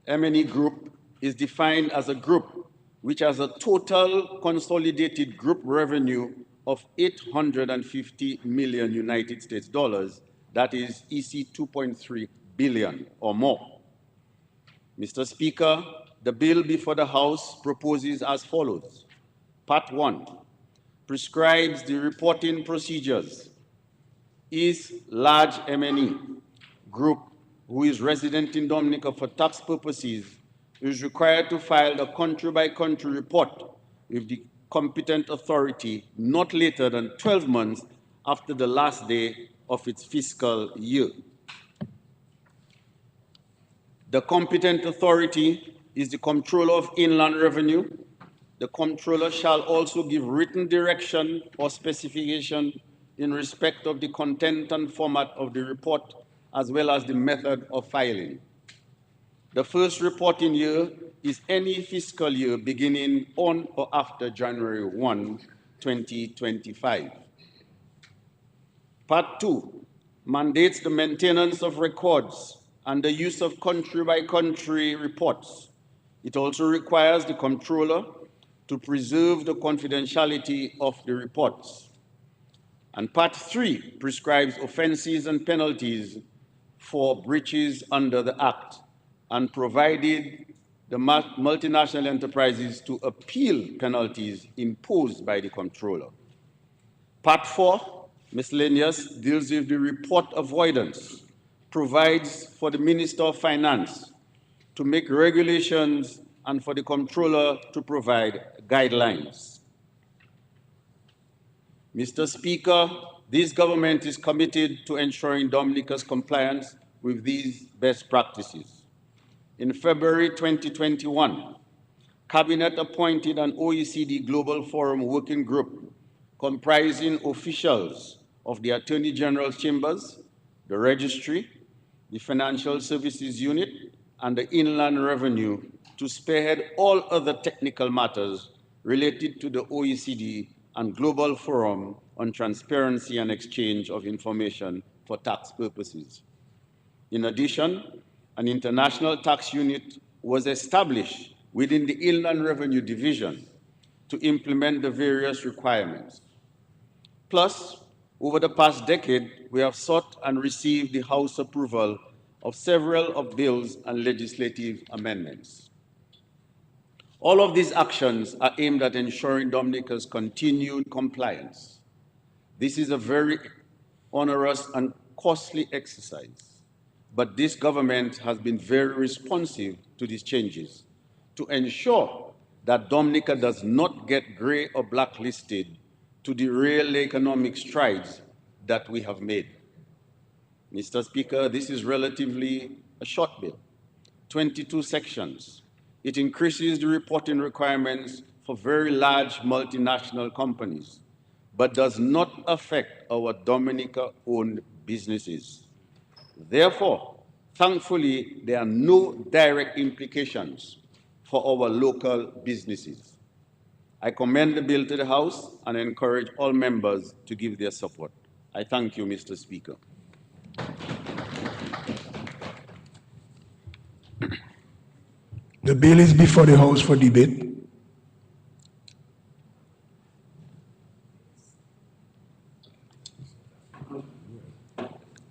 A: M&E group is defined as a group which has a total consolidated group revenue of 850 million United States dollars, that is EC 2.3 billion or more. Mr. Speaker, the bill before the House proposes as follows. Part 1 prescribes the reporting procedures. Is large M&E group who is resident in Dominica for tax purposes is required to file a country-by-country report with the competent authority not later than 12 months after the last day of its fiscal year. The competent authority is the Comptroller of Inland Revenue. The Comptroller shall also give written direction or specification in respect of the content and format of the report, as well as the method of filing. The first reporting year is any fiscal year beginning on or after January 1, 2025. Part 2 mandates the maintenance of records and the use of country-by-country reports. It also requires the Comptroller to preserve the confidentiality of the reports. And Part 3 prescribes offenses and penalties for breaches under the Act and provided the multinational enterprises to appeal penalties imposed by the Comptroller. Part 4, miscellaneous, deals with the report avoidance, provides for the Minister of Finance to make regulations and for the Comptroller to provide guidelines. Mr. Speaker, this government is committed to ensuring Dominica's compliance with these best practices. In February 2021, Cabinet appointed an OECD Global Forum working group comprising officials of the Attorney General's Chambers, the Registry, the Financial Services Unit, and the Inland Revenue to spearhead all other technical matters related to the OECD and Global Forum on Transparency and Exchange of Information for tax purposes. In addition, an international tax unit was established within the Inland Revenue Division to implement the various requirements. Plus, over the past decade, we have sought and received the House approval of several of bills and legislative amendments. All of these actions are aimed at ensuring Dominica's continued compliance. This is a very onerous and costly exercise, but this government has been very responsive to these changes to ensure that Dominica does not get gray or blacklisted to derail the economic strides that we have made. Mr. Speaker, this is relatively a short bill, 22 sections. It increases the reporting requirements for very large multinational companies, but does not affect our Dominica-owned businesses. Therefore, thankfully, there are no direct implications for our local businesses. I commend the bill to the House and encourage all members to give their support. I thank you, Mr. Speaker.
C: The bill is before the House for debate.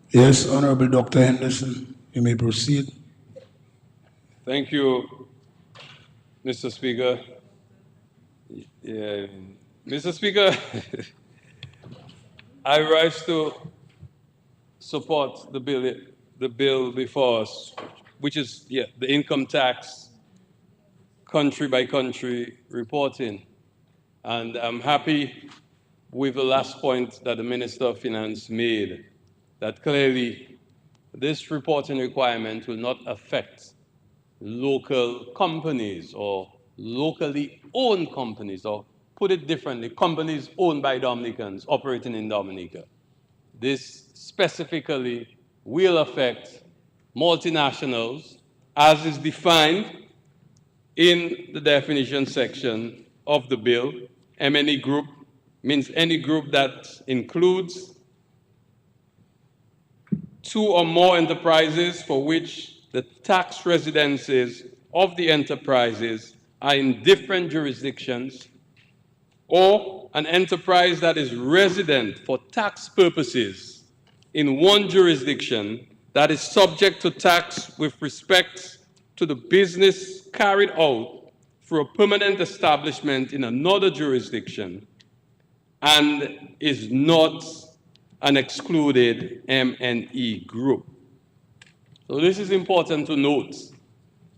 C: Yes, Honorable Dr. Henderson, you may proceed.
F: Thank you, Mr. Speaker. Yeah. Mr. Speaker, I rise to support the bill before us, which is the income tax country by country reporting. And I'm happy with the last point that the Minister of Finance made, that clearly this reporting requirement will not affect local companies or locally owned companies, or put it differently, companies owned by Dominicans operating in Dominica. This specifically will affect multinationals as is defined in the definition section of the bill. M&E group means any group that includes 2 or more enterprises for which the tax residencies of the enterprises are in different jurisdictions, or an enterprise that is resident for tax purposes in one jurisdiction that is subject to tax with respect to the business carried out through a permanent establishment in another jurisdiction and is not an excluded M&E group. So this is important to note.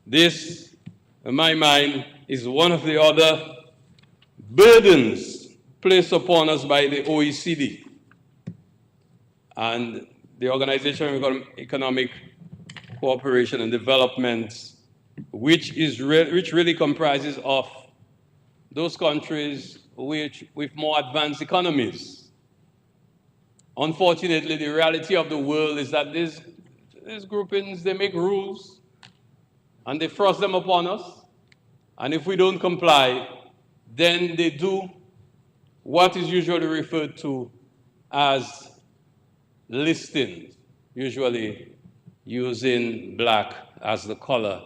F: This, in my mind, is one of the other burdens placed upon us by the OECD and the Organization of Economic Cooperation and Development, which really comprises of those countries with more advanced economies. Unfortunately, the reality of the world is that these groupings, they make rules and they thrust them upon us. And if we don't comply, then they do what is usually referred to as listing, usually using black as the color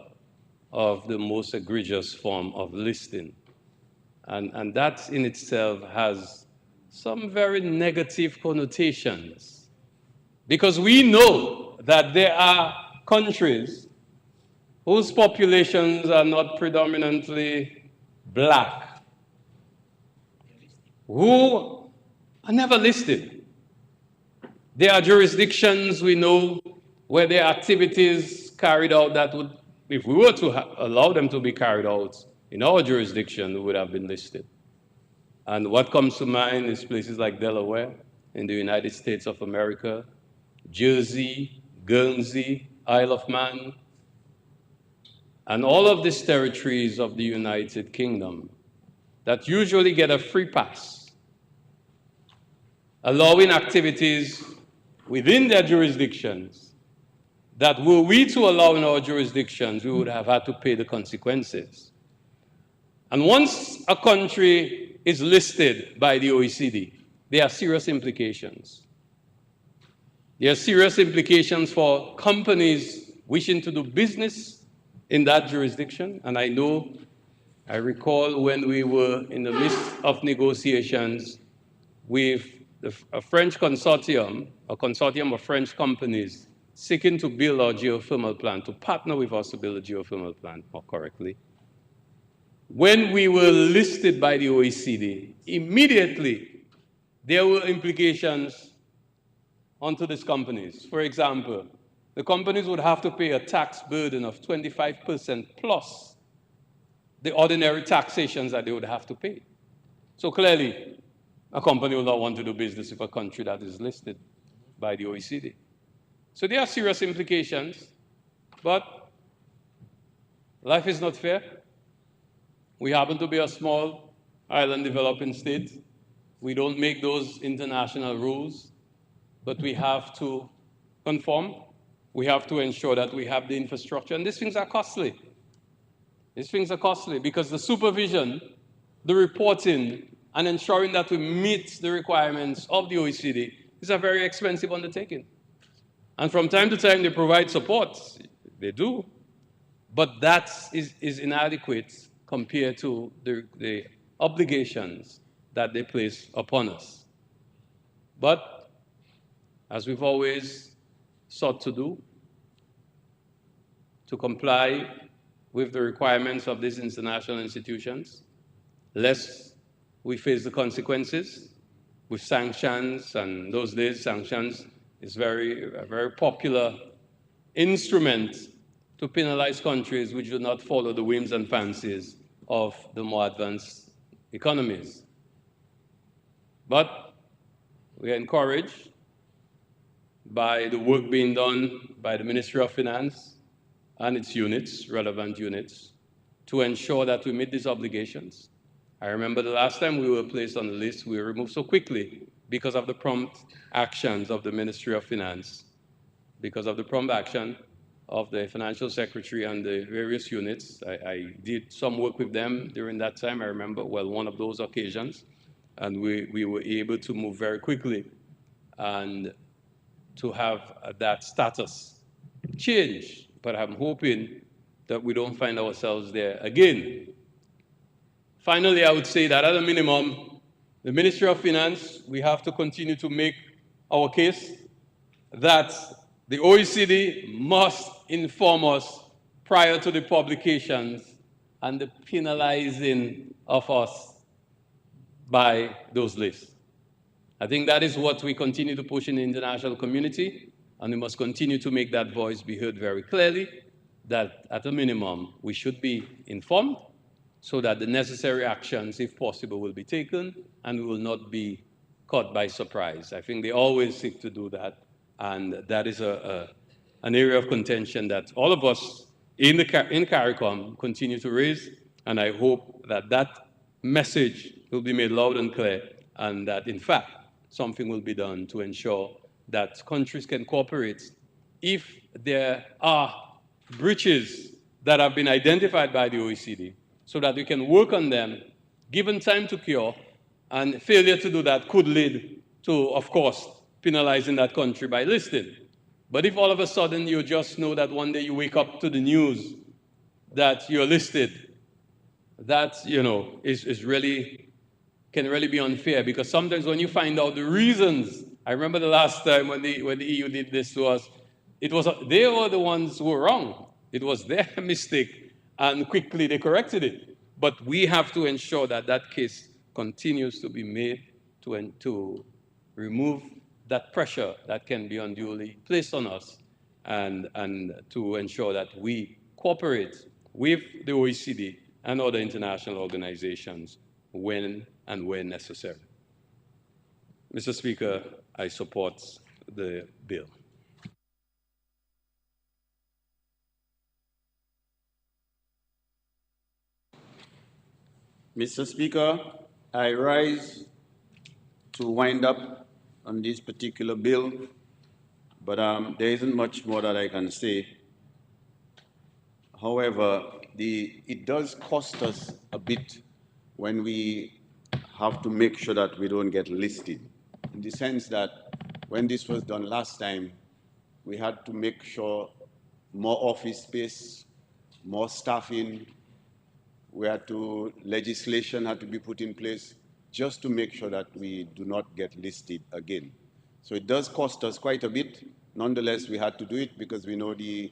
F: of the most egregious form of listing. And that in itself has some very negative connotations, because we know that there are countries whose populations are not predominantly black, who are never listed. There are jurisdictions we know where there are activities carried out that would, if we were to allow them to be carried out in our jurisdiction, would have been listed. And what comes to mind is places like Delaware in the United States of America, Jersey, Guernsey, Isle of Man, and all of these territories of the United Kingdom that usually get a free pass, allowing activities within their jurisdictions that were we to allow in our jurisdictions, we would have had to pay the consequences. And once a country is listed by the OECD, there are serious implications. There are serious implications for companies wishing to do business in that jurisdiction. And I recall when we were in the midst of negotiations with a French consortium, a consortium of French companies seeking to build our geothermal plant, to partner with us to build a geothermal plant, more correctly. When we were listed by the OECD, immediately there were implications onto these companies. For example, the companies would have to pay a tax burden of 25% plus the ordinary taxations that they would have to pay. So clearly, a company will not want to do business with a country that is listed by the OECD. So there are serious implications, but life is not fair. We happen to be a small island developing state. We don't make those international rules, but we have to conform. We have to ensure that we have the infrastructure, and these things are costly. These things are costly because the supervision, the reporting, and ensuring that we meet the requirements of the OECD is a very expensive undertaking. And from time to time, they provide support. They do. But that is inadequate compared to the obligations that they place upon us. But as we've always sought to do, to comply with the requirements of these international institutions, lest we face the consequences with sanctions. And those days, sanctions is a very popular instrument to penalize countries which do not follow the whims and fancies of the more advanced economies. But we are encouraged by the work being done by the Ministry of Finance and its units, relevant units, to ensure that we meet these obligations. I remember the last time we were placed on the list, we were removed so quickly because of the prompt actions of the Ministry of Finance, because of the prompt action of the Financial Secretary and the various units. I did some work with them during that time, I remember, one of those occasions, and we were able to move very quickly and to have that status change but I'm hoping that we don't find ourselves there again. Finally, I would say that at a minimum, the Ministry of Finance, we have to continue to make our case that the OECD must inform us prior to the publications and the penalizing of us by those lists. I think that is what we continue to push in the international community, and we must continue to make that voice be heard very clearly, that at a minimum, we should be informed so that the necessary actions, if possible, will be taken and we will not be caught by surprise. I think they always seek to do that, and that is an area of contention that all of us in CARICOM continue to raise, and I hope that that message will be made loud and clear, and that, in fact, something will be done to ensure that countries can cooperate if there are breaches that have been identified by the OECD, so that we can work on them, given time to cure, and failure to do that could lead to, of course, penalizing that country by listing. But if all of a sudden you just know that one day you wake up to the news that you're listed, that, is really can really be unfair, because sometimes when you find out the reasons, I remember the last time when the EU did this to us, they were the ones who were wrong. It was their mistake, and quickly they corrected it. But we have to ensure that that case continues to be made to remove that pressure that can be unduly placed on us, and to ensure that we cooperate with the OECD and other international organizations when and where necessary. Mr. Speaker, I support the bill.
A: Mr. Speaker, I rise to wind up on this particular bill, but there isn't much more that I can say. However, it does cost us a bit when we have to make sure that we don't get listed, in the sense that when this was done last time, we had to make sure more office space, more staffing, legislation had to be put in place just to make sure that we do not get listed again. So it does cost us quite a bit. Nonetheless, we had to do it because we know the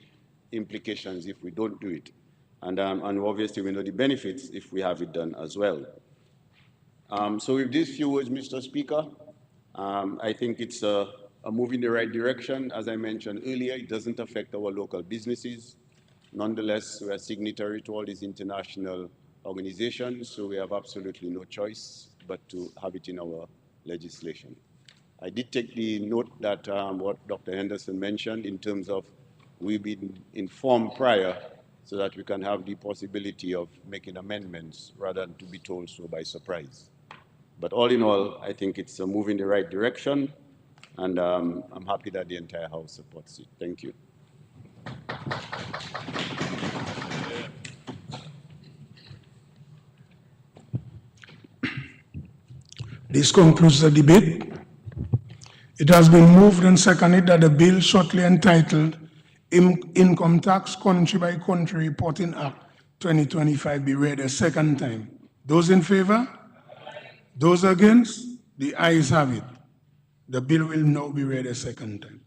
A: implications if we don't do it. And obviously we know the benefits if we have it done as well. So with these few words, Mr. Speaker, I think it's a move in the right direction. As I mentioned earlier, it doesn't affect our local businesses. Nonetheless, we are signatory to all these international organizations, so we have absolutely no choice but to have it in our legislation. I did take the note that what Dr. Henderson mentioned in terms of we've been informed prior so that we can have the possibility of making amendments rather than to be told so by surprise. But all in all, I think it's a move in the right direction, and I'm happy that the entire House supports it. Thank you.
C: This concludes the debate. It has been moved and seconded that the bill shortly entitled Income Tax Country by Country Reporting Act 2025 be read a second time. Those in favor? Those against? The ayes have it. The bill will now be read a second time.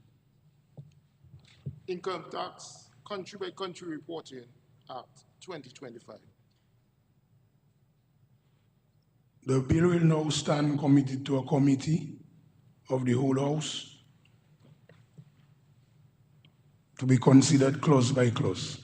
L: Income Tax Country by Country Reporting Act 2025.
C: The bill will now stand committed to a committee of the whole House to be considered clause by clause.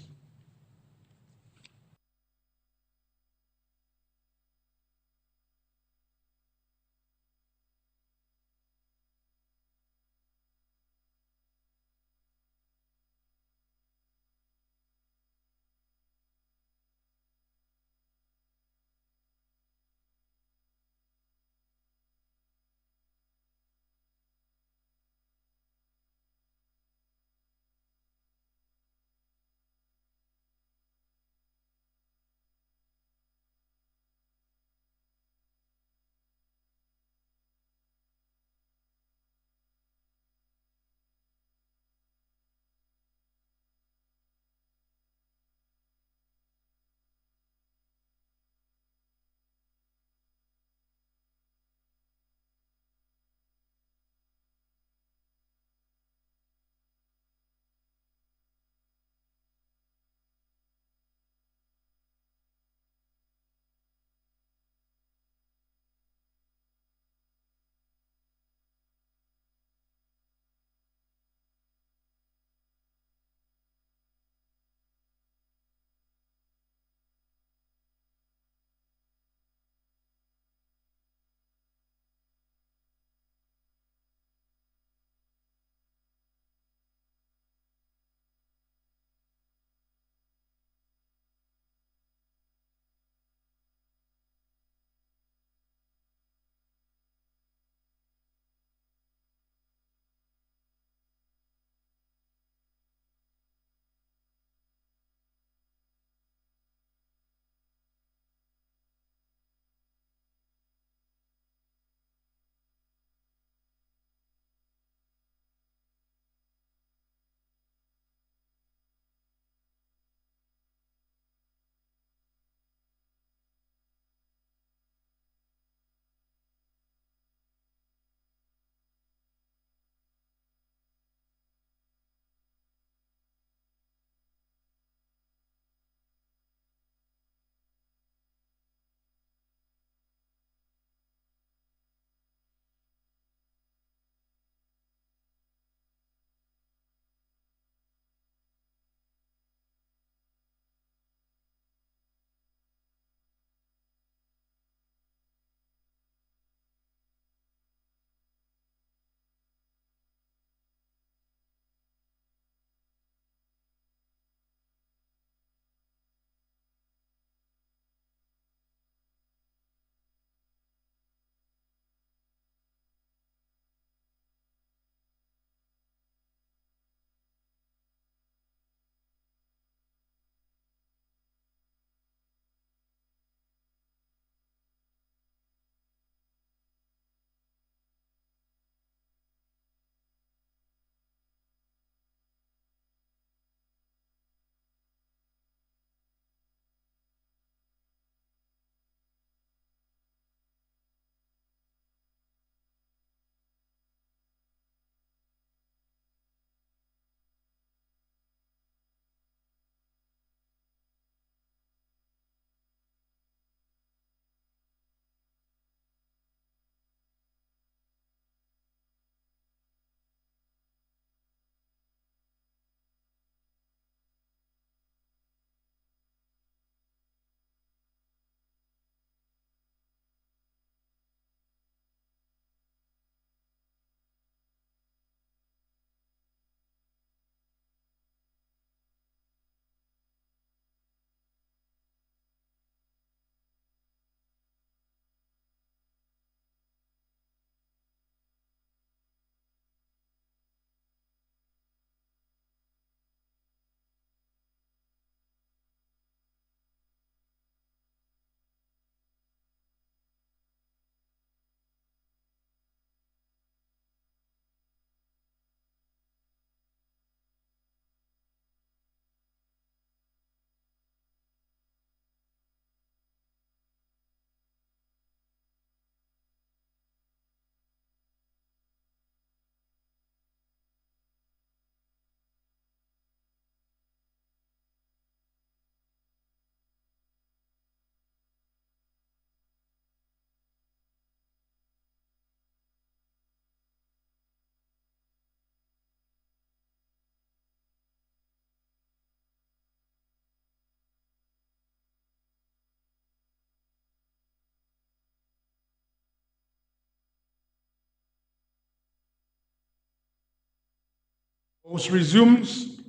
C: House resumes,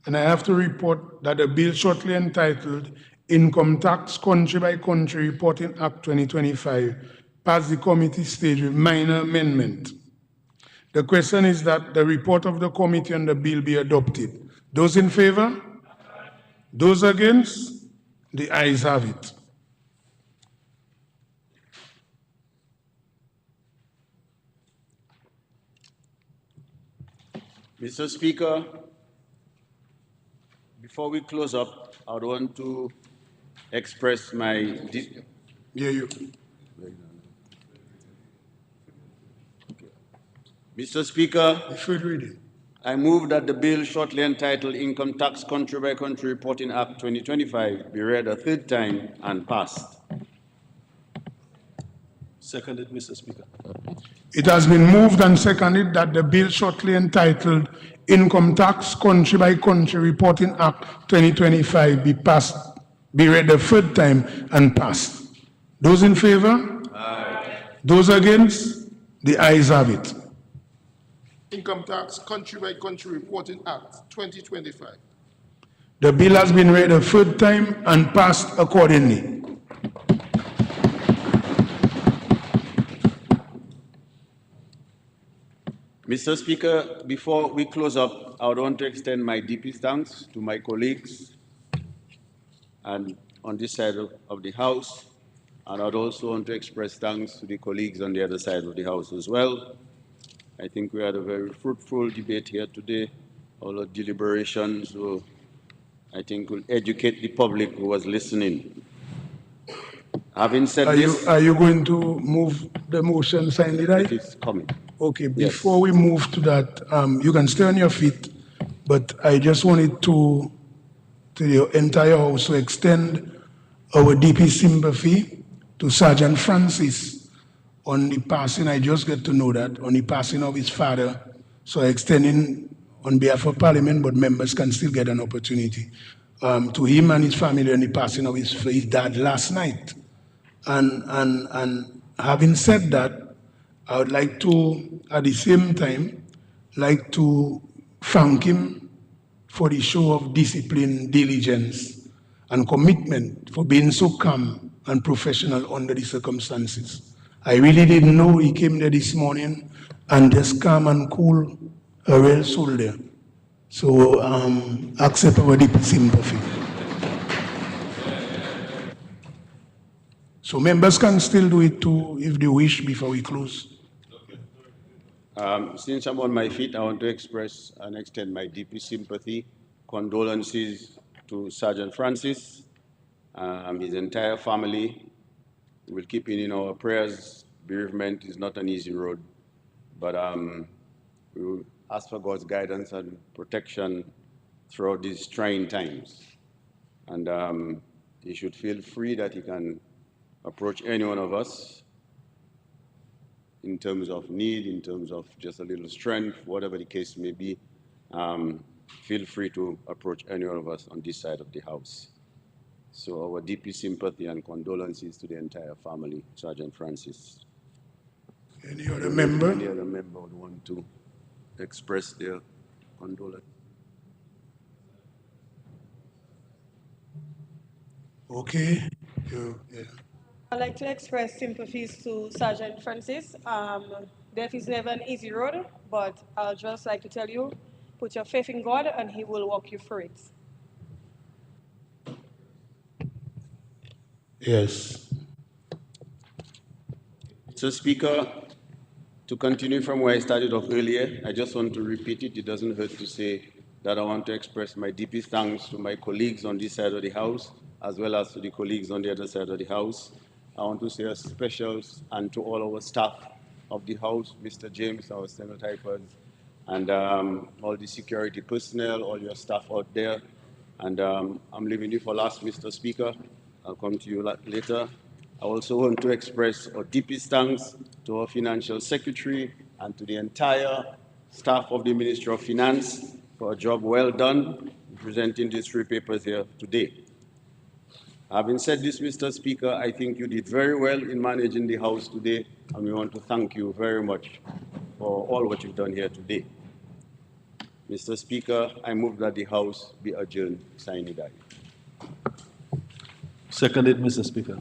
C: and I have to report that the bill shortly entitled Income Tax Country by Country Reporting Act 2025 passed the committee stage with minor amendment. The question is that the report of the committee on the bill be adopted. Those in favor? Those against? The ayes have it.
A: Mr. Speaker, before we close up, I would want to express my Mr. Speaker, I move that the bill shortly entitled Income Tax Country by Country Reporting Act 2025 be read a third time and passed.
J: Seconded, Mr. Speaker.
C: It has been moved and seconded that the bill shortly entitled Income Tax Country by Country Reporting Act 2025 be read the third time and passed. Those in favor? Aye. Those against? The ayes have it.
L: Income Tax Country by Country Reporting Act 2025.
C: The bill has been read a third time and passed accordingly.
A: Mr. Speaker, before we close up, I would want to extend my deepest thanks to my colleagues and on this side of the House, and I'd also want to express thanks to the colleagues on the other side of the House as well. I think we had a very fruitful debate here today. All the deliberations will, I think, will educate the public who was listening. Having said this...
C: Are you going to move the motion signed?
A: It is coming.
C: Okay, before we move to that, you can stay on your feet, but I just wanted to the entire House to extend our deepest sympathy to Sergeant Francis on the passing. I just get to know that, on the passing of his father. So extending on behalf of Parliament, but members can still get an opportunity to him and his family on the passing of his dad last night. And having said that, I would like to, at the same time, like to thank him for the show of discipline, diligence, and commitment for being so calm and professional under the circumstances. I really didn't know he came there this morning and just calm and cool, a real soul there. So accept our deep sympathy. So members can still do it too if they wish before we close.
A: Since I'm on my feet, I want to express and extend my deepest sympathy, condolences to Sergeant Francis, his entire family. We'll keep him in our prayers. Bereavement is not an easy road, but we will ask for God's guidance and protection throughout these trying times. And he should feel free that he can approach any one of us in terms of need, in terms of just a little strength, whatever the case may be. Feel free to approach any one of us on this side of the House. So our deepest sympathy and condolences to the entire family, Sergeant Francis.
C: Any other member?
A: Any other member would want to express their condolence?
C: Okay.
E: I'd like to express sympathies to Sergeant Francis. Death is never an easy road, but I'll just like to tell you, put your faith in God and He will walk you through it.
C: Yes.
A: Mr. Speaker, to continue from where I started off earlier, I just want to repeat it. It doesn't hurt to say that I want to express my deepest thanks to my colleagues on this side of the House, as well as to the colleagues on the other side of the House. I want to say a special and to all our staff of the House, Mr. James, our stenotypers, and all the security personnel, all your staff out there. And I'm leaving you for last, Mr. Speaker. I'll come to you later. I also want to express our deepest thanks to our Financial Secretary and to the entire staff of the Ministry of Finance for a job well done in presenting these three papers here today. Having said this, Mr. Speaker, I think you did very well in managing the House today, and we want to thank you very much for all what you've done here today. Mr. Speaker, I move that the House be adjourned, sine die.
J: Seconded, Mr. Speaker.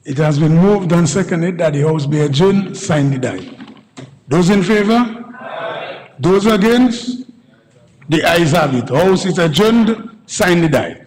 C: It has been moved and seconded that the House be adjourned, sine die. Those in favor? Aye. Those against? The ayes have it. House is adjourned, sine die.